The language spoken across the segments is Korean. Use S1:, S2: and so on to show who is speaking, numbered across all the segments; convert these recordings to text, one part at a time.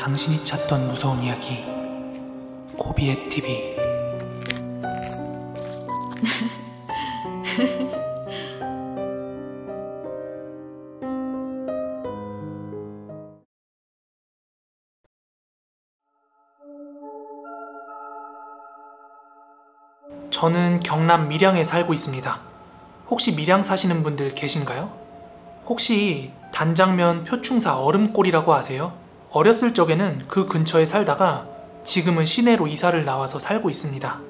S1: 당신이 찾던 무서운 이야기 고비의 TV. 저는 경남 밀양에 살고 있습니다. 혹시 밀양 사시는 분들 계신가요? 혹시 단장면 표충사 얼음골이라고 아세요? 어렸을 적에는 그 근처에 살다가 지금은 시내로 이사를 나와서 살고 있습니다.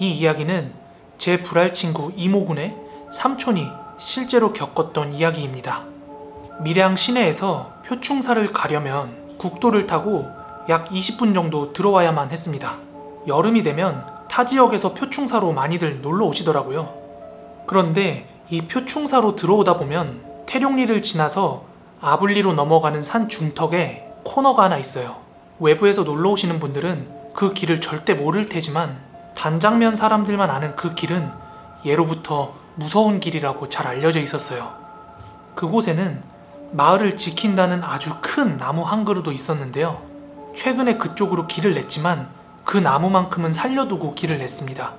S1: 이 이야기는 제 불알친구 이모군의 삼촌이 실제로 겪었던 이야기입니다. 밀양 시내에서 표충사를 가려면 국도를 타고 약 20분 정도 들어와야만 했습니다. 여름이 되면 타 지역에서 표충사로 많이들 놀러 오시더라고요. 그런데 이 표충사로 들어오다 보면 태룡리를 지나서 아불리로 넘어가는 산 중턱에 코너가 하나 있어요. 외부에서 놀러 오시는 분들은 그 길을 절대 모를 테지만 단장면 사람들만 아는 그 길은 예로부터 무서운 길이라고 잘 알려져 있었어요. 그곳에는 마을을 지킨다는 아주 큰 나무 한 그루도 있었는데요. 최근에 그쪽으로 길을 냈지만 그 나무만큼은 살려두고 길을 냈습니다.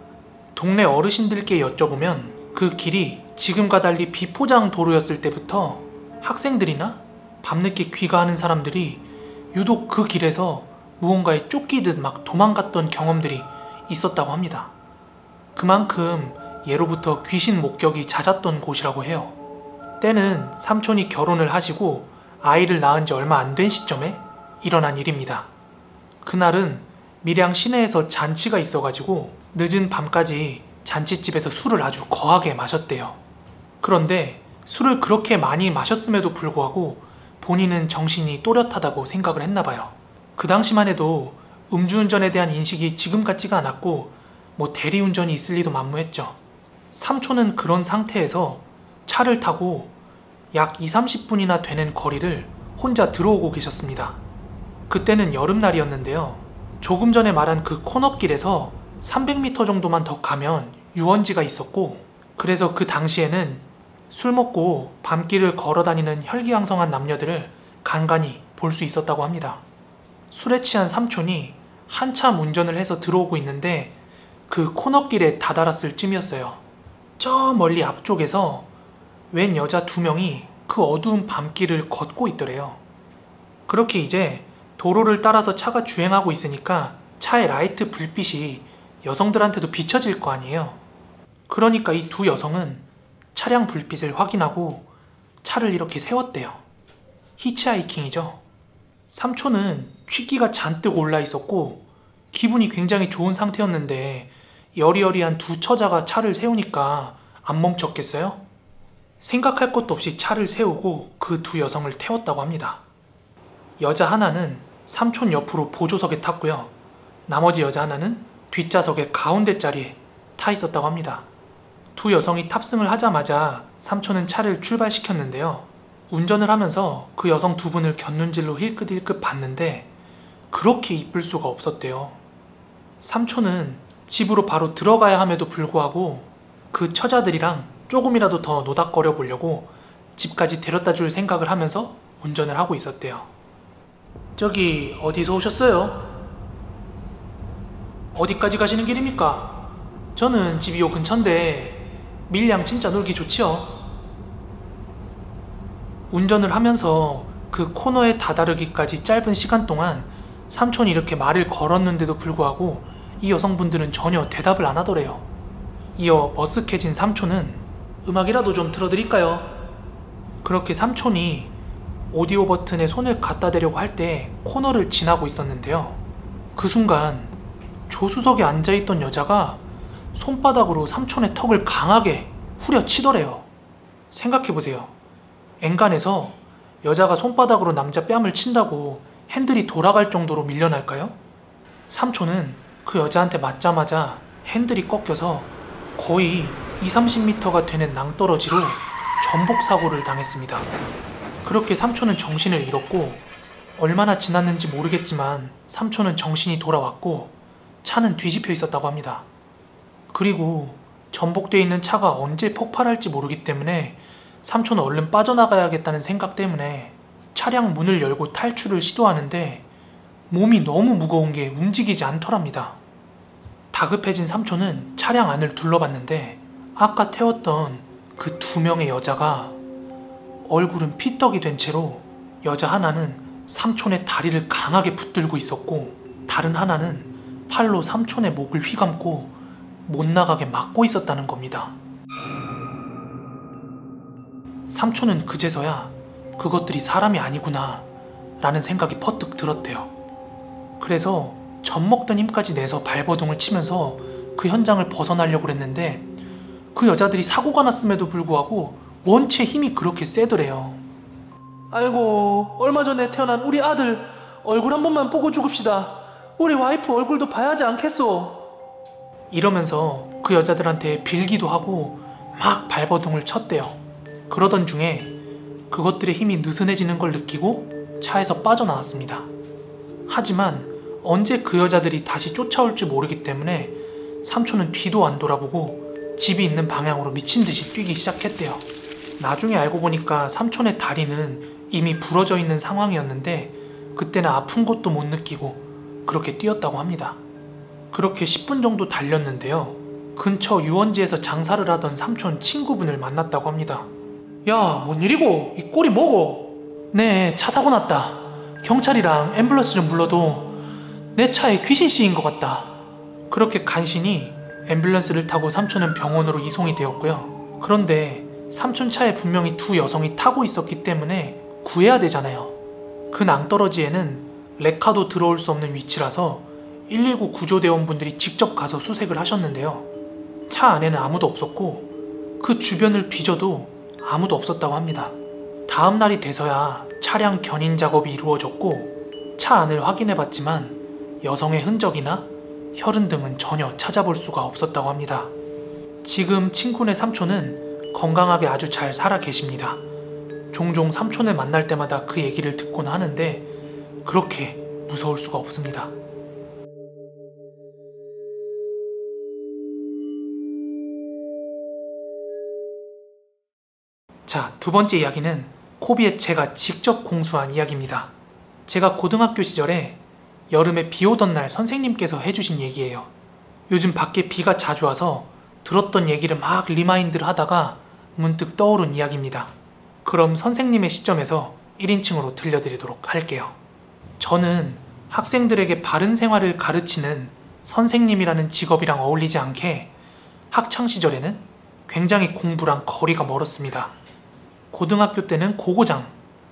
S1: 동네 어르신들께 여쭤보면 그 길이 지금과 달리 비포장 도로였을 때부터 학생들이나 밤늦게 귀가하는 사람들이 유독 그 길에서 무언가에 쫓기듯 막 도망갔던 경험들이 있었다고 합니다. 그만큼 예로부터 귀신 목격이 잦았던 곳이라고 해요. 때는 삼촌이 결혼을 하시고 아이를 낳은 지 얼마 안 된 시점에 일어난 일입니다. 그날은 밀양 시내에서 잔치가 있어가지고 늦은 밤까지 잔치집에서 술을 아주 거하게 마셨대요. 그런데 술을 그렇게 많이 마셨음에도 불구하고 본인은 정신이 또렷하다고 생각을 했나봐요. 그 당시만 해도 음주운전에 대한 인식이 지금 같지가 않았고 대리운전이 있을 리도 만무했죠. 삼촌은 그런 상태에서 차를 타고 약 20-30분이나 되는 거리를 혼자 들어오고 계셨습니다. 그때는 여름날이었는데요. 조금 전에 말한 그 코너길에서 300m 정도만 더 가면 유원지가 있었고, 그래서 그 당시에는 술 먹고 밤길을 걸어다니는 혈기왕성한 남녀들을 간간히 볼 수 있었다고 합니다. 술에 취한 삼촌이 한참 운전을 해서 들어오고 있는데 그 코너길에 다다랐을 쯤이었어요. 저 멀리 앞쪽에서 웬 여자 2명이 그 어두운 밤길을 걷고 있더래요. 그렇게 이제 도로를 따라서 차가 주행하고 있으니까 차의 라이트 불빛이 여성들한테도 비춰질 거 아니에요. 그러니까 이 두 여성은 차량 불빛을 확인하고 차를 이렇게 세웠대요. 히치하이킹이죠. 삼촌은 취기가 잔뜩 올라 있었고 기분이 굉장히 좋은 상태였는데 여리여리한 두 처자가 차를 세우니까 안 멈췄겠어요? 생각할 것도 없이 차를 세우고 그 두 여성을 태웠다고 합니다. 여자 하나는 삼촌 옆으로 보조석에 탔고요. 나머지 여자 하나는 뒷좌석의 가운데 자리에 타 있었다고 합니다. 두 여성이 탑승을 하자마자 삼촌은 차를 출발시켰는데요. 운전을 하면서 그 여성 2분을 곁눈질로 힐끗힐끗 봤는데 그렇게 이쁠 수가 없었대요. 삼촌은 집으로 바로 들어가야 함에도 불구하고 그 처자들이랑 조금이라도 더 노닥거려 보려고 집까지 데려다 줄 생각을 하면서 운전을 하고 있었대요. 저기 어디서 오셨어요? 어디까지 가시는 길입니까? 저는 집이 요 근처인데 밀양 진짜 놀기 좋지요. 운전을 하면서 그 코너에 다다르기까지 짧은 시간 동안 삼촌이 이렇게 말을 걸었는데도 불구하고 이 여성분들은 전혀 대답을 안 하더래요. 이어 머쓱해진 삼촌은 음악이라도 좀 틀어드릴까요? 그렇게 삼촌이 오디오 버튼에 손을 갖다 대려고 할 때 코너를 지나고 있었는데요. 그 순간 조수석에 앉아있던 여자가 손바닥으로 삼촌의 턱을 강하게 후려치더래요. 생각해보세요. 엔간해서 여자가 손바닥으로 남자 뺨을 친다고 핸들이 돌아갈 정도로 밀려날까요? 삼촌은 그 여자한테 맞자마자 핸들이 꺾여서 거의 20-30m가 되는 낭떠러지로 전복 사고를 당했습니다. 그렇게 삼촌은 정신을 잃었고 얼마나 지났는지 모르겠지만 삼촌은 정신이 돌아왔고 차는 뒤집혀 있었다고 합니다. 그리고 전복되어 있는 차가 언제 폭발할지 모르기 때문에 삼촌은 얼른 빠져나가야겠다는 생각 때문에 차량 문을 열고 탈출을 시도하는데 몸이 너무 무거운 게 움직이지 않더랍니다. 다급해진 삼촌은 차량 안을 둘러봤는데 아까 태웠던 그 2명의 여자가 얼굴은 피떡이 된 채로 여자 하나는 삼촌의 다리를 강하게 붙들고 있었고 다른 하나는 팔로 삼촌의 목을 휘감고 못 나가게 막고 있었다는 겁니다. 삼촌은 그제서야 그것들이 사람이 아니구나 라는 생각이 퍼뜩 들었대요. 그래서 젖먹던 힘까지 내서 발버둥을 치면서 그 현장을 벗어나려고 했는데 그 여자들이 사고가 났음에도 불구하고 원체 힘이 그렇게 세더래요. 아이고, 얼마 전에 태어난 우리 아들 얼굴 한 번만 보고 죽읍시다. 우리 와이프 얼굴도 봐야 하지 않겠소? 이러면서 그 여자들한테 빌기도 하고 막 발버둥을 쳤대요. 그러던 중에 그것들의 힘이 느슨해지는 걸 느끼고 차에서 빠져나왔습니다. 하지만 언제 그 여자들이 다시 쫓아올 줄 모르기 때문에 삼촌은 뒤도 안 돌아보고 집이 있는 방향으로 미친듯이 뛰기 시작했대요. 나중에 알고 보니까 삼촌의 다리는 이미 부러져 있는 상황이었는데 그때는 아픈 것도 못 느끼고 그렇게 뛰었다고 합니다. 그렇게 10분 정도 달렸는데요. 근처 유원지에서 장사를 하던 삼촌 친구분을 만났다고 합니다. 야, 뭔 일이고? 이 꼴이 뭐고? 네, 차 사고 났다. 경찰이랑 앰뷸런스 좀 불러도 내 차에 귀신 씌인 것 같다. 그렇게 간신히 앰뷸런스를 타고 삼촌은 병원으로 이송이 되었고요. 그런데 삼촌 차에 분명히 2 여성이 타고 있었기 때문에 구해야 되잖아요. 그 낭떠러지에는 레카도 들어올 수 없는 위치라서 119 구조대원분들이 직접 가서 수색을 하셨는데요. 차 안에는 아무도 없었고 그 주변을 뒤져도 아무도 없었다고 합니다. 다음 날이 돼서야 차량 견인 작업이 이루어졌고 차 안을 확인해봤지만 여성의 흔적이나 혈흔 등은 전혀 찾아볼 수가 없었다고 합니다. 지금 친구네 삼촌은 건강하게 아주 잘 살아 계십니다. 종종 삼촌을 만날 때마다 그 얘기를 듣곤 하는데 그렇게 무서울 수가 없습니다. 자, 2번째 이야기는 코비에 제가 직접 공수한 이야기입니다. 제가 고등학교 시절에 여름에 비 오던 날 선생님께서 해주신 얘기예요. 요즘 밖에 비가 자주 와서 들었던 얘기를 막 리마인드를 하다가 문득 떠오른 이야기입니다. 그럼 선생님의 시점에서 1인칭으로 들려드리도록 할게요. 저는 학생들에게 바른 생활을 가르치는 선생님이라는 직업이랑 어울리지 않게 학창시절에는 굉장히 공부랑 거리가 멀었습니다. 고등학교 때는 고고장,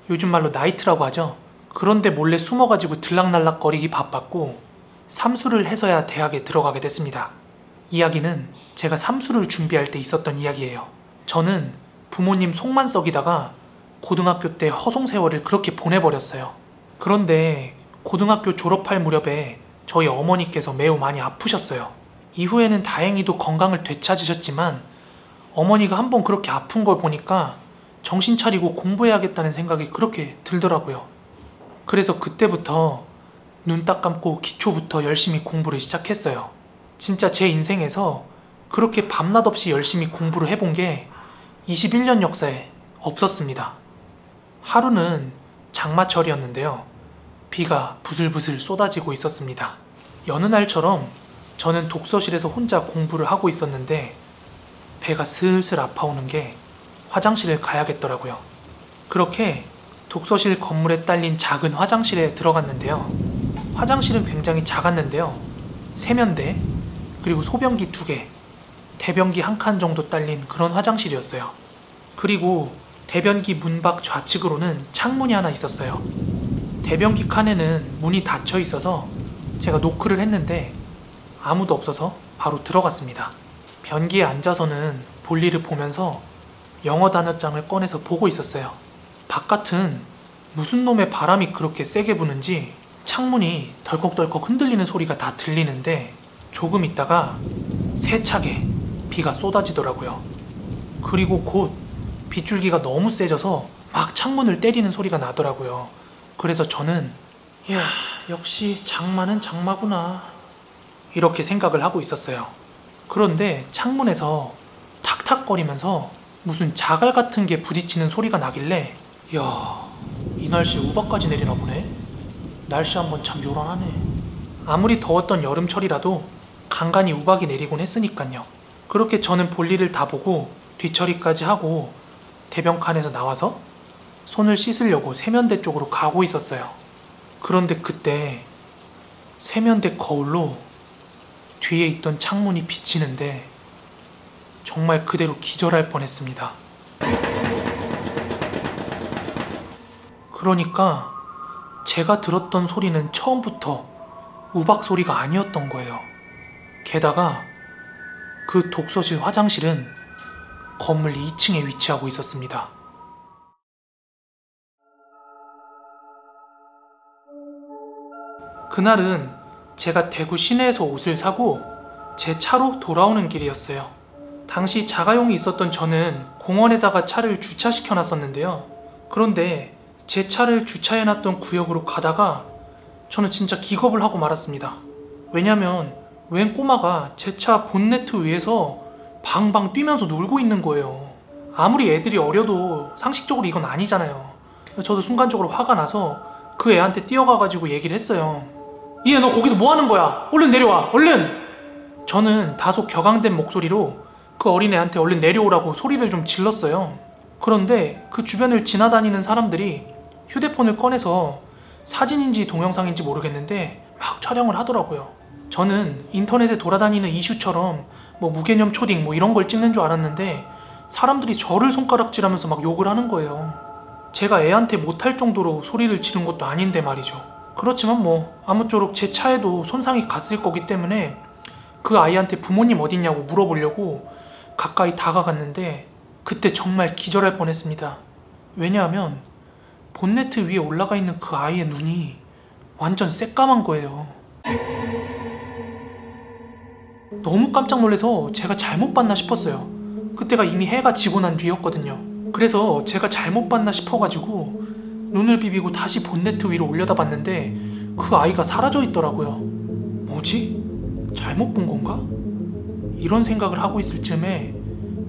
S1: 요즘 말로 나이트라고 하죠. 그런데 몰래 숨어가지고 들락날락거리기 바빴고 삼수를 해서야 대학에 들어가게 됐습니다. 이야기는 제가 삼수를 준비할 때 있었던 이야기예요. 저는 부모님 속만 썩이다가 고등학교 때 허송세월을 그렇게 보내버렸어요. 그런데 고등학교 졸업할 무렵에 저희 어머니께서 매우 많이 아프셨어요. 이후에는 다행히도 건강을 되찾으셨지만 어머니가 한번 그렇게 아픈 걸 보니까 정신 차리고 공부해야겠다는 생각이 그렇게 들더라고요. 그래서 그때부터 눈 딱 감고 기초부터 열심히 공부를 시작했어요. 진짜 제 인생에서 그렇게 밤낮 없이 열심히 공부를 해본 게 21년 역사에 없었습니다. 하루는 장마철이었는데요. 비가 부슬부슬 쏟아지고 있었습니다. 여느 날처럼 저는 독서실에서 혼자 공부를 하고 있었는데 배가 슬슬 아파오는 게 화장실을 가야겠더라고요. 그렇게 독서실 건물에 딸린 작은 화장실에 들어갔는데요. 화장실은 굉장히 작았는데요. 세면대, 그리고 소변기 2개, 대변기 1칸 정도 딸린 그런 화장실이었어요. 그리고 대변기 문 밖 좌측으로는 창문이 하나 있었어요. 대변기 칸에는 문이 닫혀 있어서 제가 노크를 했는데 아무도 없어서 바로 들어갔습니다. 변기에 앉아서는 볼일을 보면서 영어 단어장을 꺼내서 보고 있었어요. 바깥은 무슨 놈의 바람이 그렇게 세게 부는지 창문이 덜컥덜컥 흔들리는 소리가 다 들리는데 조금 있다가 세차게 비가 쏟아지더라고요. 그리고 곧 빗줄기가 너무 세져서 막 창문을 때리는 소리가 나더라고요. 그래서 저는 이야, 역시 장마는 장마구나 이렇게 생각을 하고 있었어요. 그런데 창문에서 탁탁거리면서 무슨 자갈 같은 게 부딪히는 소리가 나길래 이야, 이 날씨에 우박까지 내리나 보네. 날씨 한번 참 요란하네. 아무리 더웠던 여름철이라도 간간히 우박이 내리곤 했으니깐요. 그렇게 저는 볼일을 다 보고 뒤처리까지 하고 대병칸에서 나와서 손을 씻으려고 세면대 쪽으로 가고 있었어요. 그런데 그때 세면대 거울로 뒤에 있던 창문이 비치는데 정말 그대로 기절할 뻔했습니다. 그러니까 제가 들었던 소리는 처음부터 우박 소리가 아니었던 거예요. 게다가 그 독서실 화장실은 건물 2층에 위치하고 있었습니다. 그날은 제가 대구 시내에서 옷을 사고 제 차로 돌아오는 길이었어요. 당시 자가용이 있었던 저는 공원에다가 차를 주차시켜 놨었는데요. 그런데 제 차를 주차해놨던 구역으로 가다가 저는 진짜 기겁을 하고 말았습니다. 왜냐면 웬 꼬마가 제 차 본네트 위에서 방방 뛰면서 놀고 있는 거예요. 아무리 애들이 어려도 상식적으로 이건 아니잖아요. 저도 순간적으로 화가 나서 그 애한테 뛰어가가지고 얘기를 했어요. 얘 너 거기서 뭐 하는 거야? 얼른 내려와, 얼른! 저는 다소 격앙된 목소리로 그 어린애한테 얼른 내려오라고 소리를 좀 질렀어요. 그런데 그 주변을 지나다니는 사람들이 휴대폰을 꺼내서 사진인지 동영상인지 모르겠는데 막 촬영을 하더라고요. 저는 인터넷에 돌아다니는 이슈처럼 뭐 무개념 초딩 뭐 이런 걸 찍는 줄 알았는데 사람들이 저를 손가락질하면서 막 욕을 하는 거예요. 제가 애한테 못할 정도로 소리를 지른 것도 아닌데 말이죠. 그렇지만 뭐 아무쪼록 제 차에도 손상이 갔을 거기 때문에 그 아이한테 부모님 어딨냐고 물어보려고 가까이 다가갔는데 그때 정말 기절할 뻔했습니다. 왜냐하면 본네트 위에 올라가 있는 그 아이의 눈이 완전 새까만 거예요. 너무 깜짝 놀라서 제가 잘못 봤나 싶었어요. 그때가 이미 해가 지고 난 뒤였거든요. 그래서 제가 잘못 봤나 싶어가지고 눈을 비비고 다시 본네트 위로 올려다 봤는데 그 아이가 사라져 있더라고요. 뭐지? 잘못 본 건가? 이런 생각을 하고 있을 즈음에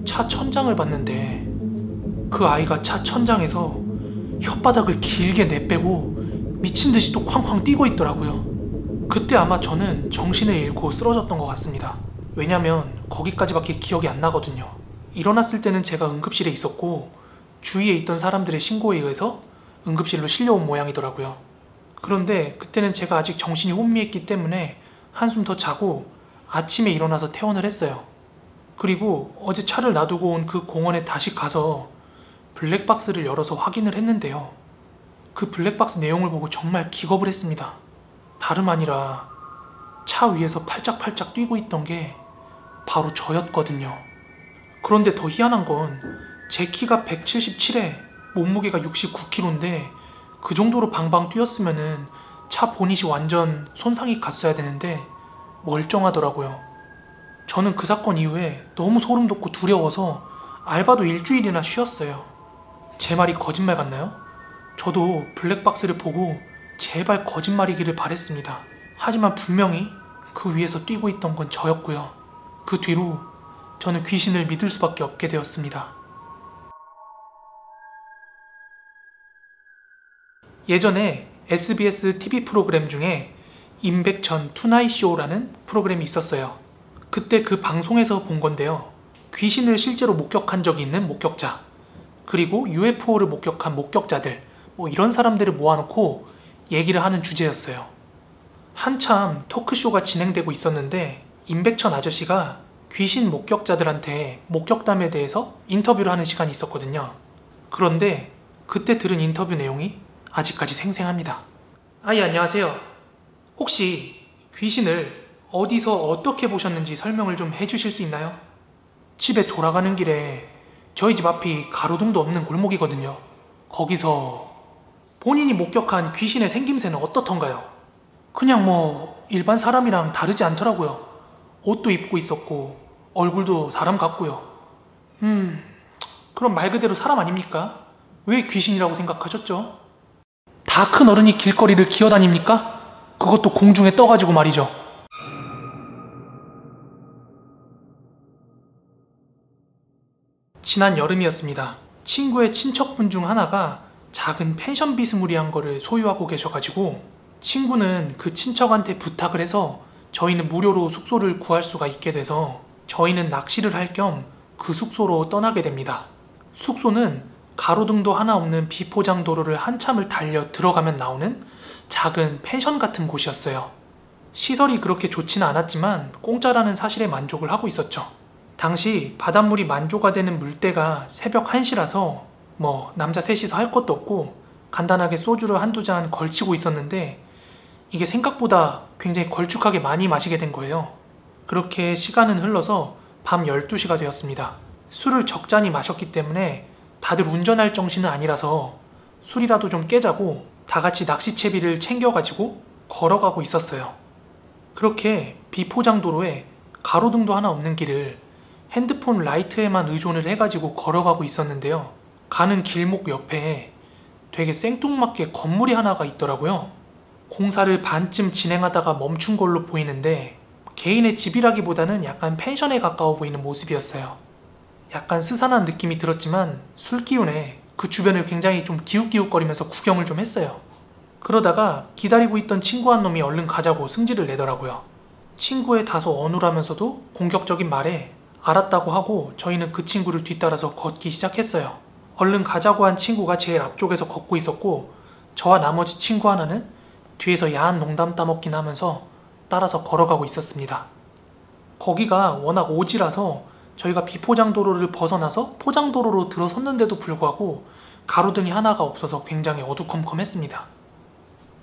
S1: 차 천장을 봤는데 그 아이가 차 천장에서 혓바닥을 길게 내빼고 미친듯이 또 쾅쾅 뛰고 있더라고요. 그때 아마 저는 정신을 잃고 쓰러졌던 것 같습니다. 왜냐면 거기까지밖에 기억이 안 나거든요. 일어났을 때는 제가 응급실에 있었고 주위에 있던 사람들의 신고에 의해서 응급실로 실려온 모양이더라고요. 그런데 그때는 제가 아직 정신이 혼미했기 때문에 한숨 더 자고 아침에 일어나서 퇴원을 했어요. 그리고 어제 차를 놔두고 온 그 공원에 다시 가서 블랙박스를 열어서 확인을 했는데요. 그 블랙박스 내용을 보고 정말 기겁을 했습니다. 다름 아니라 차 위에서 팔짝팔짝 뛰고 있던 게 바로 저였거든요. 그런데 더 희한한 건 제 키가 177에 몸무게가 69kg인데 그 정도로 방방 뛰었으면은 차 보닛이 완전 손상이 갔어야 되는데 멀쩡하더라고요. 저는 그 사건 이후에 너무 소름 돋고 두려워서 알바도 일주일이나 쉬었어요. 제 말이 거짓말 같나요? 저도 블랙박스를 보고 제발 거짓말이기를 바랬습니다. 하지만 분명히 그 위에서 뛰고 있던 건 저였고요. 그 뒤로 저는 귀신을 믿을 수밖에 없게 되었습니다. 예전에 SBS TV 프로그램 중에 임백천 투나잇 쇼라는 프로그램이 있었어요. 그때 그 방송에서 본 건데요. 귀신을 실제로 목격한 적이 있는 목격자, 그리고 UFO를 목격한 목격자들, 뭐 이런 사람들을 모아놓고 얘기를 하는 주제였어요. 한참 토크쇼가 진행되고 있었는데 임백천 아저씨가 귀신 목격자들한테 목격담에 대해서 인터뷰를 하는 시간이 있었거든요. 그런데 그때 들은 인터뷰 내용이 아직까지 생생합니다. 예, 안녕하세요. 혹시 귀신을 어디서 어떻게 보셨는지 설명을 좀 해주실 수 있나요? 집에 돌아가는 길에 저희 집 앞이 가로등도 없는 골목이거든요. 거기서 본인이 목격한 귀신의 생김새는 어떻던가요? 그냥 뭐 일반 사람이랑 다르지 않더라고요. 옷도 입고 있었고 얼굴도 사람 같고요. 그럼 말 그대로 사람 아닙니까? 왜 귀신이라고 생각하셨죠? 다 큰 어른이 길거리를 기어다닙니까? 그것도 공중에 떠가지고 말이죠. 지난 여름이었습니다. 친구의 친척분 중 하나가 작은 펜션 비스무리한 거를 소유하고 계셔가지고 친구는 그 친척한테 부탁을 해서 저희는 무료로 숙소를 구할 수가 있게 돼서 저희는 낚시를 할 겸 그 숙소로 떠나게 됩니다. 숙소는 가로등도 하나 없는 비포장 도로를 한참을 달려 들어가면 나오는 작은 펜션 같은 곳이었어요. 시설이 그렇게 좋지는 않았지만 공짜라는 사실에 만족을 하고 있었죠. 당시 바닷물이 만조가 되는 물때가 새벽 1시라서 남자 셋이서 할 것도 없고 간단하게 소주를 한두 잔 걸치고 있었는데 이게 생각보다 굉장히 걸쭉하게 많이 마시게 된 거예요. 그렇게 시간은 흘러서 밤 12시가 되었습니다. 술을 적잖이 마셨기 때문에 다들 운전할 정신은 아니라서 술이라도 좀 깨자고 다 같이 낚시채비를 챙겨가지고 걸어가고 있었어요. 그렇게 비포장 도로에 가로등도 하나 없는 길을 핸드폰 라이트에만 의존을 해가지고 걸어가고 있었는데요. 가는 길목 옆에 되게 생뚱맞게 건물이 하나가 있더라고요. 공사를 반쯤 진행하다가 멈춘 걸로 보이는데 개인의 집이라기보다는 약간 펜션에 가까워 보이는 모습이었어요. 약간 스산한 느낌이 들었지만 술 기운에 그 주변을 굉장히 좀 기웃기웃거리면서 구경을 좀 했어요. 그러다가 기다리고 있던 친구 한 놈이 얼른 가자고 승질을 내더라고요. 친구의 다소 어눌하면서도 공격적인 말에 알았다고 하고 저희는 그 친구를 뒤따라서 걷기 시작했어요. 얼른 가자고 한 친구가 제일 앞쪽에서 걷고 있었고 저와 나머지 친구 하나는 뒤에서 야한 농담 따먹긴 하면서 따라서 걸어가고 있었습니다. 거기가 워낙 오지라서 저희가 비포장도로를 벗어나서 포장도로로 들어섰는데도 불구하고 가로등이 하나가 없어서 굉장히 어두컴컴했습니다.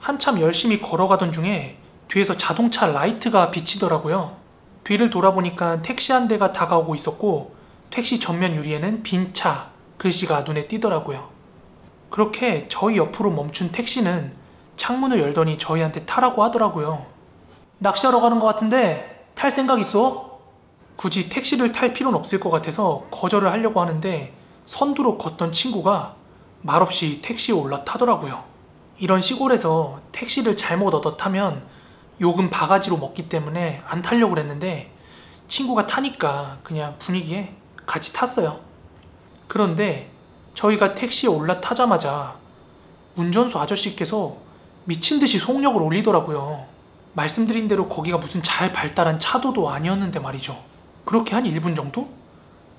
S1: 한참 열심히 걸어가던 중에 뒤에서 자동차 라이트가 비치더라고요. 뒤를 돌아보니까 택시 한 대가 다가오고 있었고 택시 전면 유리에는 빈 차 글씨가 눈에 띄더라고요. 그렇게 저희 옆으로 멈춘 택시는 창문을 열더니 저희한테 타라고 하더라고요. 낚시하러 가는 것 같은데 탈 생각 있어? 굳이 택시를 탈 필요는 없을 것 같아서 거절을 하려고 하는데 선두로 걷던 친구가 말없이 택시에 올라타더라고요. 이런 시골에서 택시를 잘못 얻어 타면 요금 바가지로 먹기 때문에 안 타려고 그랬는데 친구가 타니까 그냥 분위기에 같이 탔어요. 그런데 저희가 택시에 올라타자마자 운전수 아저씨께서 미친듯이 속력을 올리더라고요. 말씀드린 대로 거기가 무슨 잘 발달한 차도도 아니었는데 말이죠. 그렇게 한 1분 정도?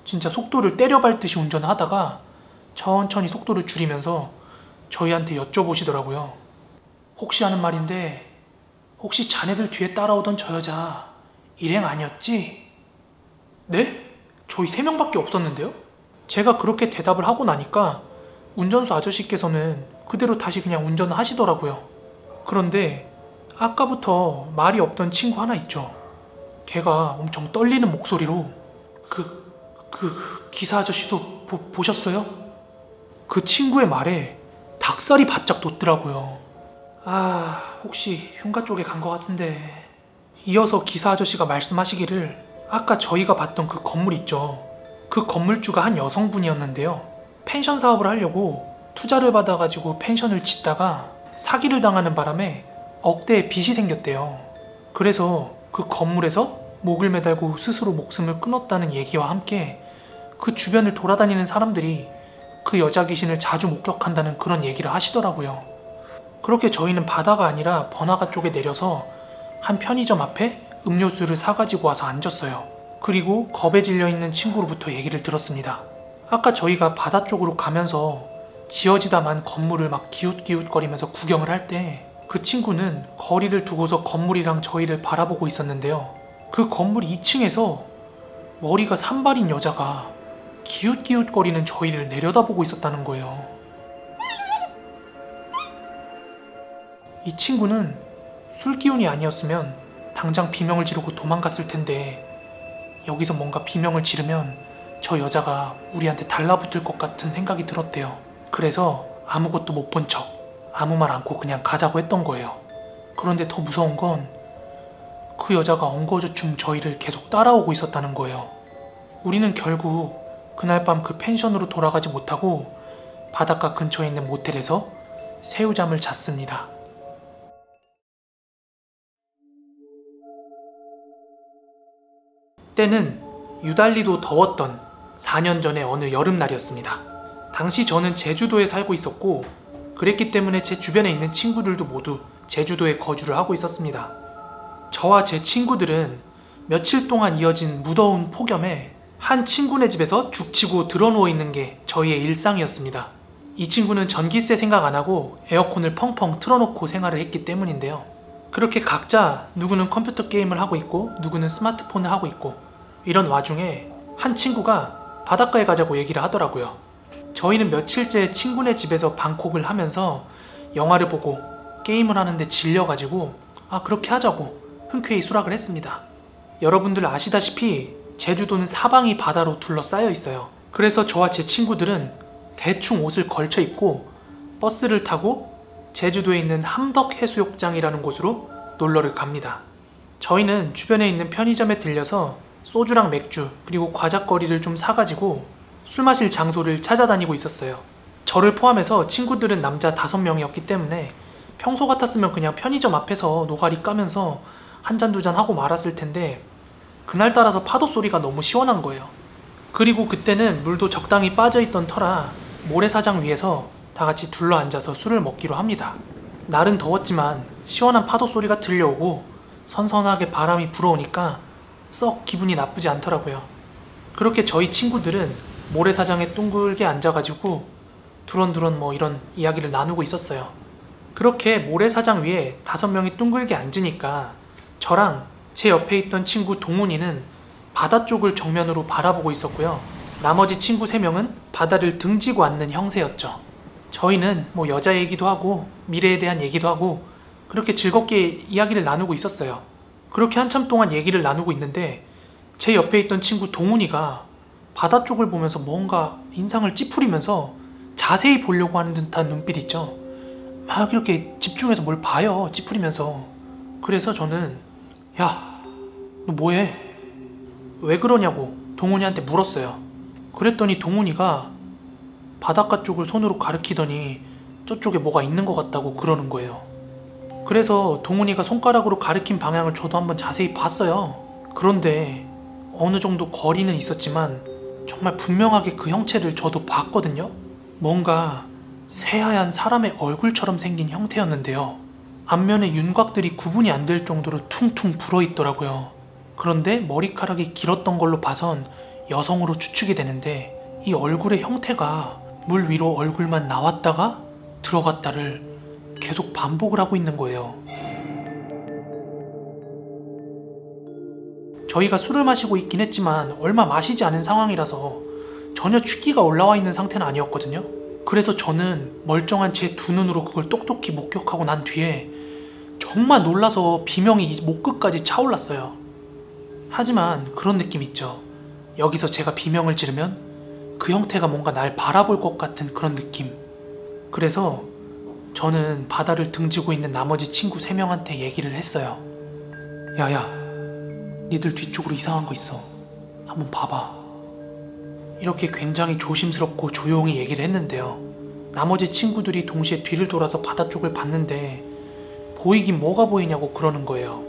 S1: 진짜 속도를 때려밟듯이 운전을 하다가 천천히 속도를 줄이면서 저희한테 여쭤보시더라고요. 혹시 하는 말인데 혹시 자네들 뒤에 따라오던 저 여자 일행 아니었지? 네? 저희 3명밖에 없었는데요? 제가 그렇게 대답을 하고 나니까 운전수 아저씨께서는 그대로 다시 그냥 운전을 하시더라고요. 그런데 아까부터 말이 없던 친구 하나 있죠. 걔가 엄청 떨리는 목소리로 기사 아저씨도 보셨어요? 그 친구의 말에 닭살이 바짝 돋더라고요. 혹시 흉가 쪽에 간 것 같은데. 이어서 기사 아저씨가 말씀하시기를 아까 저희가 봤던 그 건물 있죠. 그 건물주가 한 여성분이었는데요. 펜션 사업을 하려고 투자를 받아가지고 펜션을 짓다가 사기를 당하는 바람에 억대의 빚이 생겼대요. 그래서 그 건물에서 목을 매달고 스스로 목숨을 끊었다는 얘기와 함께 그 주변을 돌아다니는 사람들이 그 여자 귀신을 자주 목격한다는 그런 얘기를 하시더라고요. 그렇게 저희는 바다가 아니라 번화가 쪽에 내려서 한 편의점 앞에 음료수를 사가지고 와서 앉았어요. 그리고 겁에 질려있는 친구로부터 얘기를 들었습니다. 아까 저희가 바다 쪽으로 가면서 지어지다만 건물을 막 기웃기웃거리면서 구경을 할 때 그 친구는 거리를 두고서 건물이랑 저희를 바라보고 있었는데요. 그 건물 2층에서 머리가 산발인 여자가 기웃기웃거리는 저희를 내려다보고 있었다는 거예요. 이 친구는 술기운이 아니었으면 당장 비명을 지르고 도망갔을 텐데 여기서 뭔가 비명을 지르면 저 여자가 우리한테 달라붙을 것 같은 생각이 들었대요. 그래서 아무것도 못 본 척 아무 말 않고 그냥 가자고 했던 거예요. 그런데 더 무서운 건 그 여자가 엉거주춤 저희를 계속 따라오고 있었다는 거예요. 우리는 결국 그날 밤 그 펜션으로 돌아가지 못하고 바닷가 근처에 있는 모텔에서 새우잠을 잤습니다. 때는 유달리도 더웠던 4년 전의 어느 여름날이었습니다. 당시 저는 제주도에 살고 있었고 그랬기 때문에 제 주변에 있는 친구들도 모두 제주도에 거주를 하고 있었습니다. 저와 제 친구들은 며칠 동안 이어진 무더운 폭염에 한 친구네 집에서 죽치고 드러누워 있는 게 저희의 일상이었습니다. 이 친구는 전기세 생각 안 하고 에어컨을 펑펑 틀어놓고 생활을 했기 때문인데요. 그렇게 각자 누구는 컴퓨터 게임을 하고 있고 누구는 스마트폰을 하고 있고 이런 와중에 한 친구가 바닷가에 가자고 얘기를 하더라고요. 저희는 며칠째 친구네 집에서 방콕을 하면서 영화를 보고 게임을 하는데 질려가지고 그렇게 하자고 흔쾌히 수락을 했습니다. 여러분들 아시다시피 제주도는 사방이 바다로 둘러싸여 있어요. 그래서 저와 제 친구들은 대충 옷을 걸쳐 입고 버스를 타고 제주도에 있는 함덕해수욕장이라는 곳으로 놀러를 갑니다. 저희는 주변에 있는 편의점에 들려서 소주랑 맥주 그리고 과자거리를 좀 사가지고 술 마실 장소를 찾아다니고 있었어요. 저를 포함해서 친구들은 남자 5명이었기 때문에 평소 같았으면 그냥 편의점 앞에서 노가리 까면서 한 잔 두 잔 하고 말았을 텐데 그날따라서 파도 소리가 너무 시원한 거예요. 그리고 그때는 물도 적당히 빠져있던 터라 모래사장 위에서 다 같이 둘러앉아서 술을 먹기로 합니다. 날은 더웠지만 시원한 파도 소리가 들려오고 선선하게 바람이 불어오니까 썩 기분이 나쁘지 않더라고요. 그렇게 저희 친구들은 모래사장에 둥글게 앉아가지고 두런두런 이런 이야기를 나누고 있었어요. 그렇게 모래사장 위에 5명이 둥글게 앉으니까 저랑 제 옆에 있던 친구 동훈이는 바다 쪽을 정면으로 바라보고 있었고요. 나머지 친구 3명은 바다를 등지고 앉는 형세였죠. 저희는 여자 얘기도 하고 미래에 대한 얘기도 하고 그렇게 즐겁게 이야기를 나누고 있었어요. 그렇게 한참 동안 얘기를 나누고 있는데 제 옆에 있던 친구 동훈이가 바다 쪽을 보면서 뭔가 인상을 찌푸리면서 자세히 보려고 하는 듯한 눈빛 있죠. 막 이렇게 집중해서 뭘 봐요, 찌푸리면서. 그래서 저는 야, 너 뭐해? 왜 그러냐고 동훈이한테 물었어요. 그랬더니 동훈이가 바닷가 쪽을 손으로 가리키더니 저쪽에 뭐가 있는 것 같다고 그러는 거예요. 그래서 동훈이가 손가락으로 가리킨 방향을 저도 한번 자세히 봤어요. 그런데 어느 정도 거리는 있었지만 정말 분명하게 그 형체를 저도 봤거든요. 뭔가 새하얀 사람의 얼굴처럼 생긴 형태였는데요. 앞면의 윤곽들이 구분이 안 될 정도로 퉁퉁 불어있더라고요. 그런데 머리카락이 길었던 걸로 봐선 여성으로 추측이 되는데 이 얼굴의 형태가 물 위로 얼굴만 나왔다가 들어갔다를 계속 반복을 하고 있는 거예요. 저희가 술을 마시고 있긴 했지만 얼마 마시지 않은 상황이라서 전혀 취기가 올라와 있는 상태는 아니었거든요. 그래서 저는 멀쩡한 제 두 눈으로 그걸 똑똑히 목격하고 난 뒤에 정말 놀라서 비명이 이 목끝까지 차올랐어요. 하지만 그런 느낌 있죠. 여기서 제가 비명을 지르면 그 형태가 뭔가 날 바라볼 것 같은 그런 느낌. 그래서 저는 바다를 등지고 있는 나머지 친구 3명한테 얘기를 했어요. 야야, 니들 뒤쪽으로 이상한 거 있어. 한번 봐봐. 이렇게 굉장히 조심스럽고 조용히 얘기를 했는데요. 나머지 친구들이 동시에 뒤를 돌아서 바다 쪽을 봤는데 보이긴 뭐가 보이냐고 그러는 거예요.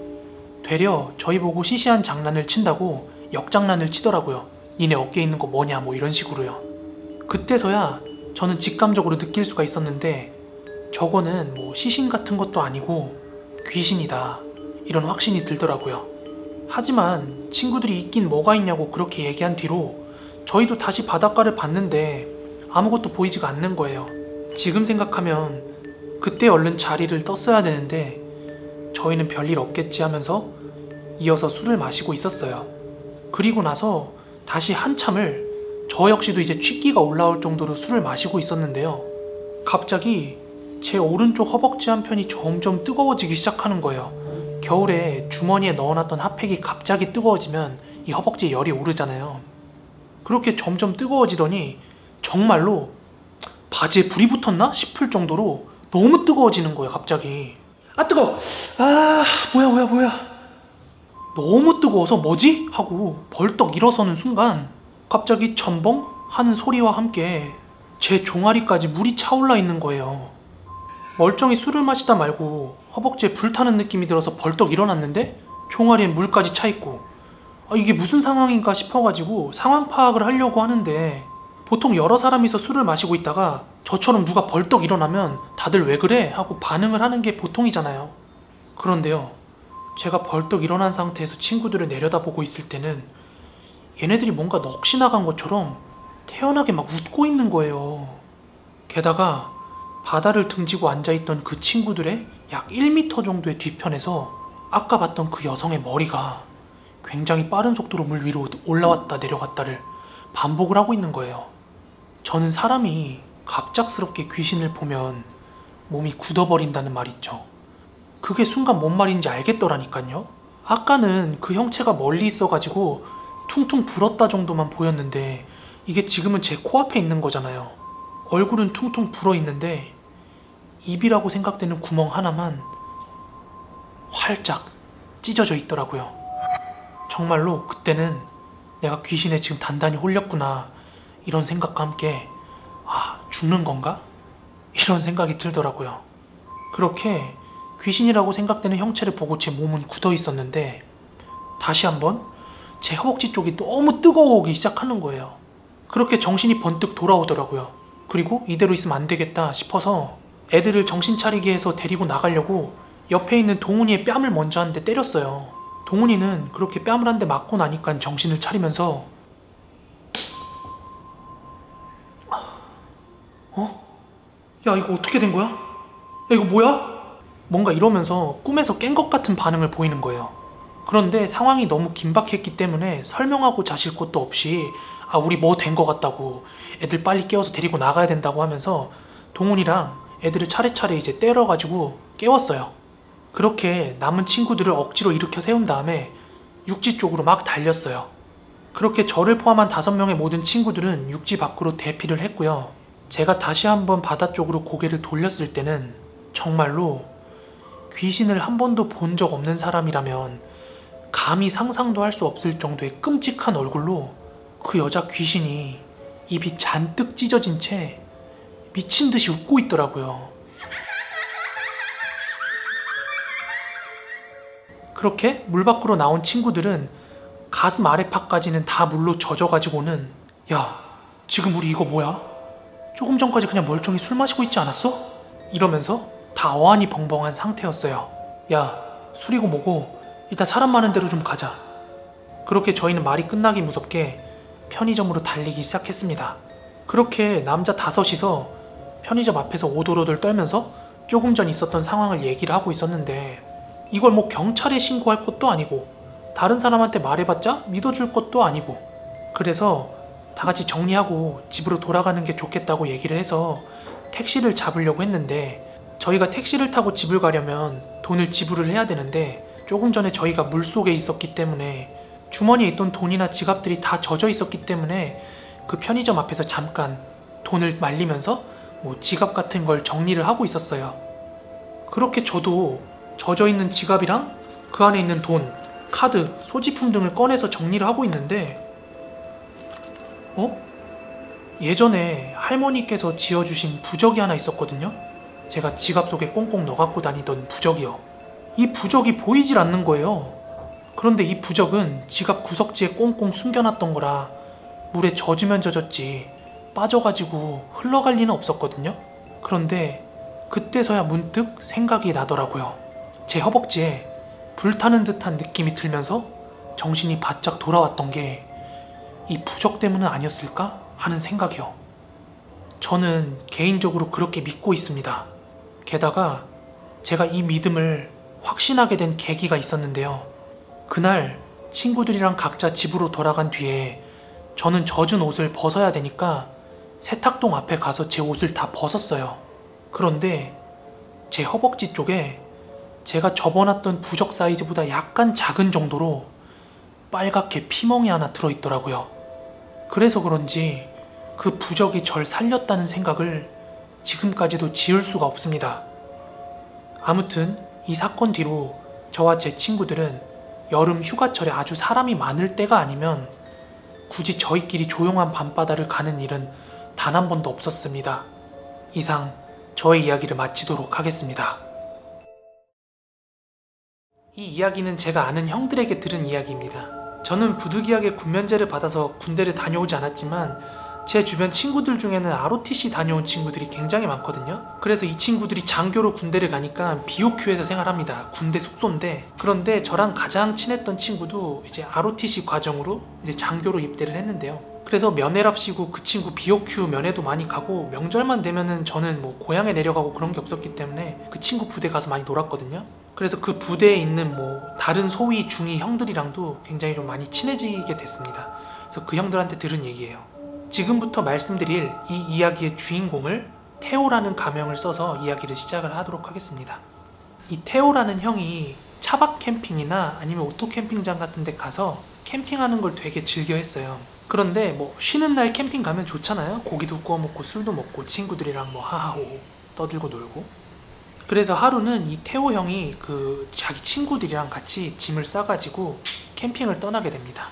S1: 되려 저희 보고 시시한 장난을 친다고 역장난을 치더라고요. 니네 어깨에 있는 거 뭐냐 이런 식으로요. 그때서야 저는 직감적으로 느낄 수가 있었는데 저거는 시신 같은 것도 아니고 귀신이다 이런 확신이 들더라고요. 하지만 친구들이 있긴 뭐가 있냐고 그렇게 얘기한 뒤로 저희도 다시 바닷가를 봤는데 아무것도 보이지가 않는 거예요. 지금 생각하면 그때 얼른 자리를 떴어야 되는데 저희는 별일 없겠지 하면서 이어서 술을 마시고 있었어요. 그리고 나서 다시 한참을 저 역시도 이제 취기가 올라올 정도로 술을 마시고 있었는데요. 갑자기 제 오른쪽 허벅지 한편이 점점 뜨거워지기 시작하는 거예요. 겨울에 주머니에 넣어놨던 핫팩이 갑자기 뜨거워지면 이 허벅지에 열이 오르잖아요. 그렇게 점점 뜨거워지더니 정말로 바지에 불이 붙었나 싶을 정도로 너무 뜨거워지는 거예요. 갑자기 뜨거워. 뭐야 너무 뜨거워서 뭐지? 하고 벌떡 일어서는 순간 갑자기 첨벙 하는 소리와 함께 제 종아리까지 물이 차올라 있는 거예요. 멀쩡히 술을 마시다 말고 허벅지에 불타는 느낌이 들어서 벌떡 일어났는데 종아리에 물까지 차 있고 이게 무슨 상황인가 싶어가지고 상황 파악을 하려고 하는데 보통 여러 사람이서 술을 마시고 있다가 저처럼 누가 벌떡 일어나면 다들 왜 그래? 하고 반응을 하는 게 보통이잖아요. 그런데요, 제가 벌떡 일어난 상태에서 친구들을 내려다보고 있을 때는 얘네들이 뭔가 넋이 나간 것처럼 태연하게 막 웃고 있는 거예요. 게다가 바다를 등지고 앉아있던 그 친구들의 약 1m 정도의 뒤편에서 아까 봤던 그 여성의 머리가 굉장히 빠른 속도로 물 위로 올라왔다 내려갔다를 반복을 하고 있는 거예요. 저는 사람이 갑작스럽게 귀신을 보면 몸이 굳어버린다는 말 있죠. 그게 순간 뭔 말인지 알겠더라니까요. 아까는 그 형체가 멀리 있어가지고 퉁퉁 불었다 정도만 보였는데 이게 지금은 제 코앞에 있는 거잖아요. 얼굴은 퉁퉁 불어있는데 입이라고 생각되는 구멍 하나만 활짝 찢어져 있더라고요. 정말로 그때는 내가 귀신에 지금 단단히 홀렸구나 이런 생각과 함께 죽는 건가? 이런 생각이 들더라고요. 그렇게 귀신이라고 생각되는 형체를 보고 제 몸은 굳어 있었는데 다시 한번 제 허벅지 쪽이 너무 뜨거워오기 시작하는 거예요. 그렇게 정신이 번뜩 돌아오더라고요. 그리고 이대로 있으면 안 되겠다 싶어서 애들을 정신 차리게 해서 데리고 나가려고 옆에 있는 동훈이의 뺨을 먼저 한 대 때렸어요. 동훈이는 그렇게 뺨을 한 대 맞고 나니까 정신을 차리면서 야, 이거 어떻게 된 거야? 야, 이거 뭐야? 뭔가 이러면서 꿈에서 깬 것 같은 반응을 보이는 거예요. 그런데 상황이 너무 긴박했기 때문에 설명하고 자실 것도 없이 우리 뭐 된 것 같다고 애들 빨리 깨워서 데리고 나가야 된다고 하면서 동훈이랑 애들을 차례차례 이제 때려가지고 깨웠어요. 그렇게 남은 친구들을 억지로 일으켜 세운 다음에 육지 쪽으로 막 달렸어요. 그렇게 저를 포함한 5명의 모든 친구들은 육지 밖으로 대피를 했고요. 제가 다시 한번 바다 쪽으로 고개를 돌렸을 때는 정말로 귀신을 한 번도 본 적 없는 사람이라면 감히 상상도 할 수 없을 정도의 끔찍한 얼굴로 그 여자 귀신이 입이 잔뜩 찢어진 채 미친 듯이 웃고 있더라고요. 그렇게 물 밖으로 나온 친구들은 가슴 아래파까지는 다 물로 젖어가지고는 야, 지금 우리 이거 뭐야? 조금 전까지 그냥 멀쩡히 술 마시고 있지 않았어? 이러면서 다 어안이 벙벙한 상태였어요. 야, 술이고 뭐고 일단 사람 많은 데로 좀 가자. 그렇게 저희는 말이 끝나기 무섭게 편의점으로 달리기 시작했습니다. 그렇게 남자 5이서 편의점 앞에서 오돌오돌 떨면서 조금 전 있었던 상황을 얘기를 하고 있었는데 이걸 뭐 경찰에 신고할 것도 아니고 다른 사람한테 말해봤자 믿어줄 것도 아니고 그래서 다 같이 정리하고 집으로 돌아가는 게 좋겠다고 얘기를 해서 택시를 잡으려고 했는데 저희가 택시를 타고 집을 가려면 돈을 지불을 해야 되는데 조금 전에 저희가 물속에 있었기 때문에 주머니에 있던 돈이나 지갑들이 다 젖어 있었기 때문에 그 편의점 앞에서 잠깐 돈을 말리면서 뭐 지갑 같은 걸 정리를 하고 있었어요. 그렇게 저도 젖어 있는 지갑이랑 그 안에 있는 돈, 카드, 소지품 등을 꺼내서 정리를 하고 있는데 예전에 할머니께서 지어주신 부적이 하나 있었거든요. 제가 지갑 속에 꽁꽁 넣어갖고 다니던 부적이요. 이 부적이 보이질 않는 거예요. 그런데 이 부적은 지갑 구석지에 꽁꽁 숨겨놨던 거라 물에 젖으면 젖었지 빠져가지고 흘러갈 리는 없었거든요. 그런데 그때서야 문득 생각이 나더라고요. 제 허벅지에 불타는 듯한 느낌이 들면서 정신이 바짝 돌아왔던 게 이 부적 때문은 아니었을까 하는 생각이요. 저는 개인적으로 그렇게 믿고 있습니다. 게다가 제가 이 믿음을 확신하게 된 계기가 있었는데요. 그날 친구들이랑 각자 집으로 돌아간 뒤에 저는 젖은 옷을 벗어야 되니까 세탁동 앞에 가서 제 옷을 다 벗었어요. 그런데 제 허벅지 쪽에 제가 접어놨던 부적 사이즈보다 약간 작은 정도로 빨갛게 피멍이 하나 들어있더라고요. 그래서 그런지 그 부적이 절 살렸다는 생각을 지금까지도 지울 수가 없습니다. 아무튼 이 사건 뒤로 저와 제 친구들은 여름 휴가철에 아주 사람이 많을 때가 아니면 굳이 저희끼리 조용한 밤바다를 가는 일은 단 한 번도 없었습니다. 이상 저의 이야기를 마치도록 하겠습니다. 이 이야기는 제가 아는 형들에게 들은 이야기입니다. 저는 부득이하게 군면제를 받아서 군대를 다녀오지 않았지만 제 주변 친구들 중에는 ROTC 다녀온 친구들이 굉장히 많거든요. 그래서 이 친구들이 장교로 군대를 가니까 BOQ에서 생활합니다. 군대 숙소인데, 그런데 저랑 가장 친했던 친구도 이제 ROTC 과정으로 이제 장교로 입대를 했는데요. 그래서 면회랍시고 그 친구 BOQ 면회도 많이 가고, 명절만 되면은 저는 뭐 고향에 내려가고 그런 게 없었기 때문에 그 친구 부대 가서 많이 놀았거든요. 그래서 그 부대에 있는 뭐 다른 소위 중위 형들이랑도 굉장히 좀 많이 친해지게 됐습니다. 그래서 그 형들한테 들은 얘기예요. 지금부터 말씀드릴 이 이야기의 주인공을 태호라는 가명을 써서 이야기를 시작을 하도록 하겠습니다. 이 태호라는 형이 차박 캠핑이나 아니면 오토 캠핑장 같은 데 가서 캠핑하는 걸 되게 즐겨 했어요. 그런데 뭐 쉬는 날 캠핑 가면 좋잖아요. 고기도 구워 먹고 술도 먹고 친구들이랑 뭐 하하호호 떠들고 놀고. 그래서 하루는 이 태호 형이 그 자기 친구들이랑 같이 짐을 싸가지고 캠핑을 떠나게 됩니다.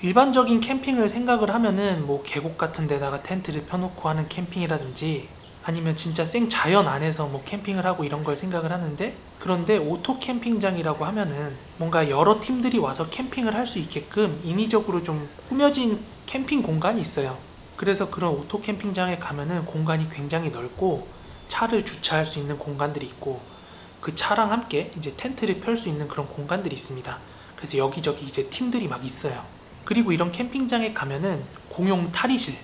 S1: 일반적인 캠핑을 생각을 하면은 뭐 계곡 같은 데다가 텐트를 펴놓고 하는 캠핑이라든지, 아니면 진짜 생 자연 안에서 뭐 캠핑을 하고 이런 걸 생각을 하는데, 그런데 오토 캠핑장이라고 하면은 뭔가 여러 팀들이 와서 캠핑을 할 수 있게끔 인위적으로 좀 꾸며진 캠핑 공간이 있어요. 그래서 그런 오토 캠핑장에 가면은 공간이 굉장히 넓고 차를 주차할 수 있는 공간들이 있고, 그 차랑 함께 이제 텐트를 펼 수 있는 그런 공간들이 있습니다. 그래서 여기저기 이제 팀들이 막 있어요. 그리고 이런 캠핑장에 가면은 공용 탈의실,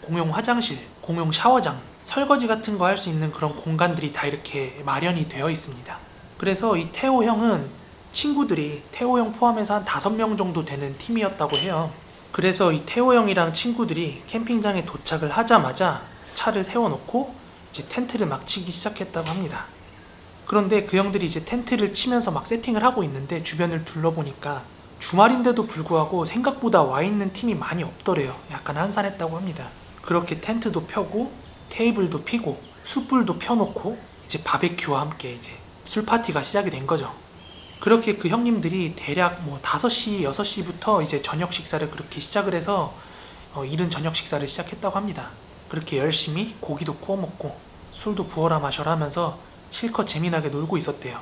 S1: 공용 화장실, 공용 샤워장, 설거지 같은 거 할 수 있는 그런 공간들이 다 이렇게 마련이 되어 있습니다. 그래서 이 태호 형은 친구들이 태호 형 포함해서 한 5명 정도 되는 팀이었다고 해요. 그래서 이 태호 형이랑 친구들이 캠핑장에 도착을 하자마자 차를 세워놓고 이제 텐트를 막 치기 시작했다고 합니다. 그런데 그 형들이 이제 텐트를 치면서 막 세팅을 하고 있는데, 주변을 둘러보니까 주말인데도 불구하고 생각보다 와 있는 팀이 많이 없더래요. 약간 한산했다고 합니다. 그렇게 텐트도 펴고 테이블도 피고 숯불도 펴놓고 이제 바베큐와 함께 이제 술 파티가 시작이 된 거죠. 그렇게 그 형님들이 대략 뭐 5시, 6시부터 이제 저녁 식사를 그렇게 시작을 해서 이른 저녁 식사를 시작했다고 합니다. 그렇게 열심히 고기도 구워 먹고 술도 부어라 마셔라 하면서 실컷 재미나게 놀고 있었대요.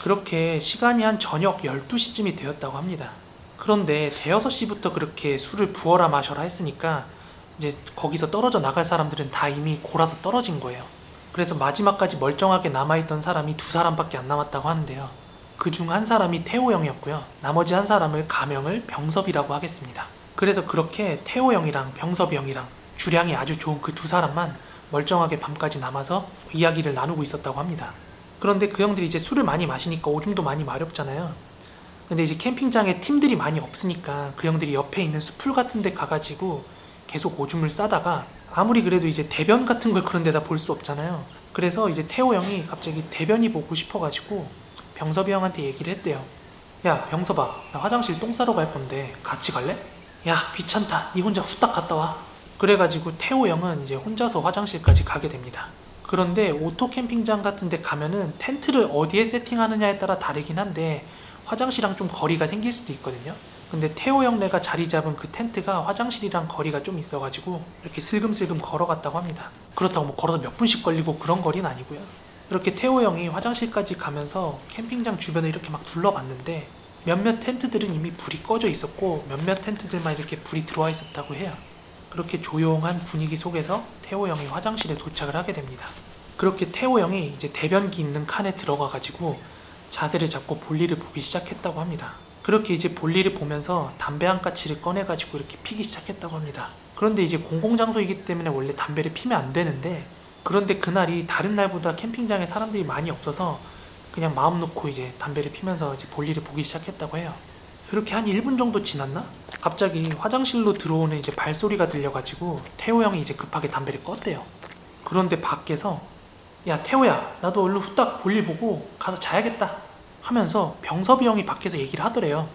S1: 그렇게 시간이 한 저녁 12시쯤이 되었다고 합니다. 그런데 대여섯 시부터 그렇게 술을 부어라 마셔라 했으니까 이제 거기서 떨어져 나갈 사람들은 다 이미 골아서 떨어진 거예요. 그래서 마지막까지 멀쩡하게 남아있던 사람이 2사람밖에 안 남았다고 하는데요. 그중 한 사람이 태호 형이었고요. 나머지 한 사람을 가명을 병섭이라고 하겠습니다. 그래서 그렇게 태호 형이랑 병섭이 형이랑 주량이 아주 좋은 그 2사람만 멀쩡하게 밤까지 남아서 이야기를 나누고 있었다고 합니다. 그런데 그 형들이 이제 술을 많이 마시니까 오줌도 많이 마렵잖아요. 근데 이제 캠핑장에 팀들이 많이 없으니까 그 형들이 옆에 있는 수풀 같은 데 가가지고 계속 오줌을 싸다가, 아무리 그래도 이제 대변 같은 걸 그런 데다 볼 수 없잖아요. 그래서 이제 태호 형이 갑자기 대변이 보고 싶어가지고 병섭이 형한테 얘기를 했대요. 야 병섭아, 나 화장실 똥 싸러 갈 건데 같이 갈래? 야 귀찮다, 니 혼자 후딱 갔다 와. 그래가지고 태호 형은 이제 혼자서 화장실까지 가게 됩니다. 그런데 오토 캠핑장 같은 데 가면은 텐트를 어디에 세팅하느냐에 따라 다르긴 한데 화장실이랑 좀 거리가 생길 수도 있거든요. 근데 태호 형네가 자리 잡은 그 텐트가 화장실이랑 거리가 좀 있어가지고 이렇게 슬금슬금 걸어갔다고 합니다. 그렇다고 뭐 걸어서 몇 분씩 걸리고 그런 거리는 아니고요. 이렇게 태호 형이 화장실까지 가면서 캠핑장 주변을 이렇게 막 둘러봤는데, 몇몇 텐트들은 이미 불이 꺼져 있었고 몇몇 텐트들만 이렇게 불이 들어와 있었다고 해요. 그렇게 조용한 분위기 속에서 태호 형이 화장실에 도착을 하게 됩니다. 그렇게 태호 형이 이제 대변기 있는 칸에 들어가가지고 자세를 잡고 볼일을 보기 시작했다고 합니다. 그렇게 이제 볼일을 보면서 담배 한 까치를 꺼내가지고 이렇게 피기 시작했다고 합니다. 그런데 이제 공공장소이기 때문에 원래 담배를 피면 안 되는데, 그런데 그날이 다른 날보다 캠핑장에 사람들이 많이 없어서 그냥 마음 놓고 이제 담배를 피면서 이제 볼일을 보기 시작했다고 해요. 그렇게 한 1분 정도 지났나? 갑자기 화장실로 들어오는 이제 발소리가 들려가지고 태호 형이 이제 급하게 담배를 껐대요. 그런데 밖에서 야 태호야, 나도 얼른 후딱 볼일 보고 가서 자야겠다 하면서 병섭이 형이 밖에서 얘기를 하더래요.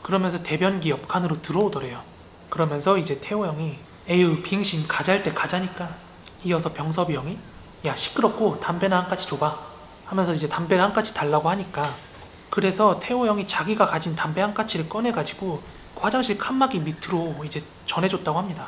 S1: 그러면서 대변기 옆칸으로 들어오더래요. 그러면서 이제 태호 형이 에휴 빙신, 가자할 때 가자니까. 이어서 병섭이 형이 야 시끄럽고 담배나 한 까치 줘봐 하면서 이제 담배를 한 까치 달라고 하니까, 그래서 태호 형이 자기가 가진 담배 한 까치를 꺼내가지고 그 화장실 칸막이 밑으로 이제 전해줬다고 합니다.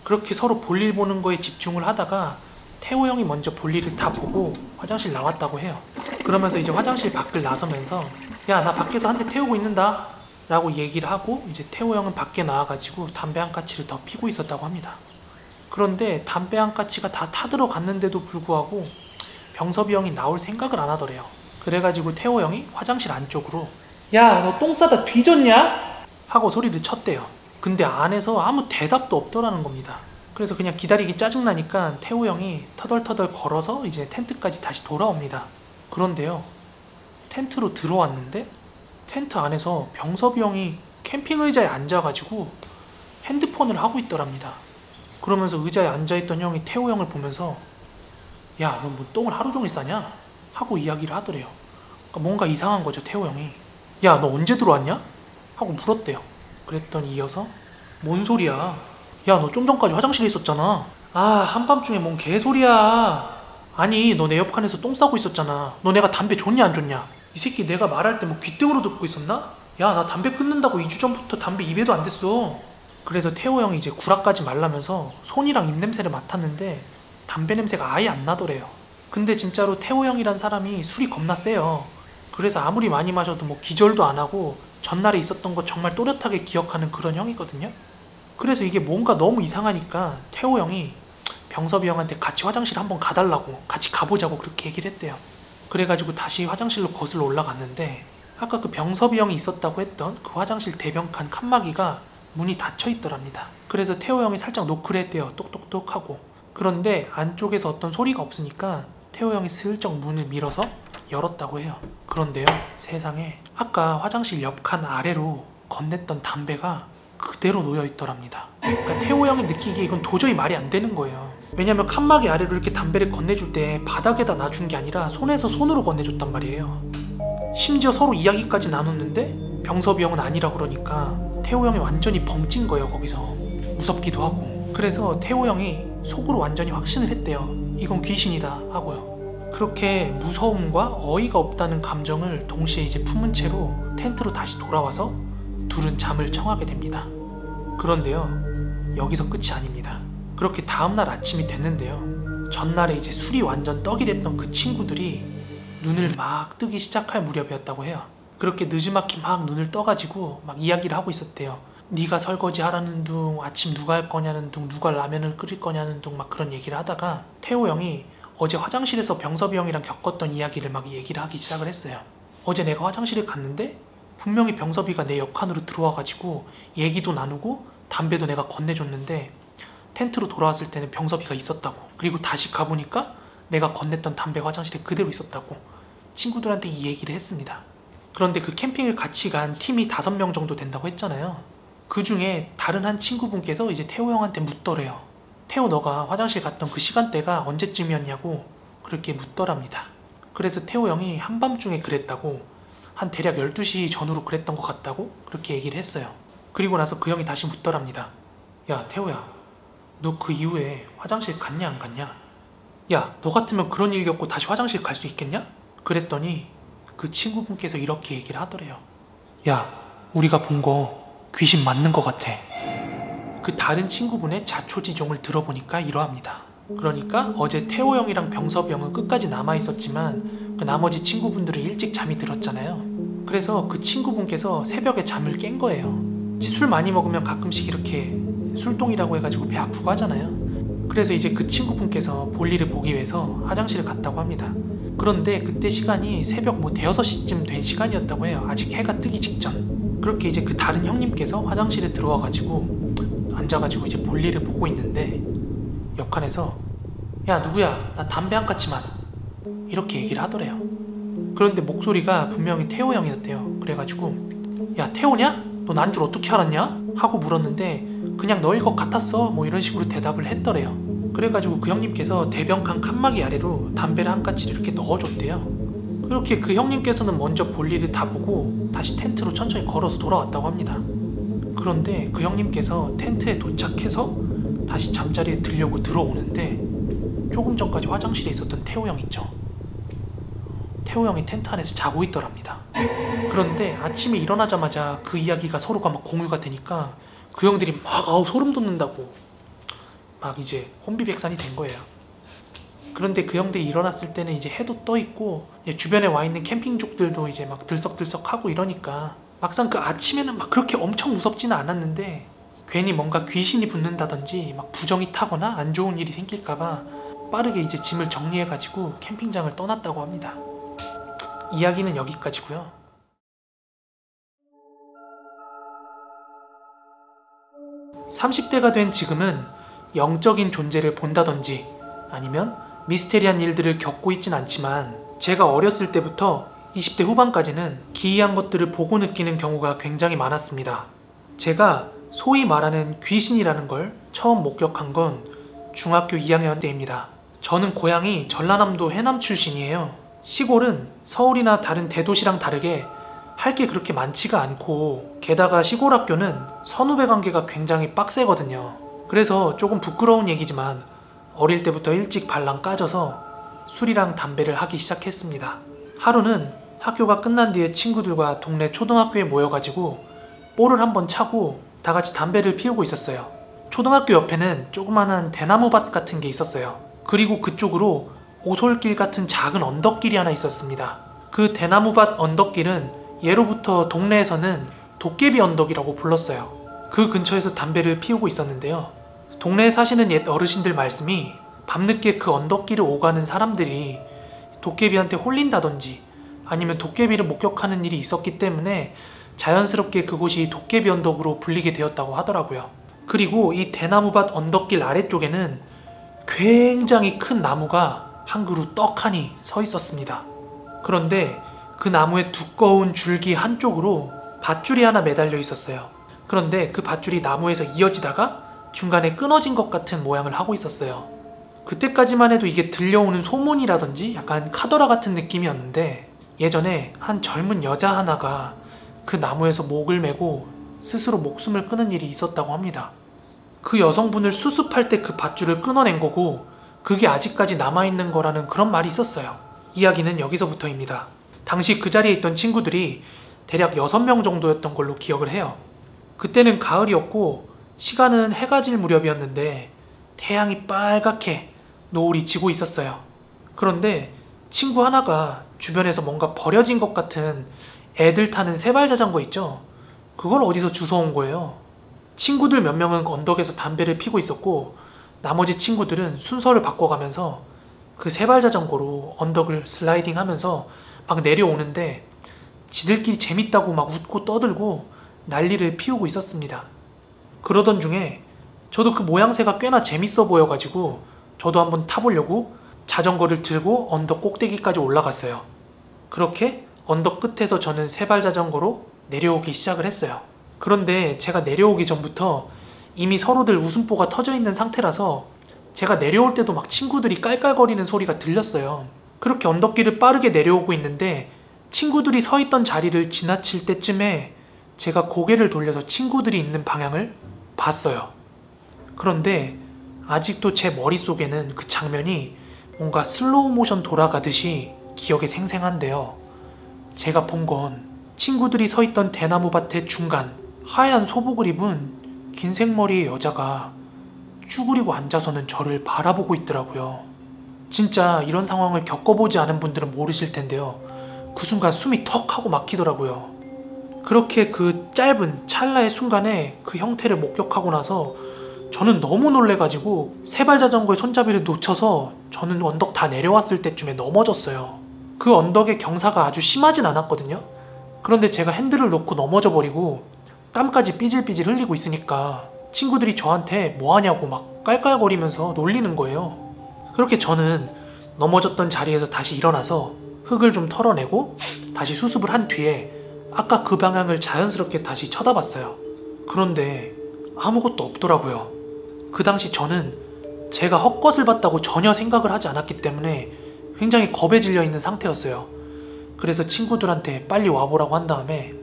S1: 그렇게 서로 볼일 보는 거에 집중을 하다가 태호 형이 먼저 볼일을 다 보고 화장실 나왔다고 해요. 그러면서 이제 화장실 밖을 나서면서 야 나 밖에서 한 대 태우고 있는다 라고 얘기를 하고, 이제 태호 형은 밖에 나와가지고 담배 한 까치를 더 피고 있었다고 합니다. 그런데 담배 한 까치가 다 타들어갔는데도 불구하고 병섭이 형이 나올 생각을 안 하더래요. 그래가지고 태호 형이 화장실 안쪽으로 야, 너 똥 싸다 뒤졌냐? 하고 소리를 쳤대요. 근데 안에서 아무 대답도 없더라는 겁니다. 그래서 그냥 기다리기 짜증나니까 태호 형이 터덜터덜 걸어서 이제 텐트까지 다시 돌아옵니다. 그런데요, 텐트로 들어왔는데 텐트 안에서 병섭이 형이 캠핑 의자에 앉아가지고 핸드폰을 하고 있더랍니다. 그러면서 의자에 앉아있던 형이 태호 형을 보면서 야, 너 뭐 똥을 하루 종일 싸냐? 하고 이야기를 하더래요. 그러니까 뭔가 이상한 거죠, 태호 형이. 야, 너 언제 들어왔냐? 하고 물었대요. 그랬더니 이어서 뭔 소리야? 야, 너 좀 전까지 화장실에 있었잖아. 아, 한밤중에 뭔 개소리야. 아니, 너 내 옆칸에서 똥 싸고 있었잖아. 너 내가 담배 줬냐 안 줬냐? 이 새끼 내가 말할 때 뭐 귓등으로 듣고 있었나? 야, 나 담배 끊는다고 2주 전부터 담배 입에도 안 댔어. 그래서 태호 형이 이제 구라까지 말라면서 손이랑 입냄새를 맡았는데 담배 냄새가 아예 안 나더래요. 근데 진짜로 태호 형이란 사람이 술이 겁나 세요. 그래서 아무리 많이 마셔도 뭐 기절도 안 하고 전날에 있었던 거 정말 또렷하게 기억하는 그런 형이거든요. 그래서 이게 뭔가 너무 이상하니까 태호 형이 병섭이 형한테 같이 화장실 한번 가달라고, 같이 가보자고 그렇게 얘기를 했대요. 그래가지고 다시 화장실로 거슬러 올라갔는데 아까 그 병섭이 형이 있었다고 했던 그 화장실 대변칸 칸막이가 문이 닫혀 있더랍니다. 그래서 태호 형이 살짝 노크를 했대요. 똑똑똑 하고. 그런데 안쪽에서 어떤 소리가 없으니까 태호 형이 슬쩍 문을 밀어서 열었다고 해요. 그런데요, 세상에 아까 화장실 옆 칸 아래로 건넸던 담배가 그대로 놓여 있더랍니다. 그러니까 태호 형이 느끼기에 이건 도저히 말이 안 되는 거예요. 왜냐면 칸막이 아래로 이렇게 담배를 건네줄 때 바닥에다 놔준 게 아니라 손에서 손으로 건네줬단 말이에요. 심지어 서로 이야기까지 나눴는데 병섭이 형은 아니라 그러니까 태호 형이 완전히 벙찐 거예요. 거기서 무섭기도 하고. 그래서 태호 형이 속으로 완전히 확신을 했대요. 이건 귀신이다 하고요. 그렇게 무서움과 어이가 없다는 감정을 동시에 이제 품은 채로 텐트로 다시 돌아와서 둘은 잠을 청하게 됩니다. 그런데요, 여기서 끝이 아닙니다. 그렇게 다음날 아침이 됐는데요, 전날에 이제 술이 완전 떡이 됐던 그 친구들이 눈을 막 뜨기 시작할 무렵이었다고 해요. 그렇게 느지막이 막 눈을 떠가지고 막 이야기를 하고 있었대요. 네가 설거지 하라는 둥, 아침 누가 할 거냐는 둥, 누가 라면을 끓일 거냐는 둥 막 그런 얘기를 하다가 태호 형이 어제 화장실에서 병섭이 형이랑 겪었던 이야기를 막 얘기를 하기 시작을 했어요. 어제 내가 화장실에 갔는데 분명히 병섭이가 내 옆칸으로 들어와가지고 얘기도 나누고 담배도 내가 건네줬는데 텐트로 돌아왔을 때는 병섭이가 있었다고. 그리고 다시 가보니까 내가 건넸던 담배가 화장실에 그대로 있었다고 친구들한테 이 얘기를 했습니다. 그런데 그 캠핑을 같이 간 팀이 5명 정도 된다고 했잖아요. 그 중에 다른 한 친구분께서 이제 태호 형한테 묻더래요. 태호, 너가 화장실 갔던 그 시간대가 언제쯤이었냐고 그렇게 묻더랍니다. 그래서 태호 형이 한밤중에 그랬다고, 한 대략 12시 전후로 그랬던 것 같다고 그렇게 얘기를 했어요. 그리고 나서 그 형이 다시 묻더랍니다. 야, 태호야, 너 그 이후에 화장실 갔냐 안 갔냐? 야, 너 같으면 그런 일 겪고 다시 화장실 갈 수 있겠냐? 그랬더니 그 친구분께서 이렇게 얘기를 하더래요. 야, 우리가 본 거 귀신 맞는 것 같아. 그 다른 친구분의 자초지종을 들어보니까 이러합니다. 그러니까 어제 태호 형이랑 병섭이 형은 끝까지 남아있었지만 그 나머지 친구분들은 일찍 잠이 들었잖아요. 그래서 그 친구분께서 새벽에 잠을 깬 거예요. 이제 술 많이 먹으면 가끔씩 이렇게 술동이라고 해가지고 배 아프고 하잖아요. 그래서 이제 그 친구분께서 볼일을 보기 위해서 화장실을 갔다고 합니다. 그런데 그때 시간이 새벽 뭐 대여섯 시쯤 된 시간이었다고 해요. 아직 해가 뜨기 직전. 그렇게 이제 그 다른 형님께서 화장실에 들어와가지고 앉아가지고 이제 볼일을 보고 있는데 옆칸에서 야, 누구야, 나 담배 한 까치만 이렇게 얘기를 하더래요. 그런데 목소리가 분명히 태호 형이었대요. 그래가지고 야, 태호냐? 너 난 줄 어떻게 알았냐? 하고 물었는데 그냥 너일 것 같았어 뭐 이런 식으로 대답을 했더래요. 그래가지고 그 형님께서 대변칸 칸막이 아래로 담배를 한 까치를 이렇게 넣어줬대요. 그렇게 그 형님께서는 먼저 볼일을 다 보고 다시 텐트로 천천히 걸어서 돌아왔다고 합니다. 그런데 그 형님께서 텐트에 도착해서 다시 잠자리에 들려고 들어오는데 조금 전까지 화장실에 있었던 태호 형 있죠? 태호 형이 텐트 안에서 자고 있더랍니다. 그런데 아침에 일어나자마자 그 이야기가 서로가 막 공유가 되니까 그 형들이 막 아우 소름 돋는다고 막 이제 혼비백산이 된 거예요. 그런데 그 형들이 일어났을 때는 이제 해도 떠 있고 주변에 와 있는 캠핑족들도 이제 막 들썩들썩하고 이러니까 막상 그 아침에는 막 그렇게 엄청 무섭지는 않았는데 괜히 뭔가 귀신이 붙는다든지 막 부정이 타거나 안 좋은 일이 생길까봐 빠르게 이제 짐을 정리해가지고 캠핑장을 떠났다고 합니다. 이야기는 여기까지고요. 30대가 된 지금은 영적인 존재를 본다든지 아니면 미스테리한 일들을 겪고 있진 않지만 제가 어렸을 때부터 20대 후반까지는 기이한 것들을 보고 느끼는 경우가 굉장히 많았습니다. 제가 소위 말하는 귀신이라는 걸 처음 목격한 건 중학교 2학년 때입니다. 저는 고향이 전라남도 해남 출신이에요. 시골은 서울이나 다른 대도시랑 다르게 할 게 그렇게 많지가 않고 게다가 시골 학교는 선후배 관계가 굉장히 빡세거든요. 그래서 조금 부끄러운 얘기지만 어릴 때부터 일찍 발랑 까져서 술이랑 담배를 하기 시작했습니다. 하루는 학교가 끝난 뒤에 친구들과 동네 초등학교에 모여가지고 볼을 한번 차고 다 같이 담배를 피우고 있었어요. 초등학교 옆에는 조그만한 대나무밭 같은 게 있었어요. 그리고 그쪽으로 오솔길 같은 작은 언덕길이 하나 있었습니다. 그 대나무밭 언덕길은 예로부터 동네에서는 도깨비 언덕이라고 불렀어요. 그 근처에서 담배를 피우고 있었는데요. 동네에 사시는 옛 어르신들 말씀이 밤늦게 그 언덕길을 오가는 사람들이 도깨비한테 홀린다든지 아니면 도깨비를 목격하는 일이 있었기 때문에 자연스럽게 그곳이 도깨비 언덕으로 불리게 되었다고 하더라고요. 그리고 이 대나무밭 언덕길 아래쪽에는 굉장히 큰 나무가 한 그루 떡하니 서 있었습니다. 그런데 그 나무의 두꺼운 줄기 한쪽으로 밧줄이 하나 매달려 있었어요. 그런데 그 밧줄이 나무에서 이어지다가 중간에 끊어진 것 같은 모양을 하고 있었어요. 그때까지만 해도 이게 들려오는 소문이라든지 약간 카더라 같은 느낌이었는데 예전에 한 젊은 여자 하나가 그 나무에서 목을 메고 스스로 목숨을 끊은 일이 있었다고 합니다. 그 여성분을 수습할 때 그 밧줄을 끊어낸 거고 그게 아직까지 남아있는 거라는 그런 말이 있었어요. 이야기는 여기서부터입니다. 당시 그 자리에 있던 친구들이 대략 6명 정도였던 걸로 기억을 해요. 그때는 가을이었고 시간은 해가 질 무렵이었는데 태양이 빨갛게 노을이 지고 있었어요. 그런데 친구 하나가 주변에서 뭔가 버려진 것 같은 애들 타는 세발자전거 있죠? 그걸 어디서 주워온 거예요. 친구들 몇 명은 언덕에서 담배를 피고 있었고 나머지 친구들은 순서를 바꿔가면서 그 세발자전거로 언덕을 슬라이딩하면서 막 내려오는데 지들끼리 재밌다고 막 웃고 떠들고 난리를 피우고 있었습니다. 그러던 중에 저도 그 모양새가 꽤나 재밌어 보여가지고 저도 한번 타보려고 자전거를 들고 언덕 꼭대기까지 올라갔어요. 그렇게 언덕 끝에서 저는 세발자전거로 내려오기 시작을 했어요. 그런데 제가 내려오기 전부터 이미 서로들 웃음보가 터져 있는 상태라서 제가 내려올 때도 막 친구들이 깔깔거리는 소리가 들렸어요. 그렇게 언덕길을 빠르게 내려오고 있는데 친구들이 서 있던 자리를 지나칠 때쯤에 제가 고개를 돌려서 친구들이 있는 방향을 봤어요. 그런데 아직도 제 머릿속에는 그 장면이 뭔가 슬로우 모션 돌아가듯이 기억에 생생한데요. 제가 본 건 친구들이 서 있던 대나무 밭의 중간 하얀 소복을 입은 긴 생머리의 여자가 쭈그리고 앉아서는 저를 바라보고 있더라고요. 진짜 이런 상황을 겪어보지 않은 분들은 모르실 텐데요. 그 순간 숨이 턱 하고 막히더라고요. 그렇게 그 짧은 찰나의 순간에 그 형태를 목격하고 나서 저는 너무 놀래가지고 세발자전거의 손잡이를 놓쳐서 저는 언덕 다 내려왔을 때쯤에 넘어졌어요. 그 언덕의 경사가 아주 심하진 않았거든요. 그런데 제가 핸들을 놓고 넘어져 버리고 땀까지 삐질삐질 흘리고 있으니까 친구들이 저한테 뭐하냐고 막 깔깔거리면서 놀리는 거예요. 그렇게 저는 넘어졌던 자리에서 다시 일어나서 흙을 좀 털어내고 다시 수습을 한 뒤에 아까 그 방향을 자연스럽게 다시 쳐다봤어요. 그런데 아무것도 없더라고요. 그 당시 저는 제가 헛것을 봤다고 전혀 생각을 하지 않았기 때문에 굉장히 겁에 질려 있는 상태였어요. 그래서 친구들한테 빨리 와보라고 한 다음에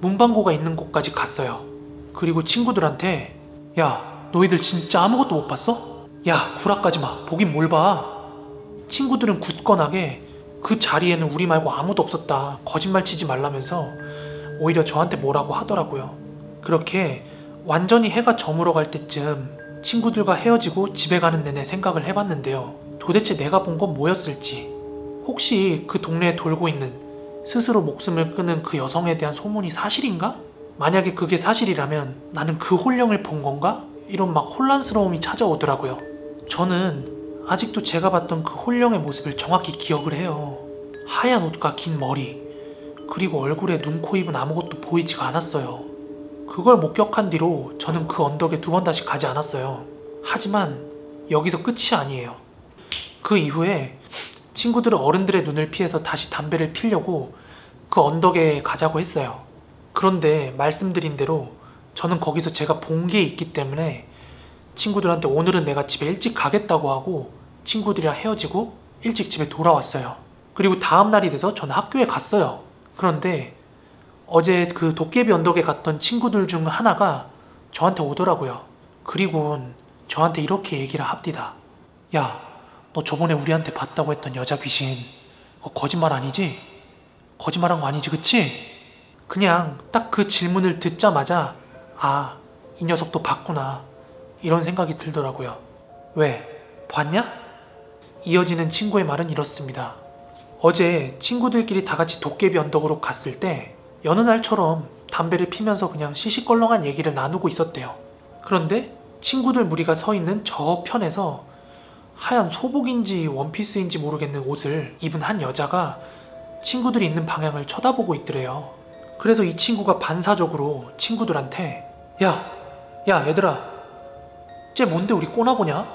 S1: 문방구가 있는 곳까지 갔어요. 그리고 친구들한테 야, 너희들 진짜 아무것도 못 봤어? 야, 구라까지 마. 보긴 뭘 봐. 친구들은 굳건하게 그 자리에는 우리 말고 아무도 없었다. 거짓말 치지 말라면서 오히려 저한테 뭐라고 하더라고요. 그렇게 완전히 해가 저물어 갈 때쯤 친구들과 헤어지고 집에 가는 내내 생각을 해봤는데요. 도대체 내가 본 건 뭐였을지, 혹시 그 동네에 돌고 있는 스스로 목숨을 끊은 그 여성에 대한 소문이 사실인가? 만약에 그게 사실이라면 나는 그 혼령을 본 건가? 이런 막 혼란스러움이 찾아오더라고요. 저는 아직도 제가 봤던 그 혼령의 모습을 정확히 기억을 해요. 하얀 옷과 긴 머리, 그리고 얼굴에 눈, 코, 입은 아무것도 보이지가 않았어요. 그걸 목격한 뒤로 저는 그 언덕에 두 번 다시 가지 않았어요. 하지만 여기서 끝이 아니에요. 그 이후에 친구들은 어른들의 눈을 피해서 다시 담배를 피려고 그 언덕에 가자고 했어요. 그런데 말씀드린 대로 저는 거기서 제가 본 게 있기 때문에 친구들한테 오늘은 내가 집에 일찍 가겠다고 하고 친구들이랑 헤어지고 일찍 집에 돌아왔어요. 그리고 다음 날이 돼서 저는 학교에 갔어요. 그런데 어제 그 도깨비 언덕에 갔던 친구들 중 하나가 저한테 오더라고요. 그리고는 저한테 이렇게 얘기를 합디다. 야, 너 저번에 우리한테 봤다고 했던 여자 귀신 그거 거짓말 아니지? 거짓말한 거 아니지, 그치? 그냥 딱 그 질문을 듣자마자 아, 이 녀석도 봤구나 이런 생각이 들더라고요. 왜? 봤냐? 이어지는 친구의 말은 이렇습니다. 어제 친구들끼리 다 같이 도깨비 언덕으로 갔을 때 여느 날처럼 담배를 피면서 그냥 시시껄렁한 얘기를 나누고 있었대요. 그런데 친구들 무리가 서 있는 저 편에서 하얀 소복인지 원피스인지 모르겠는 옷을 입은 한 여자가 친구들이 있는 방향을 쳐다보고 있더래요. 그래서 이 친구가 반사적으로 친구들한테 야 얘들아, 쟤 뭔데 우리 꼬나보냐?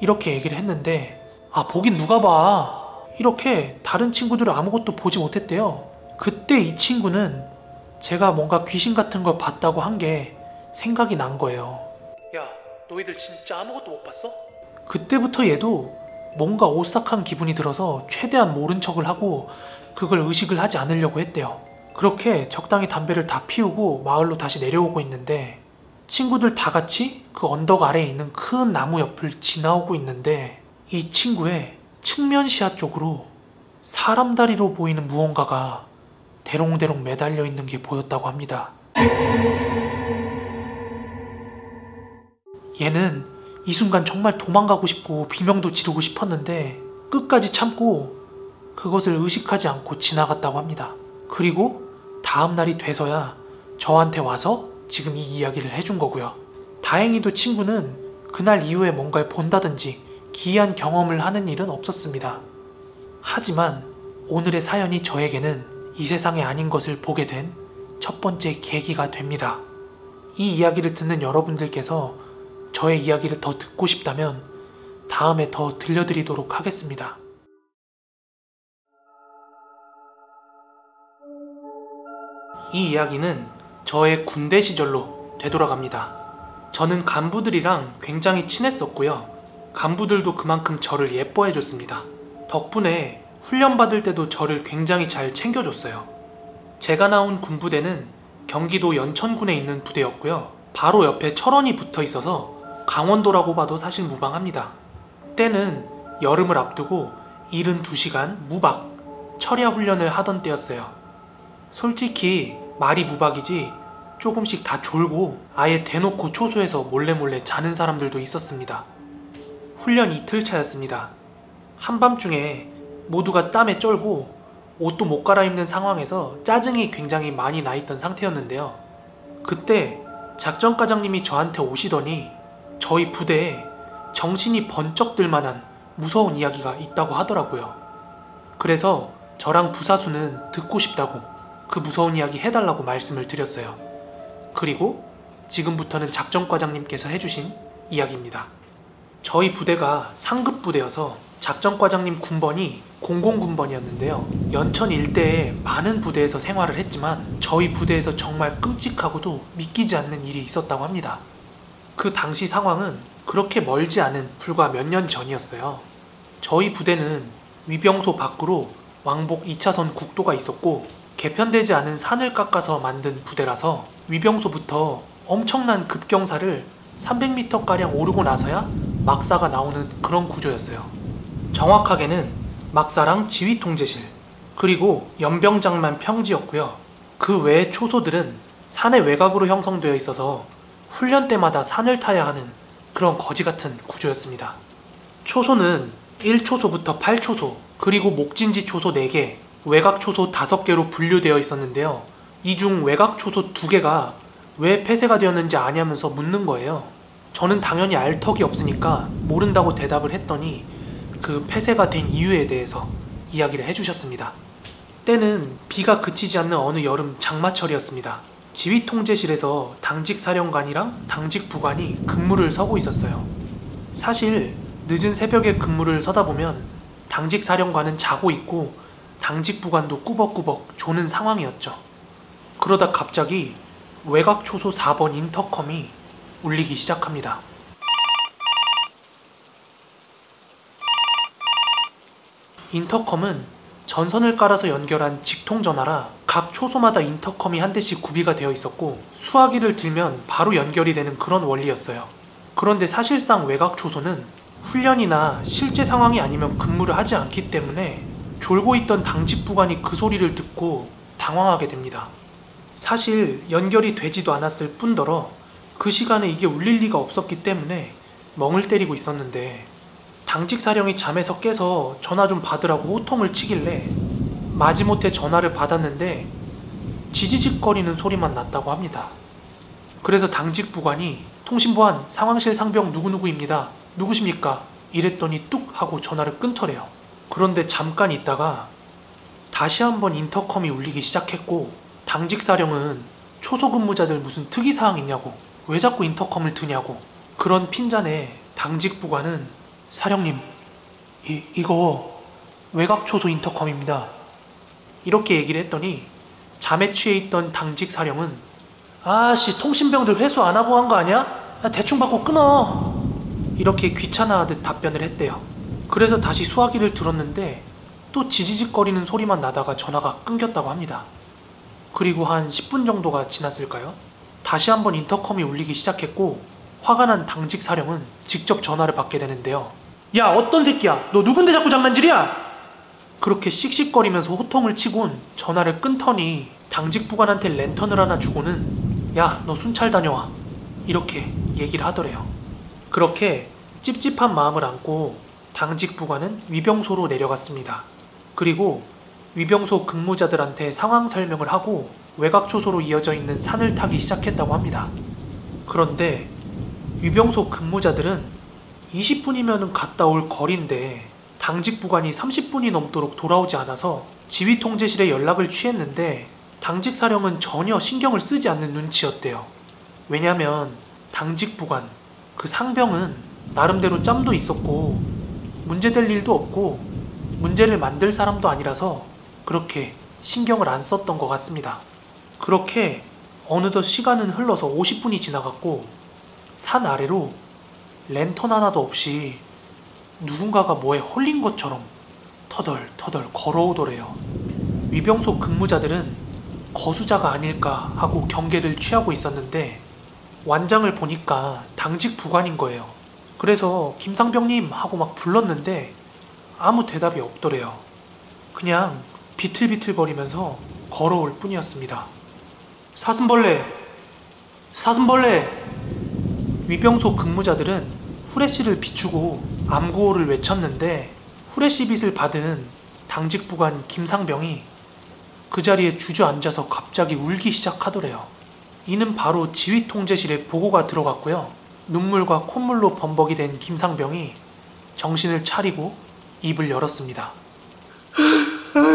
S1: 이렇게 얘기를 했는데 아, 보긴 누가 봐. 이렇게 다른 친구들은 아무것도 보지 못했대요. 그때 이 친구는 제가 뭔가 귀신 같은 걸 봤다고 한 게 생각이 난 거예요. 야, 너희들 진짜 아무것도 못 봤어? 그때부터 얘도 뭔가 오싹한 기분이 들어서 최대한 모른 척을 하고 그걸 의식을 하지 않으려고 했대요. 그렇게 적당히 담배를 다 피우고 마을로 다시 내려오고 있는데 친구들 다 같이 그 언덕 아래에 있는 큰 나무 옆을 지나오고 있는데 이 친구의 측면 시야 쪽으로 사람 다리로 보이는 무언가가 대롱대롱 매달려 있는 게 보였다고 합니다. 얘는 이 순간 정말 도망가고 싶고 비명도 지르고 싶었는데 끝까지 참고 그것을 의식하지 않고 지나갔다고 합니다. 그리고 다음 날이 돼서야 저한테 와서 지금 이 이야기를 해준 거고요. 다행히도 친구는 그날 이후에 뭔가를 본다든지 기이한 경험을 하는 일은 없었습니다. 하지만 오늘의 사연이 저에게는 이 세상에 아닌 것을 보게 된 첫 번째 계기가 됩니다. 이 이야기를 듣는 여러분들께서 저의 이야기를 더 듣고 싶다면 다음에 더 들려드리도록 하겠습니다. 이 이야기는 저의 군대 시절로 되돌아갑니다. 저는 간부들이랑 굉장히 친했었고요. 간부들도 그만큼 저를 예뻐해줬습니다. 덕분에 훈련받을 때도 저를 굉장히 잘 챙겨줬어요. 제가 나온 군부대는 경기도 연천군에 있는 부대였고요. 바로 옆에 철원이 붙어 있어서 강원도라고 봐도 사실 무방합니다. 때는 여름을 앞두고 72시간 무박 철야 훈련을 하던 때였어요. 솔직히 말이 무박이지 조금씩 다 졸고 아예 대놓고 초소해서 몰래 자는 사람들도 있었습니다. 훈련 이틀 차였습니다. 한밤중에 모두가 땀에 쩔고 옷도 못 갈아입는 상황에서 짜증이 굉장히 많이 나있던 상태였는데요. 그때 작전과장님이 저한테 오시더니 저희 부대에 정신이 번쩍 들 만한 무서운 이야기가 있다고 하더라고요. 그래서 저랑 부사수는 듣고 싶다고 그 무서운 이야기 해달라고 말씀을 드렸어요. 그리고 지금부터는 작전과장님께서 해주신 이야기입니다. 저희 부대가 상급 부대여서 작전과장님 군번이 00군번이었는데요. 연천 일대에 많은 부대에서 생활을 했지만 저희 부대에서 정말 끔찍하고도 믿기지 않는 일이 있었다고 합니다. 그 당시 상황은 그렇게 멀지 않은 불과 몇 년 전이었어요. 저희 부대는 위병소 밖으로 왕복 2차선 국도가 있었고 개편되지 않은 산을 깎아서 만든 부대라서 위병소부터 엄청난 급경사를 300m가량 오르고 나서야 막사가 나오는 그런 구조였어요. 정확하게는 막사랑 지휘통제실 그리고 연병장만 평지였고요. 그 외의 초소들은 산의 외곽으로 형성되어 있어서 훈련 때마다 산을 타야 하는 그런 거지같은 구조였습니다. 초소는 1초소부터 8초소 그리고 목진지 초소 4개, 외곽 초소 5개로 분류되어 있었는데요. 이 중 외곽 초소 2개가 왜 폐쇄가 되었는지 아냐면서 묻는 거예요. 저는 당연히 알 턱이 없으니까 모른다고 대답을 했더니 그 폐쇄가 된 이유에 대해서 이야기를 해주셨습니다. 때는 비가 그치지 않는 어느 여름 장마철이었습니다. 지휘통제실에서 당직 사령관이랑 당직 부관이 근무를 서고 있었어요. 사실 늦은 새벽에 근무를 서다 보면 당직 사령관은 자고 있고 당직 부관도 꾸벅꾸벅 조는 상황이었죠. 그러다 갑자기 외곽 초소 4번 인터컴이 울리기 시작합니다. 인터컴은 전선을 깔아서 연결한 직통전화라 각 초소마다 인터컴이 한 대씩 구비가 되어 있었고 수화기를 들면 바로 연결이 되는 그런 원리였어요. 그런데 사실상 외곽 초소는 훈련이나 실제 상황이 아니면 근무를 하지 않기 때문에 졸고 있던 당직 부관이 그 소리를 듣고 당황하게 됩니다. 사실 연결이 되지도 않았을 뿐더러 그 시간에 이게 울릴 리가 없었기 때문에 멍을 때리고 있었는데 당직 사령이 잠에서 깨서 전화 좀 받으라고 호통을 치길래 마지못해 전화를 받았는데 지지직거리는 소리만 났다고 합니다. 그래서 당직 부관이 통신보안 상황실 상병 누구누구입니다. 누구십니까? 이랬더니 뚝 하고 전화를 끊더래요. 그런데 잠깐 있다가 다시 한번 인터컴이 울리기 시작했고 당직 사령은 초소 근무자들 무슨 특이사항 있냐고 왜 자꾸 인터컴을 드냐고 그런 핀잔에 당직 부관은 사령님, 이거 외곽 초소 인터컴입니다. 이렇게 얘기를 했더니 잠에 취해 있던 당직 사령은 아씨 통신병들 회수 안 하고 한 거 아니야? 대충 받고 끊어. 이렇게 귀찮아하듯 답변을 했대요. 그래서 다시 수화기를 들었는데 또 지지직거리는 소리만 나다가 전화가 끊겼다고 합니다. 그리고 한 10분 정도가 지났을까요? 다시 한번 인터컴이 울리기 시작했고 화가 난 당직 사령은 직접 전화를 받게 되는데요. 야 어떤 새끼야 너 누군데 자꾸 장난질이야? 그렇게 씩씩거리면서 호통을 치곤 전화를 끊더니 당직 부관한테 랜턴을 하나 주고는 야 너 순찰 다녀와 이렇게 얘기를 하더래요. 그렇게 찝찝한 마음을 안고 당직 부관은 위병소로 내려갔습니다. 그리고 위병소 근무자들한테 상황 설명을 하고 외곽 초소로 이어져 있는 산을 타기 시작했다고 합니다. 그런데 위병소 근무자들은 20분이면 갔다 올 거리인데 당직 부관이 30분이 넘도록 돌아오지 않아서 지휘 통제실에 연락을 취했는데 당직 사령은 전혀 신경을 쓰지 않는 눈치였대요. 왜냐면 당직 부관, 그 상병은 나름대로 짬도 있었고 문제될 일도 없고 문제를 만들 사람도 아니라서 그렇게 신경을 안 썼던 것 같습니다. 그렇게 어느덧 시간은 흘러서 50분이 지나갔고 산 아래로 랜턴 하나도 없이 누군가가 뭐에 홀린 것처럼 터덜터덜 걸어오더래요. 위병소 근무자들은 거수자가 아닐까 하고 경계를 취하고 있었는데 완장을 보니까 당직 부관인 거예요. 그래서 김상병님 하고 막 불렀는데 아무 대답이 없더래요. 그냥 비틀비틀거리면서 걸어올 뿐이었습니다. 사슴벌레! 사슴벌레! 위병소 근무자들은 후레쉬를 비추고 암구호를 외쳤는데 후레쉬 빛을 받은 당직 부관 김상병이 그 자리에 주저앉아서 갑자기 울기 시작하더래요. 이는 바로 지휘 통제실에 보고가 들어갔고요. 눈물과 콧물로 범벅이 된 김상병이 정신을 차리고 입을 열었습니다.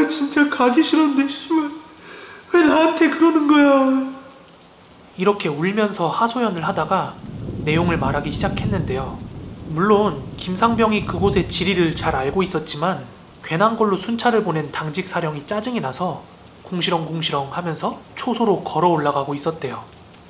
S1: 진짜 가기 싫은데 씨발 왜 나한테 그러는 거야. 이렇게 울면서 하소연을 하다가 내용을 말하기 시작했는데요. 물론 김상병이 그곳의 지리를 잘 알고 있었지만 괜한 걸로 순찰을 보낸 당직 사령이 짜증이 나서 궁시렁궁시렁 하면서 초소로 걸어 올라가고 있었대요.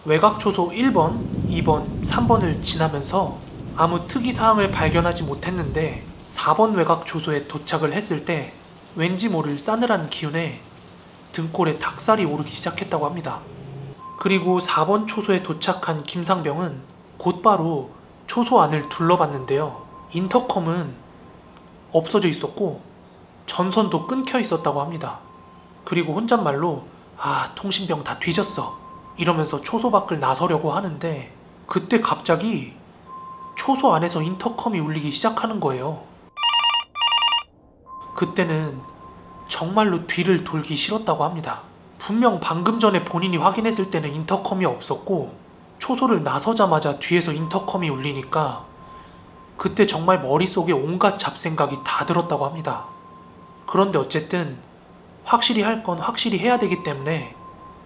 S1: 외곽 초소 1번, 2번, 3번을 지나면서 아무 특이사항을 발견하지 못했는데 4번 외곽 초소에 도착을 했을 때 왠지 모를 싸늘한 기운에 등골에 닭살이 오르기 시작했다고 합니다. 그리고 4번 초소에 도착한 김상병은 곧바로 초소 안을 둘러봤는데요. 인터컴은 없어져 있었고 전선도 끊겨 있었다고 합니다. 그리고 혼잣말로 통신병 다 뒤졌어 이러면서 초소 밖을 나서려고 하는데 그때 갑자기 초소 안에서 인터컴이 울리기 시작하는 거예요. 그때는 정말로 뒤를 돌기 싫었다고 합니다. 분명 방금 전에 본인이 확인했을 때는 인터컴이 없었고 초소를 나서자마자 뒤에서 인터컴이 울리니까 그때 정말 머릿속에 온갖 잡생각이 다 들었다고 합니다. 그런데 어쨌든 확실히 할 건 확실히 해야 되기 때문에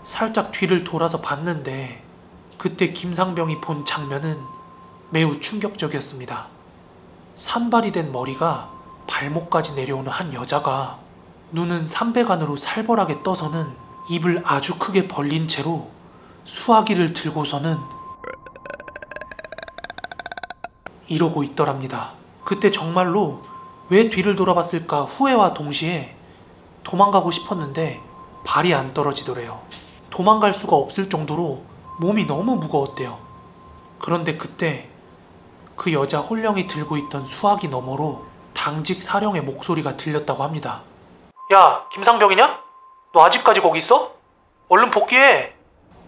S1: 살짝 뒤를 돌아서 봤는데 그때 김상병이 본 장면은 매우 충격적이었습니다. 산발이 된 머리가 발목까지 내려오는 한 여자가 눈은 삼배간으로 살벌하게 떠서는 입을 아주 크게 벌린 채로 수화기를 들고서는 이러고 있더랍니다. 그때 정말로 왜 뒤를 돌아봤을까 후회와 동시에 도망가고 싶었는데 발이 안 떨어지더래요. 도망갈 수가 없을 정도로 몸이 너무 무거웠대요. 그런데 그때 그 여자 홀령이 들고 있던 수화기 너머로 당직 사령의 목소리가 들렸다고 합니다. 야, 김상병이냐? 너 아직까지 거기 있어? 얼른 복귀해!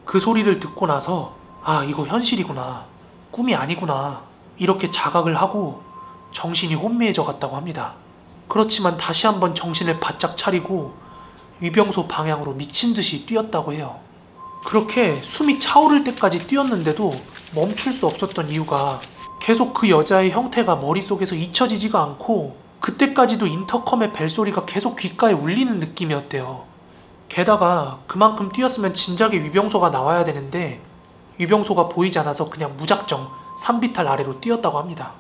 S1: 그 소리를 듣고 나서 아, 이거 현실이구나. 꿈이 아니구나. 이렇게 자각을 하고 정신이 혼미해져 갔다고 합니다. 그렇지만 다시 한번 정신을 바짝 차리고 위병소 방향으로 미친 듯이 뛰었다고 해요. 그렇게 숨이 차오를 때까지 뛰었는데도 멈출 수 없었던 이유가 계속 그 여자의 형태가 머릿속에서 잊혀지지가 않고 그때까지도 인터컴의 벨소리가 계속 귓가에 울리는 느낌이었대요. 게다가 그만큼 뛰었으면 진작에 위병소가 나와야 되는데 위병소가 보이지 않아서 그냥 무작정 산비탈 아래로 뛰었다고 합니다.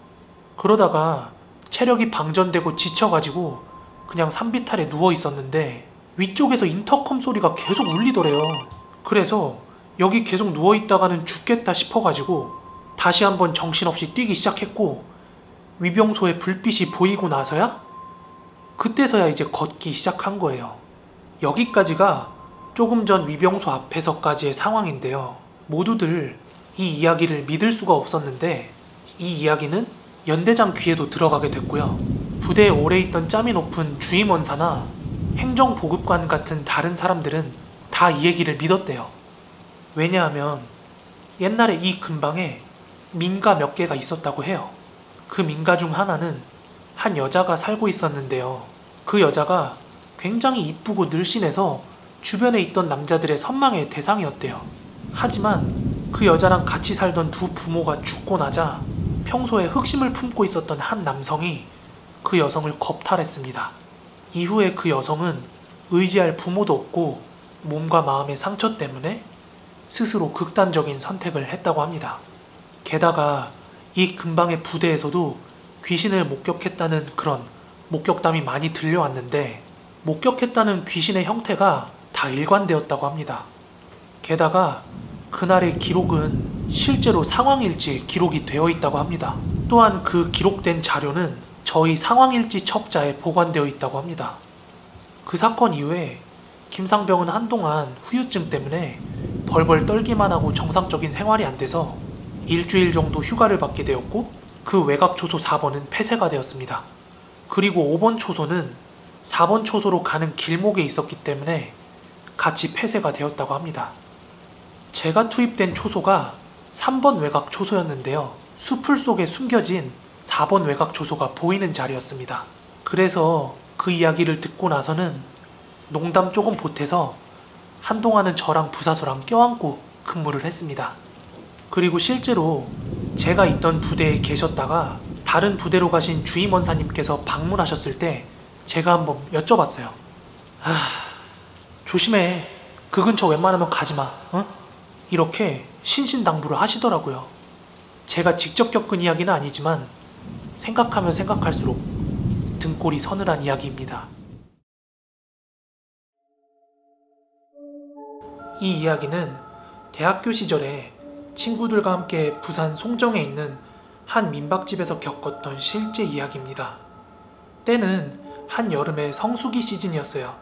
S1: 그러다가 체력이 방전되고 지쳐가지고 그냥 산비탈에 누워 있었는데 위쪽에서 인터컴 소리가 계속 울리더래요. 그래서 여기 계속 누워있다가는 죽겠다 싶어가지고 다시 한번 정신없이 뛰기 시작했고 위병소에 불빛이 보이고 나서야 그때서야 이제 걷기 시작한 거예요. 여기까지가 조금 전 위병소 앞에서까지의 상황인데요. 모두들 이 이야기를 믿을 수가 없었는데 이 이야기는 연대장 귀에도 들어가게 됐고요. 부대에 오래 있던 짬이 높은 주임원사나 행정보급관 같은 다른 사람들은 다 이 얘기를 믿었대요. 왜냐하면 옛날에 이 근방에 민가 몇 개가 있었다고 해요. 그 민가 중 하나는 한 여자가 살고 있었는데요. 그 여자가 굉장히 이쁘고 늘씬해서 주변에 있던 남자들의 선망의 대상이었대요. 하지만 그 여자랑 같이 살던 두 부모가 죽고 나자 평소에 흑심을 품고 있었던 한 남성이 그 여성을 겁탈했습니다. 이후에 그 여성은 의지할 부모도 없고 몸과 마음의 상처 때문에 스스로 극단적인 선택을 했다고 합니다. 게다가 이 근방의 부대에서도 귀신을 목격했다는 그런 목격담이 많이 들려왔는데 목격했다는 귀신의 형태가 다 일관되었다고 합니다. 게다가 그날의 기록은 실제로 상황일지에 기록이 되어 있다고 합니다. 또한 그 기록된 자료는 저희 상황일지 첩자에 보관되어 있다고 합니다. 그 사건 이후에 김상병은 한동안 후유증 때문에 벌벌 떨기만 하고 정상적인 생활이 안 돼서 일주일 정도 휴가를 받게 되었고 그 외곽 초소 4번은 폐쇄가 되었습니다. 그리고 5번 초소는 4번 초소로 가는 길목에 있었기 때문에 같이 폐쇄가 되었다고 합니다. 제가 투입된 초소가 3번 외곽 초소였는데요. 수풀 속에 숨겨진 4번 외곽 초소가 보이는 자리였습니다. 그래서 그 이야기를 듣고 나서는 농담 조금 보태서 한동안은 저랑 부사수랑 껴안고 근무를 했습니다. 그리고 실제로 제가 있던 부대에 계셨다가 다른 부대로 가신 주임원사님께서 방문하셨을 때 제가 한번 여쭤봤어요. 조심해. 그 근처 웬만하면 가지마. 어? 이렇게 신신당부를 하시더라고요. 제가 직접 겪은 이야기는 아니지만 생각하면 생각할수록 등골이 서늘한 이야기입니다. 이 이야기는 대학교 시절에 친구들과 함께 부산 송정에 있는 한 민박집에서 겪었던 실제 이야기입니다. 때는 한여름의 성수기 시즌이었어요.